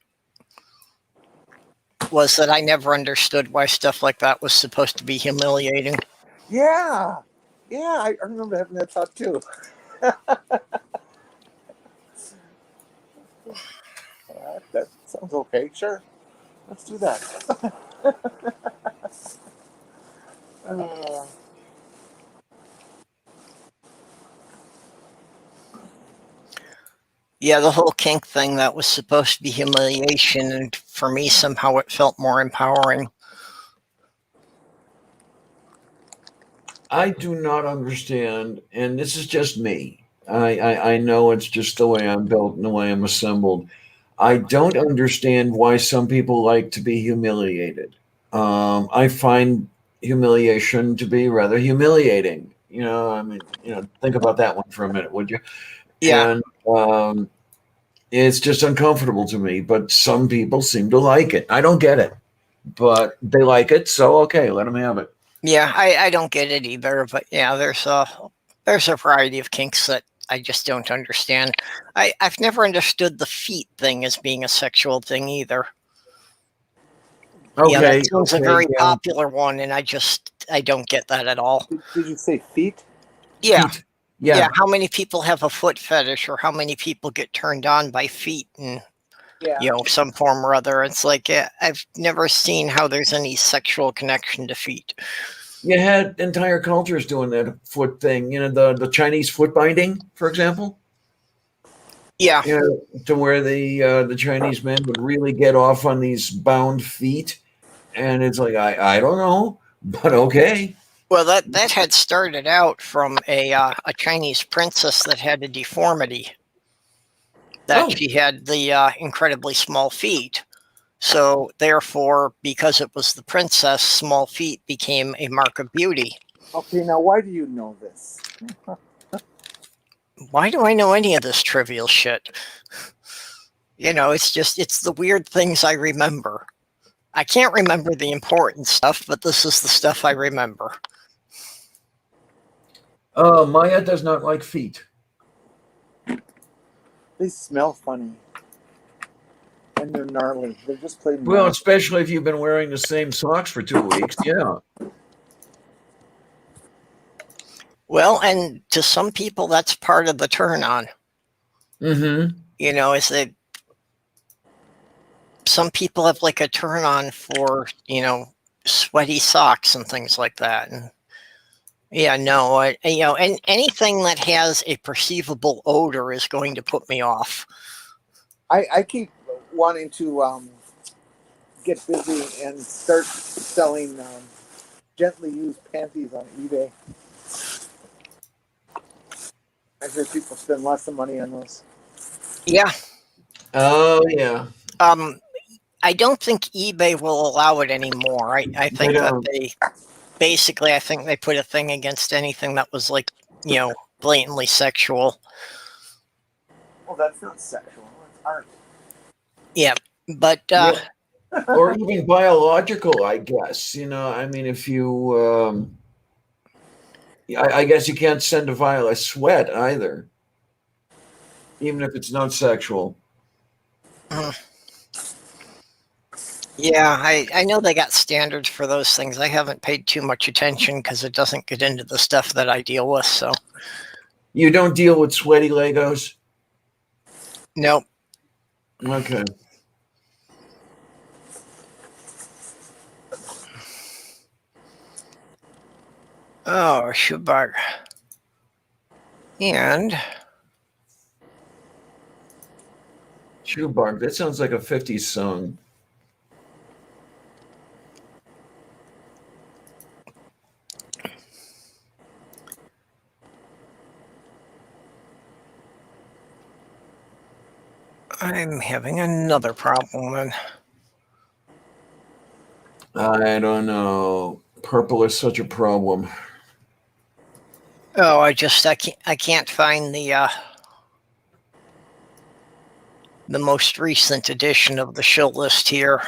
was that I never understood why stuff like that was supposed to be humiliating. Yeah, I remember having that thought too. That sounds okay. Sure, let's do that. Yeah, the whole kink thing, that was supposed to be humiliation, and for me, somehow it felt more empowering. I do not understand, and this is just me. I know it's just the way I'm built and the way I'm assembled. I don't understand why some people like to be humiliated. I find humiliation to be rather humiliating. I mean, think about that one for a minute, would you? Yeah. And it's just uncomfortable to me, but some people seem to like it. I don't get it, but they like it, so okay, let them have it. Yeah, I don't get it either, but yeah, there's a variety of kinks that I just don't understand. I've never understood the feet thing as being a sexual thing either. Okay, yeah, that was a very yeah. popular one, and I don't get that at all. Did you say feet? Yeah. Feet. Yeah, how many people have a foot fetish, or how many people get turned on by feet in some form or other? It's like, I've never seen how there's any sexual connection to feet. You had entire cultures doing that foot thing. The Chinese foot binding, for example. Yeah. To where the Chinese men would really get off on these bound feet, and it's like I don't know, but okay. Well, that had started out from a Chinese princess that had a deformity. She had the incredibly small feet. So therefore, because it was the princess, small feet became a mark of beauty. Okay, now why do you know this? Why do I know any of this trivial shit? It's the weird things I remember. I can't remember the important stuff, but this is the stuff I remember. Maya does not like feet. They smell funny. And they're gnarly. They're just plain gnarly. Well, especially if you've been wearing the same socks for 2 weeks. Yeah. Well, and to some people, that's part of the turn on. Mm-hmm. Is that some people have like a turn on for, sweaty socks and things like that. And and anything that has a perceivable odor is going to put me off. I keep wanting to get busy and start selling gently used panties on eBay. I hear people spend lots of money on those. Yeah. Oh yeah. I don't think eBay will allow it anymore. I think that I think they put a thing against anything that was like, blatantly sexual. Well, that's not sexual. It's art. Yeah, but or even biological, I guess. I mean, if you, I guess you can't send a sweat either, even if it's not sexual. yeah, I know they got standards for those things. I haven't paid too much attention because it doesn't get into the stuff that I deal with. So you don't deal with sweaty Legos? Nope. Okay. Oh, Schubach. And Shoebark, that sounds like a 50s song. I'm having another problem then. I don't know. Purple is such a problem. Oh, I can't find the most recent edition of the show list here.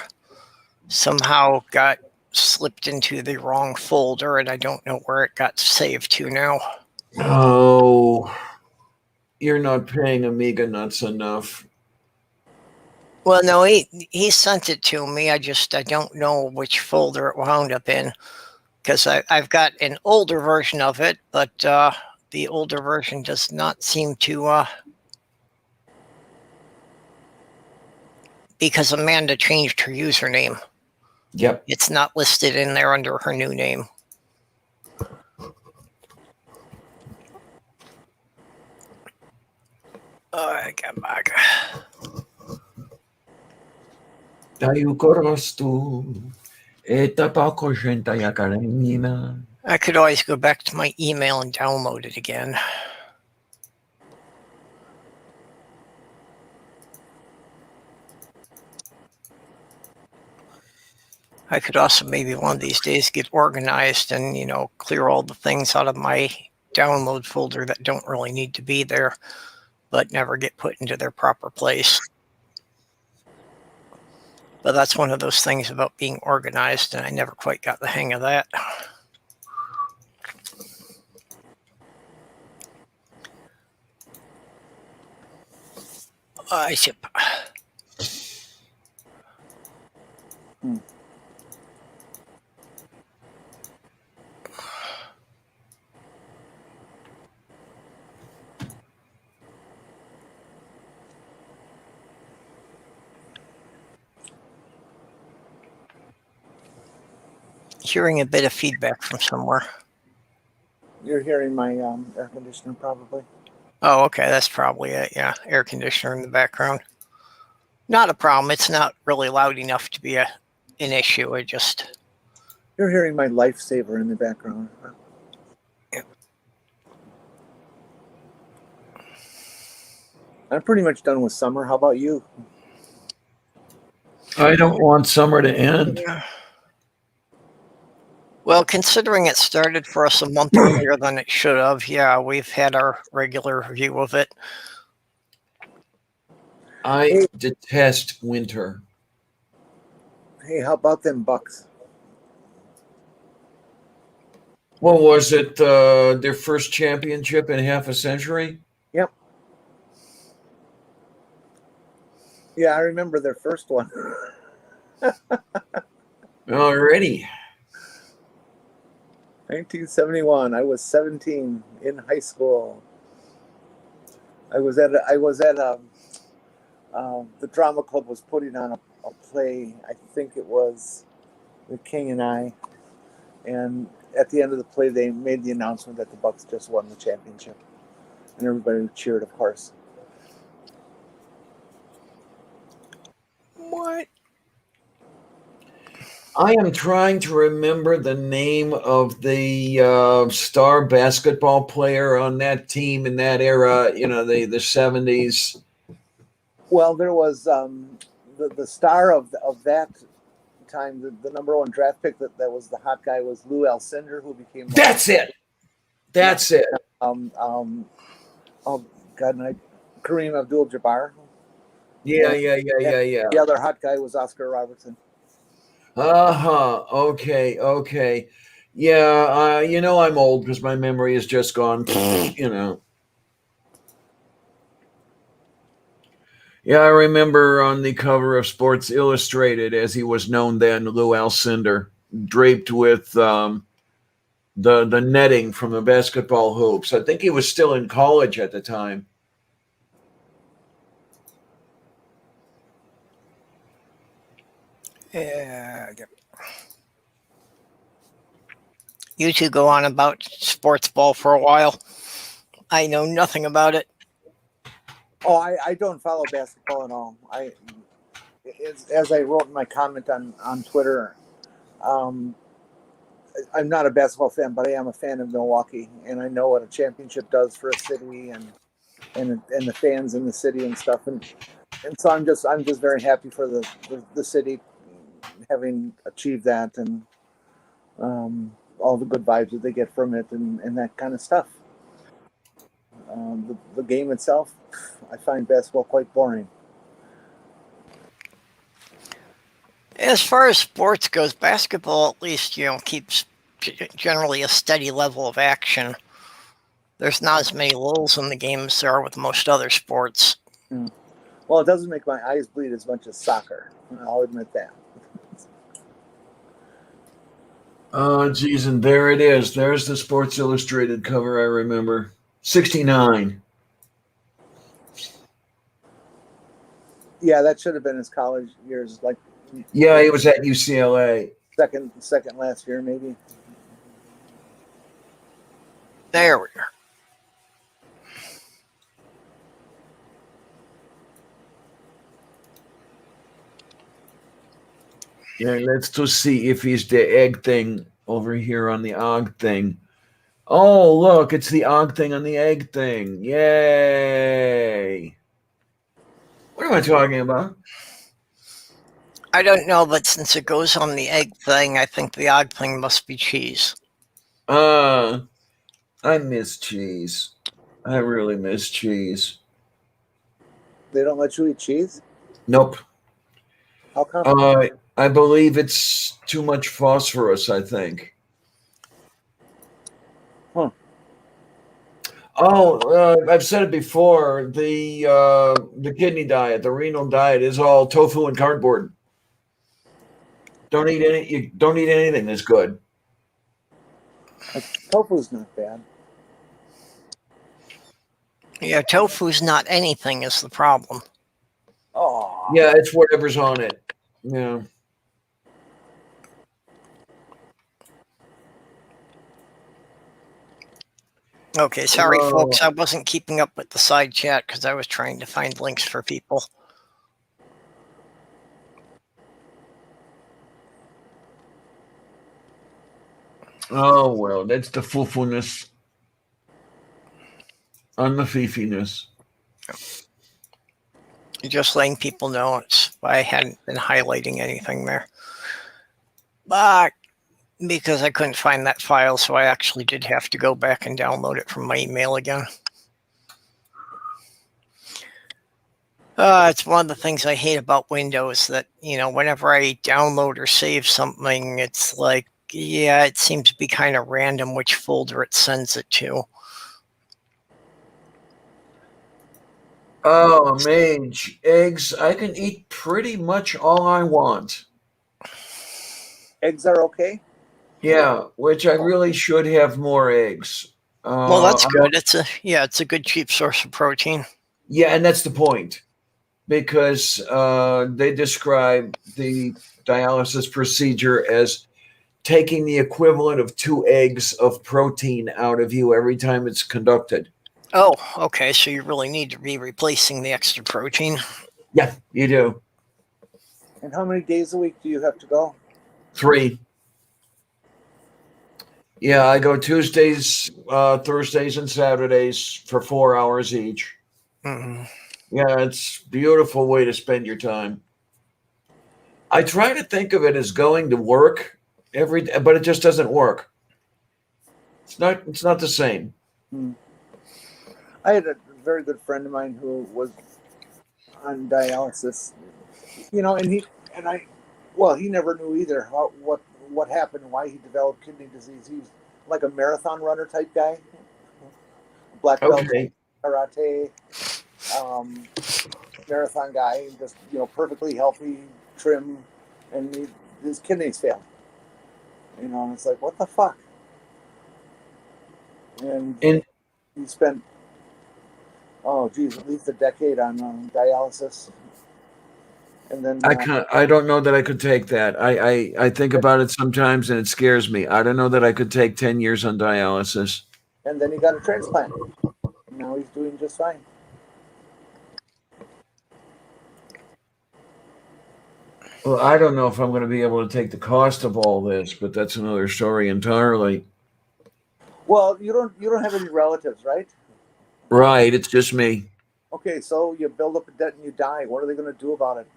Somehow got slipped into the wrong folder, and I don't know where it got saved to now. Oh, you're not paying Amiga Nuts enough. Well, no, he sent it to me. I don't know which folder it wound up in, because I've got an older version of it, but the older version does not seem to, because Amanda changed her username. Yep. It's not listed in there under her new name. I got back. I could always go back to my email and download it again. I could also maybe one of these days get organized and, clear all the things out of my download folder that don't really need to be there, but never get put into their proper place. But that's one of those things about being organized, and I never quite got the hang of that. Ship. Hearing a bit of feedback from somewhere. You're hearing my air conditioner, probably. Oh, okay, that's probably it. Yeah, air conditioner in the background. Not a problem. It's not really loud enough to be an issue. You're hearing my lifesaver in the background. Yeah. I'm pretty much done with summer. How about you? I don't want summer to end. Well, considering it started for us a month earlier than it should have, yeah, we've had our regular review of it. I detest winter. Hey, how about them Bucks? What was it? Their first championship in half a century? Yep. Yeah, I remember their first one. Already. 1971. I was 17 in high school. I was at the drama club was putting on a play. I think it was The King and I, and at the end of the play, they made the announcement that the Bucks just won the championship, and everybody cheered, of course. What? I am trying to remember the name of the star basketball player on that team in that era, the 70s. Well, there was the star of that time, the number one draft pick that was the hot guy was Lou Alcindor, who became That's it. That's it. oh God, Kareem Abdul-Jabbar. Yeah. The other hot guy was Oscar Robertson. Okay. Yeah, I'm old because my memory is just gone. Yeah, I remember on the cover of Sports Illustrated, as he was known then, Lou Alcindor, draped with the netting from the basketball hoops. I think he was still in college at the time. Yeah. You two go on about sports ball for a while. I know nothing about it. Oh, I don't follow basketball at all. As I wrote in my comment on Twitter, I'm not a basketball fan, but I am a fan of Milwaukee, and I know what a championship does for a city and the fans in the city and stuff, and so I'm just very happy for the city having achieved that, and all the good vibes that they get from it, and that kind of stuff. The game itself, I find basketball quite boring. As far as sports goes, basketball at least, keeps generally a steady level of action. There's not as many lulls in the game as there are with most other sports. Well, it doesn't make my eyes bleed as much as soccer. I'll admit that. Oh, geez, and there it is. There's the Sports Illustrated cover I remember. 69. Yeah, that should have been his college years. Yeah, he was at UCLA. Second last year, maybe. There we are. Yeah, let's just see if he's the egg thing over here on the og thing. Oh, look, it's the og thing on the egg thing. Yay. What am I talking about? I don't know, but since it goes on the egg thing, I think the odd thing must be cheese. I miss cheese. I really miss cheese. They don't let you eat cheese? Nope. How come? I believe it's too much phosphorus, I think. Huh. Oh, I've said it before. The kidney diet, the renal diet, is all tofu and cardboard. You don't eat anything that's good. Tofu's not bad. Yeah, tofu's not anything is the problem. Oh. Yeah, it's whatever's on it. Yeah. Okay, sorry, folks. I wasn't keeping up with the side chat because I was trying to find links for people. Oh, well, that's the foofiness on the fifiness. Just letting people know it's why I hadn't been highlighting anything there. But because I couldn't find that file, so I actually did have to go back and download it from my email again. It's one of the things I hate about Windows that, whenever I download or save something, it's like, yeah, it seems to be kind of random which folder it sends it to. Oh, Mage, eggs, I can eat pretty much all I want. Eggs are okay? Yeah, which I really should have more eggs. Well, that's good. It's a good cheap source of protein. Yeah, and that's the point. Because they describe the dialysis procedure as taking the equivalent of 2 eggs of protein out of you every time it's conducted. Oh, okay. So you really need to be replacing the extra protein. Yeah, you do. And how many days a week do you have to go? 3. Yeah, I go Tuesdays, Thursdays, and Saturdays for 4 hours each. Mhm. Yeah, it's a beautiful way to spend your time. I try to think of it as going to work every day, but it just doesn't work. It's not the same. I had a very good friend of mine who was on dialysis, and he never knew either what happened, why he developed kidney disease. He was like a marathon runner type guy, black belt Okay. karate, marathon guy, just perfectly healthy, trim, and his kidneys failed. And it's like, what the fuck? And And he spent, at least a decade on dialysis. And then I don't know that I could take that. I think about it sometimes and it scares me. I don't know that I could take 10 years on dialysis. and then he got a transplant. Now he's doing just fine. Well, I don't know if I'm going to be able to take the cost of all this, but that's another story entirely. Well, you don't have any relatives, right? Right, it's just me. Okay, so you build up a debt and you die. What are they going to do about it?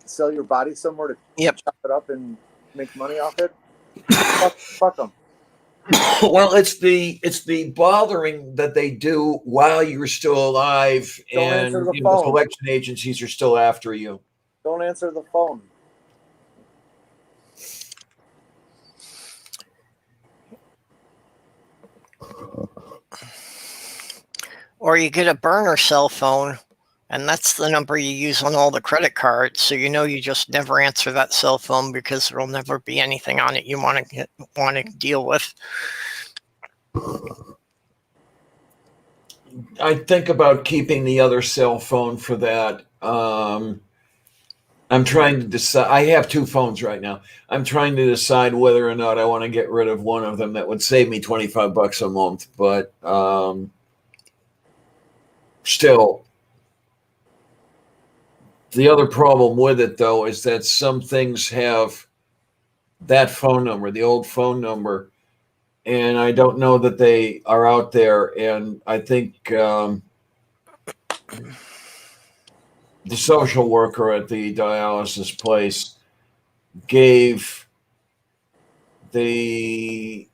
Sell your body somewhere to chop it up and make money off it? Fuck them. Well, it's the bothering that they do while you're still alive, Don't and answer the the phone. collection agencies are still after you. Don't answer the phone. Or you get a burner cell phone, and that's the number you use on all the credit cards. So you just never answer that cell phone because there'll never be anything on it you want to deal with. I think about keeping the other cell phone for that. I'm trying to decide. I have 2 phones right now. I'm trying to decide whether or not I want to get rid of one of them. That would save me $25 a month, but still. The other problem with it, though, is that some things have that phone number, the old phone number, and I don't know that they are out there. And I think the social worker at the dialysis place gave the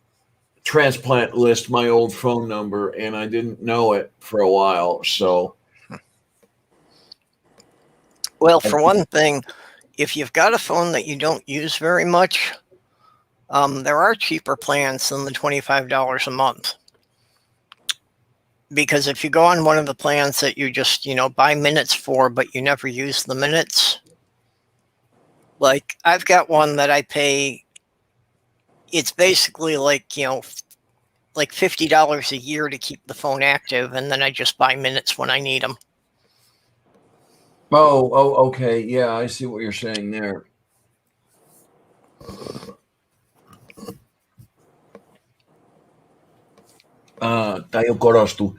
transplant list my old phone number, and I didn't know it for a while. So, well, for one thing, if you've got a phone that you don't use very much, there are cheaper plans than the $25 a month. Because if you go on one of the plans that you just, buy minutes for, but you never use the minutes, like I've got one that I pay, it's basically like, like $50 a year to keep the phone active, and then I just buy minutes when I need them. okay. Yeah, I see what you're saying there. Tayo korostu.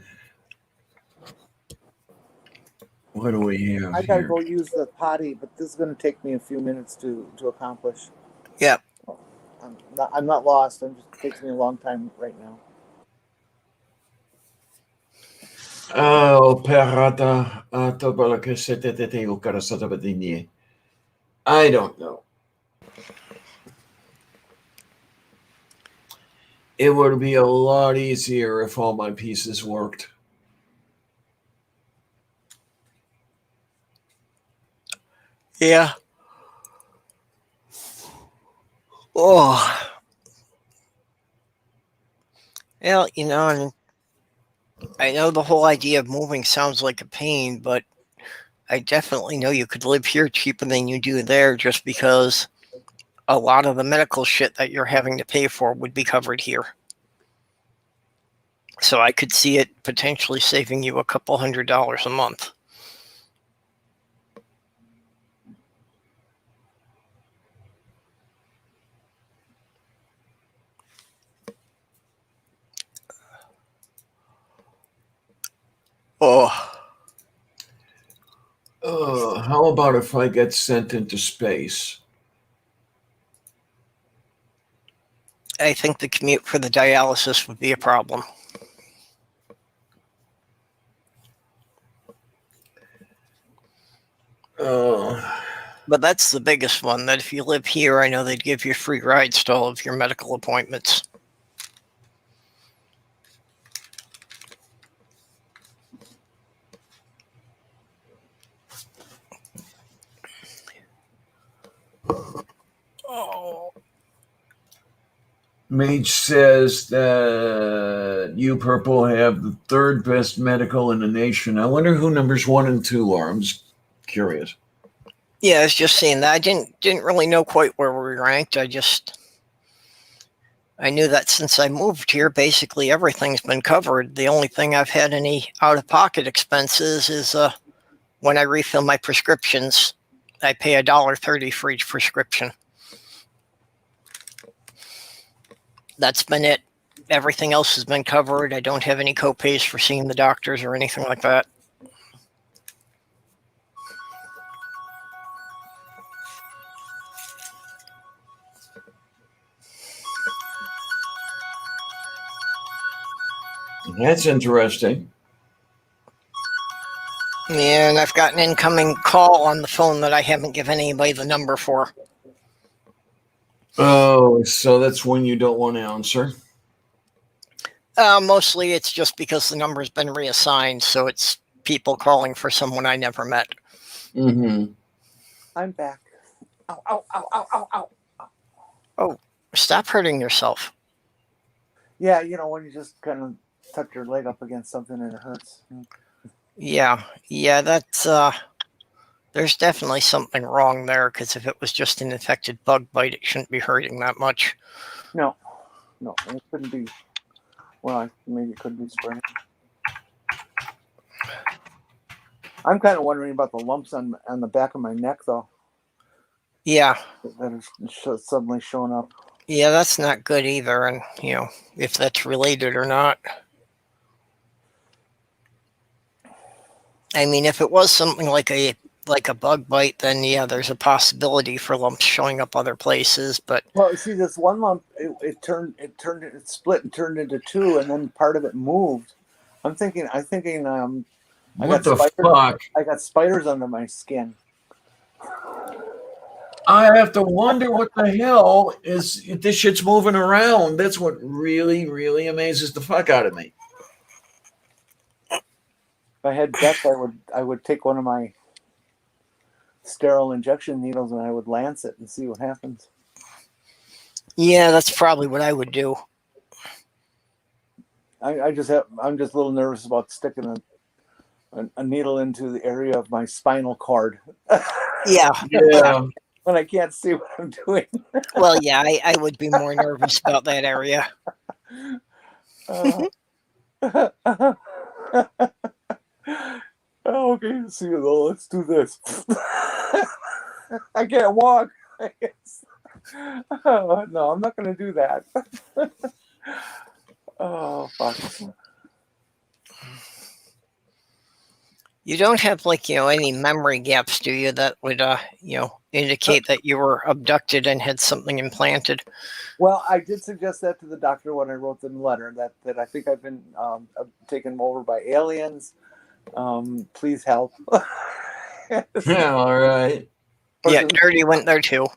What do we have I gotta here? go use the potty, but this is gonna take me a few minutes to accomplish. Yeah. I'm not lost. It just takes me a long time right now. I don't know. It would be a lot easier if all my pieces worked. Yeah. Oh. Well, and I know the whole idea of moving sounds like a pain, but I definitely know you could live here cheaper than you do there, just because a lot of the medical shit that you're having to pay for would be covered here. So I could see it potentially saving you a couple $100 a month. Oh. How about if I get sent into space? I think the commute for the dialysis would be a problem. Oh. But that's the biggest one, that if you live here, I know they'd give you free rides to all of your medical appointments. Oh. Mage says that you purple have the third best medical in the nation. I wonder who numbers 1 and 2 are. I'm just curious. Yeah, I was just saying that. I didn't really know quite where we ranked. I knew that since I moved here, basically everything's been covered. The only thing I've had any out-of-pocket expenses is when I refill my prescriptions. I pay $1.30 for each prescription. That's been it. Everything else has been covered. I don't have any co-pays for seeing the doctors or anything like that. That's interesting. And I've got an incoming call on the phone that I haven't given anybody the number for. Oh, so that's when you don't want to answer? Mostly it's just because the number's been reassigned, so it's people calling for someone I never met. Mm-hmm. I'm back. Ow, ow, ow, ow, ow, ow. Oh, stop hurting yourself. Yeah, when you just kind of tuck your leg up against something and it hurts. Yeah, that's, there's definitely something wrong there, because if it was just an infected bug bite, it shouldn't be hurting that much. No, it couldn't be. Well, maybe it could be spreading. I'm kind of wondering about the lumps on the back of my neck, though. Yeah. That are suddenly showing up. Yeah, that's not good either, and, if that's related or not. I mean, if it was something like a bug bite, then yeah, there's a possibility for lumps showing up other places. But well, see, this one lump, it split and turned into two, and then part of it moved. I thinking, What the fuck? I got spiders under my skin. I have to wonder what the hell is this shit's moving around. That's what really, really amazes the fuck out of me. If I had Dex, I would take one of my sterile injection needles and I would lance it and see what happens. Yeah, that's probably what I would do. I'm just a little nervous about sticking a needle into the area of my spinal cord. Yeah. When I can't see what I'm doing. Well, yeah, I would be more nervous about that area. Okay, see you though. Let's do this. I can't walk. No, I'm not going to do that. Oh, fuck. You don't have any memory gaps, do you, that would indicate that you were abducted and had something implanted? Well, I did suggest that to the doctor when I wrote the letter that I think I've been taken over by aliens. Please help. Yeah, all right. Yeah, Dirty went there too.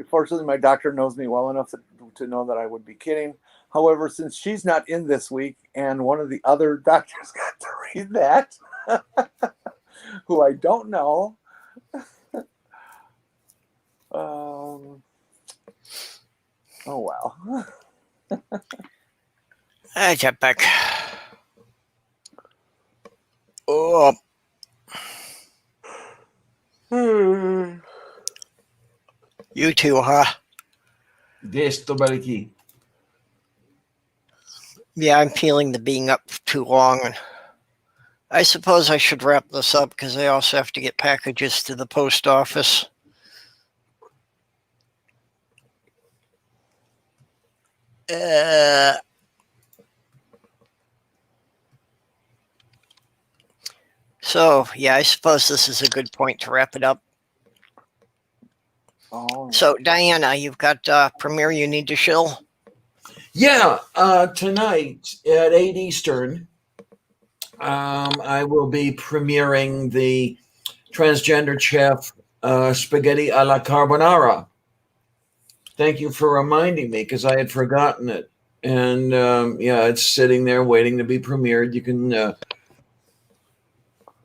Fortunately, my doctor knows me well enough to know that I would be kidding. However, since she's not in this week and one of the other doctors got to read that, who I don't know, oh well. I get back. Oh. You too, huh? Desto bariki. Yeah, I'm feeling the being up too long. And I suppose I should wrap this up because I also have to get packages to the post office. So, yeah, I suppose this is a good point to wrap it up. Oh. So, Diana, you've got Premiere you need to shill? Yeah, tonight at 8 Eastern, I will be premiering the transgender chef spaghetti alla carbonara. Thank you for reminding me because I had forgotten it. And yeah, it's sitting there waiting to be premiered. You can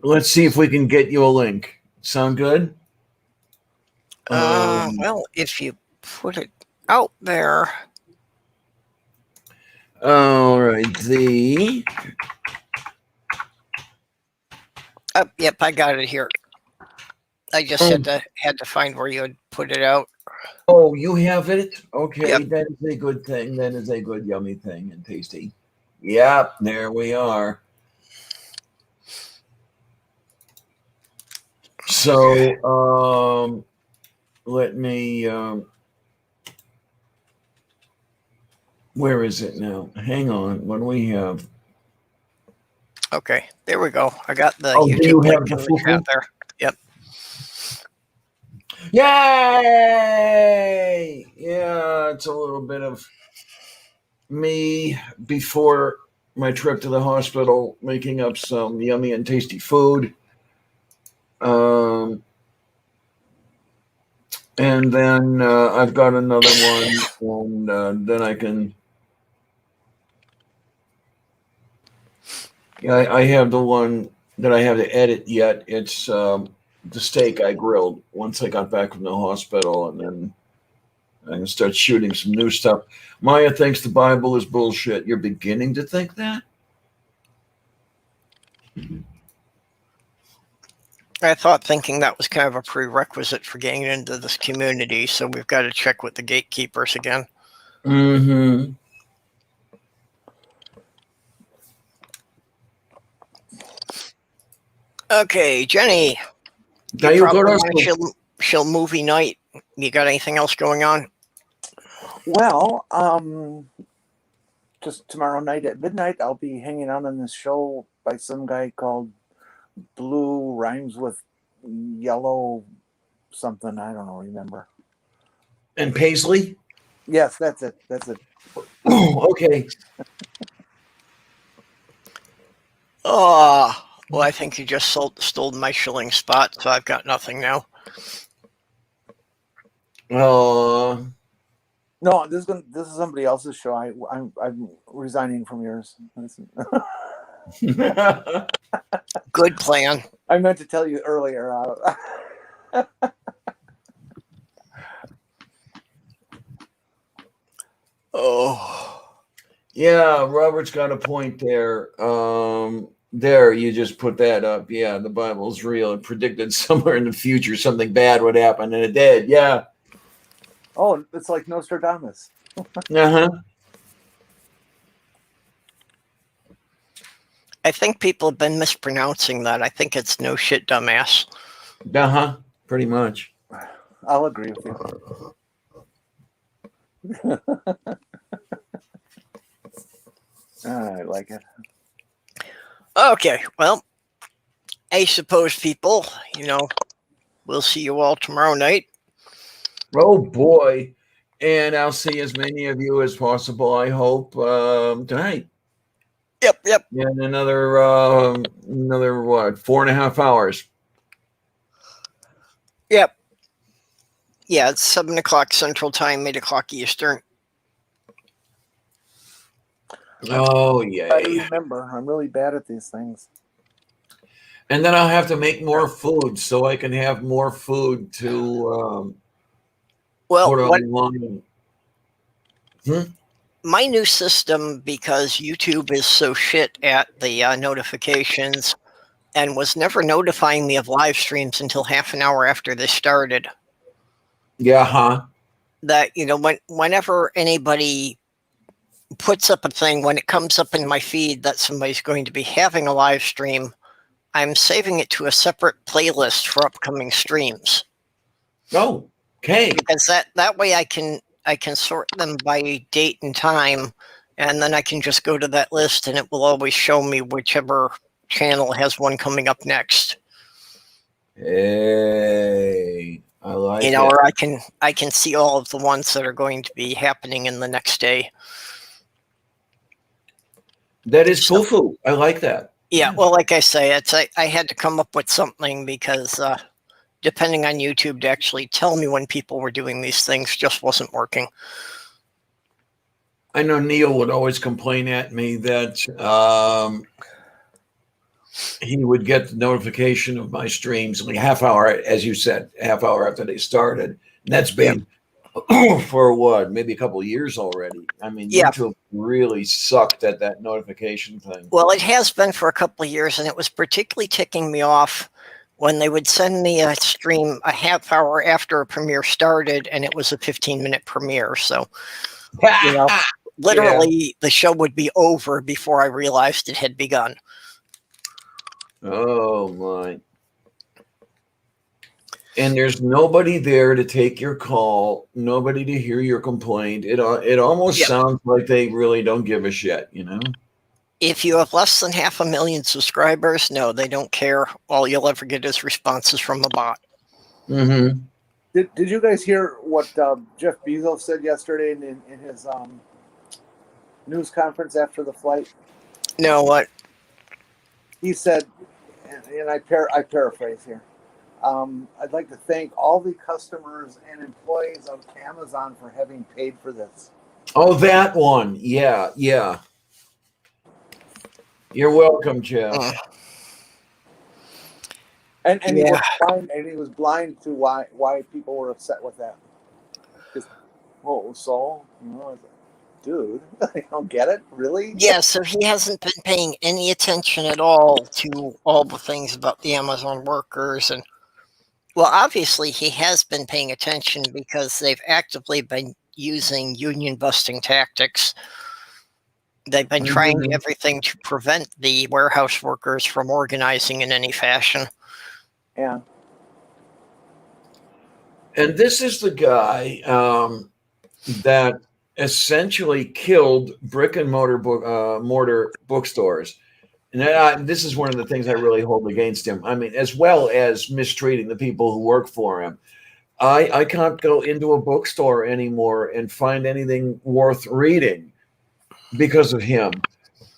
let's see if we can get you a link. Sound good? Well, if you put it out there. All right. Yep, I got it here. I just had to find where you had put it out. Oh, you have it? Okay, Yep. that is a good thing. That is a good, yummy thing and tasty. Yep, there we are. So, let me. Where is it now? Hang on. What do we have? Okay, there we go. I got the Oh, do you YouTube have link the in the chat there. Yep. Yay! Yeah, it's a little bit of me before my trip to the hospital, making up some yummy and tasty food. And then I've got another one, and then I can. Yeah, I have the one that I have to edit yet. It's the steak I grilled once I got back from the hospital, and then I can start shooting some new stuff. Maya thinks the Bible is bullshit. You're beginning to think that? I thought thinking that was kind of a prerequisite for getting into this community, so we've got to check with the gatekeepers again. Mm-hmm. Okay, Jenny. Now you go to chill movie night. You got anything else going on? Well, just tomorrow night at midnight, I'll be hanging out on this show by some guy called Blue Rhymes with Yellow something. I don't remember. And Paisley? Yes, that's it. Okay. Oh, well, I think you just stole my shilling spot, so I've got nothing now. No, this is somebody else's show. I'm resigning from yours. Good plan. I meant to tell you earlier. Oh. Yeah, Robert's got a point there. There, you just put that up. Yeah, the Bible's real. It predicted somewhere in the future something bad would happen, and it did. Yeah. Oh, it's like Nostradamus. Uh-huh. I think people have been mispronouncing that. I think it's no shit, dumbass. Uh-huh. Pretty much. I'll agree with you. I like it. Okay, well, I suppose, people, we'll see you all tomorrow night. Oh, boy. And I'll see as many of you as possible, I hope, tonight. Yep. And another what, 4.5 hours. Yep. Yeah, it's 7 o'clock Central Time, 8 o'clock Eastern. Oh, yeah. I remember. I'm really bad at these things. And then I'll have to make more food so I can have more food to put online. My new system, because YouTube is so shit at the notifications and was never notifying me of live streams until half an hour after they started. Yeah, huh? That, whenever anybody puts up a thing, when it comes up in my feed that somebody's going to be having a live stream, I'm saving it to a separate playlist for upcoming streams. Oh, okay. Because that way I can sort them by date and time, and then I can just go to that list and it will always show me whichever channel has one coming up next. Hey, I like it. Or I can see all of the ones that are going to be happening in the next day. That is foo-foo. I like that. Yeah, well, like I say, I had to come up with something because depending on YouTube to actually tell me when people were doing these things just wasn't working. I know Neil would always complain at me that he would get the notification of my streams like half hour, as you said, half hour after they started. And that's been for what, maybe a couple of years already. I mean, YouTube really sucked at that notification thing. Well, it has been for a couple of years, and it was particularly ticking me off when they would send me a stream a half hour after a premiere started, and it was a 15-minute premiere. So, you know, literally the show would be over before I realized it had begun. Oh, my. And there's nobody there to take your call, nobody to hear your complaint. It almost sounds like they really don't give a shit, you know? If you have less than 500,000 subscribers, no, they don't care. All you'll ever get is responses from a bot. Mm-hmm. Did you guys hear what Jeff Bezos said yesterday in his news conference after the flight? No, what? He said, and I paraphrase here, I'd like to thank all the customers and employees of Amazon for having paid for this. Oh, that one. Yeah. You're welcome, Jeff. And he was blind, and he was blind to why people were upset with that. Just, so, you know, dude, I don't get it, really? Yeah, so he hasn't been paying any attention at all to all the things about the Amazon workers. And, well, obviously he has been paying attention because they've actively been using union-busting tactics. They've been trying everything to prevent the warehouse workers from organizing in any fashion. Yeah. And this is the guy that essentially killed brick and mortar bookstores. And this is one of the things I really hold against him. I mean, as well as mistreating the people who work for him. I can't go into a bookstore anymore and find anything worth reading because of him.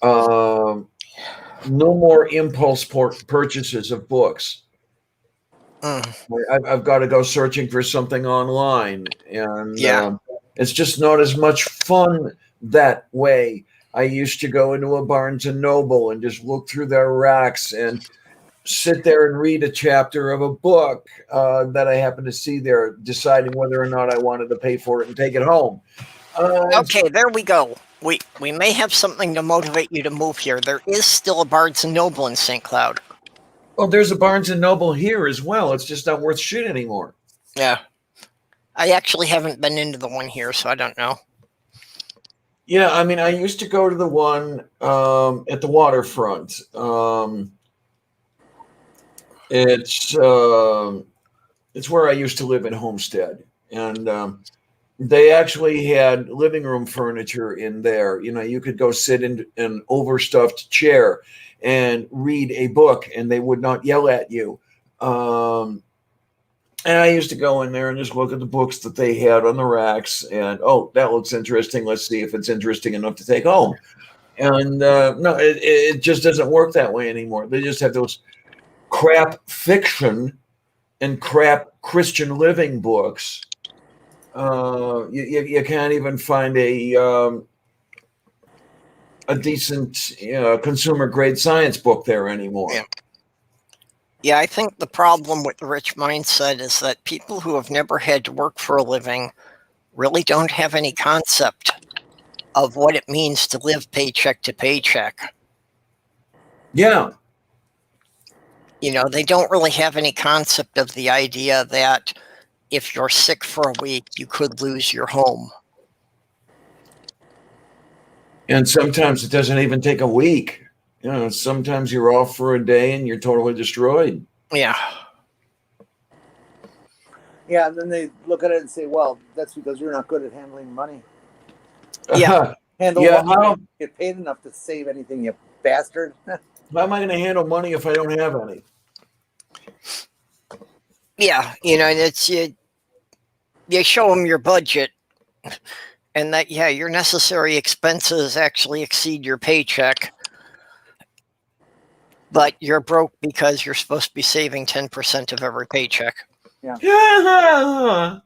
No more impulse purchases of books. I've got to go searching for something online, and it's just not as much fun that way. I used to go into a Barnes and Noble and just look through their racks and sit there and read a chapter of a book that I happened to see there, deciding whether or not I wanted to pay for it and take it home. Okay, there we go. We may have something to motivate you to move here. There is still a Barnes and Noble in St. Cloud. Well, there's a Barnes and Noble here as well. It's just not worth shit anymore. Yeah. I actually haven't been into the one here, so I don't know. Yeah, I mean, I used to go to the one at the waterfront. It's where I used to live in Homestead. And they actually had living room furniture in there. You know, you could go sit in an overstuffed chair and read a book, and they would not yell at you. And I used to go in there and just look at the books that they had on the racks, and that looks interesting. Let's see if it's interesting enough to take home. And no, it just doesn't work that way anymore. They just have those crap fiction and crap Christian living books. You can't even find a decent consumer grade science book there anymore. Yeah, I think the problem with the rich mindset is that people who have never had to work for a living really don't have any concept of what it means to live paycheck to paycheck. Yeah. You know, they don't really have any concept of the idea that if you're sick for a week, you could lose your home. And sometimes it doesn't even take a week. You know, sometimes you're off for a day and you're totally destroyed. Yeah. Yeah, and then they look at it and say, well, that's because you're not good at handling money. Yeah. Get paid enough to save anything, you bastard. How am I going to handle money if I don't have any? Yeah, you know, it's you show them your budget, and that your necessary expenses actually exceed your paycheck. But you're broke because you're supposed to be saving 10% of every paycheck. Yeah.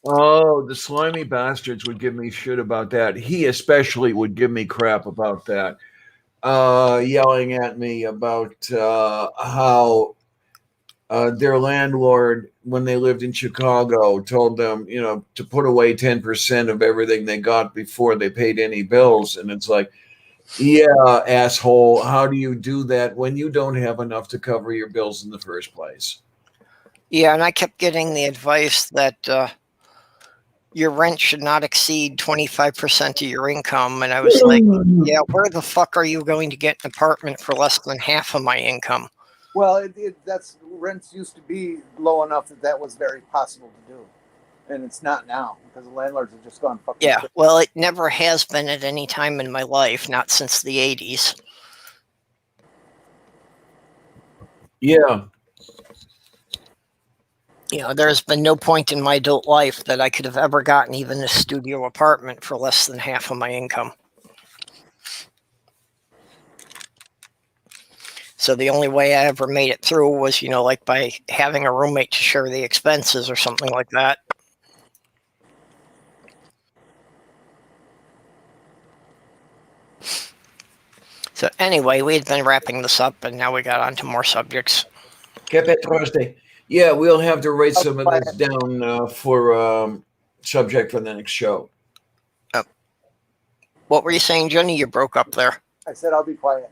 Oh, the slimy bastards would give me shit about that. He especially would give me crap about that. Yelling at me about how their landlord, when they lived in Chicago, told them, to put away 10% of everything they got before they paid any bills. And it's like, yeah, asshole, how do you do that when you don't have enough to cover your bills in the first place? Yeah, and I kept getting the advice that your rent should not exceed 25% of your income. And I was like, yeah, where the fuck are you going to get an apartment for less than half of my income? Well, that's rents used to be low enough that was very possible to do. And it's not now because the landlords have just gone fucking Yeah, crazy. well, it never has been at any time in my life, not since the 80s. Yeah. There's been no point in my adult life that I could have ever gotten even a studio apartment for less than half of my income. So the only way I ever made it through was, like by having a roommate to share the expenses or something like that. So anyway, we had been wrapping this up and now we got on to more subjects. Yeah, we'll have to write some of this down for subject for the next show. What were you saying, Jenny? You broke up there. I said I'll be quiet.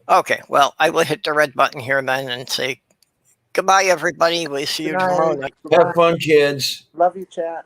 Okay, well, I will hit the red button here then and say goodbye, everybody. We'll see you tomorrow night. Have fun, kids. Love you, chat.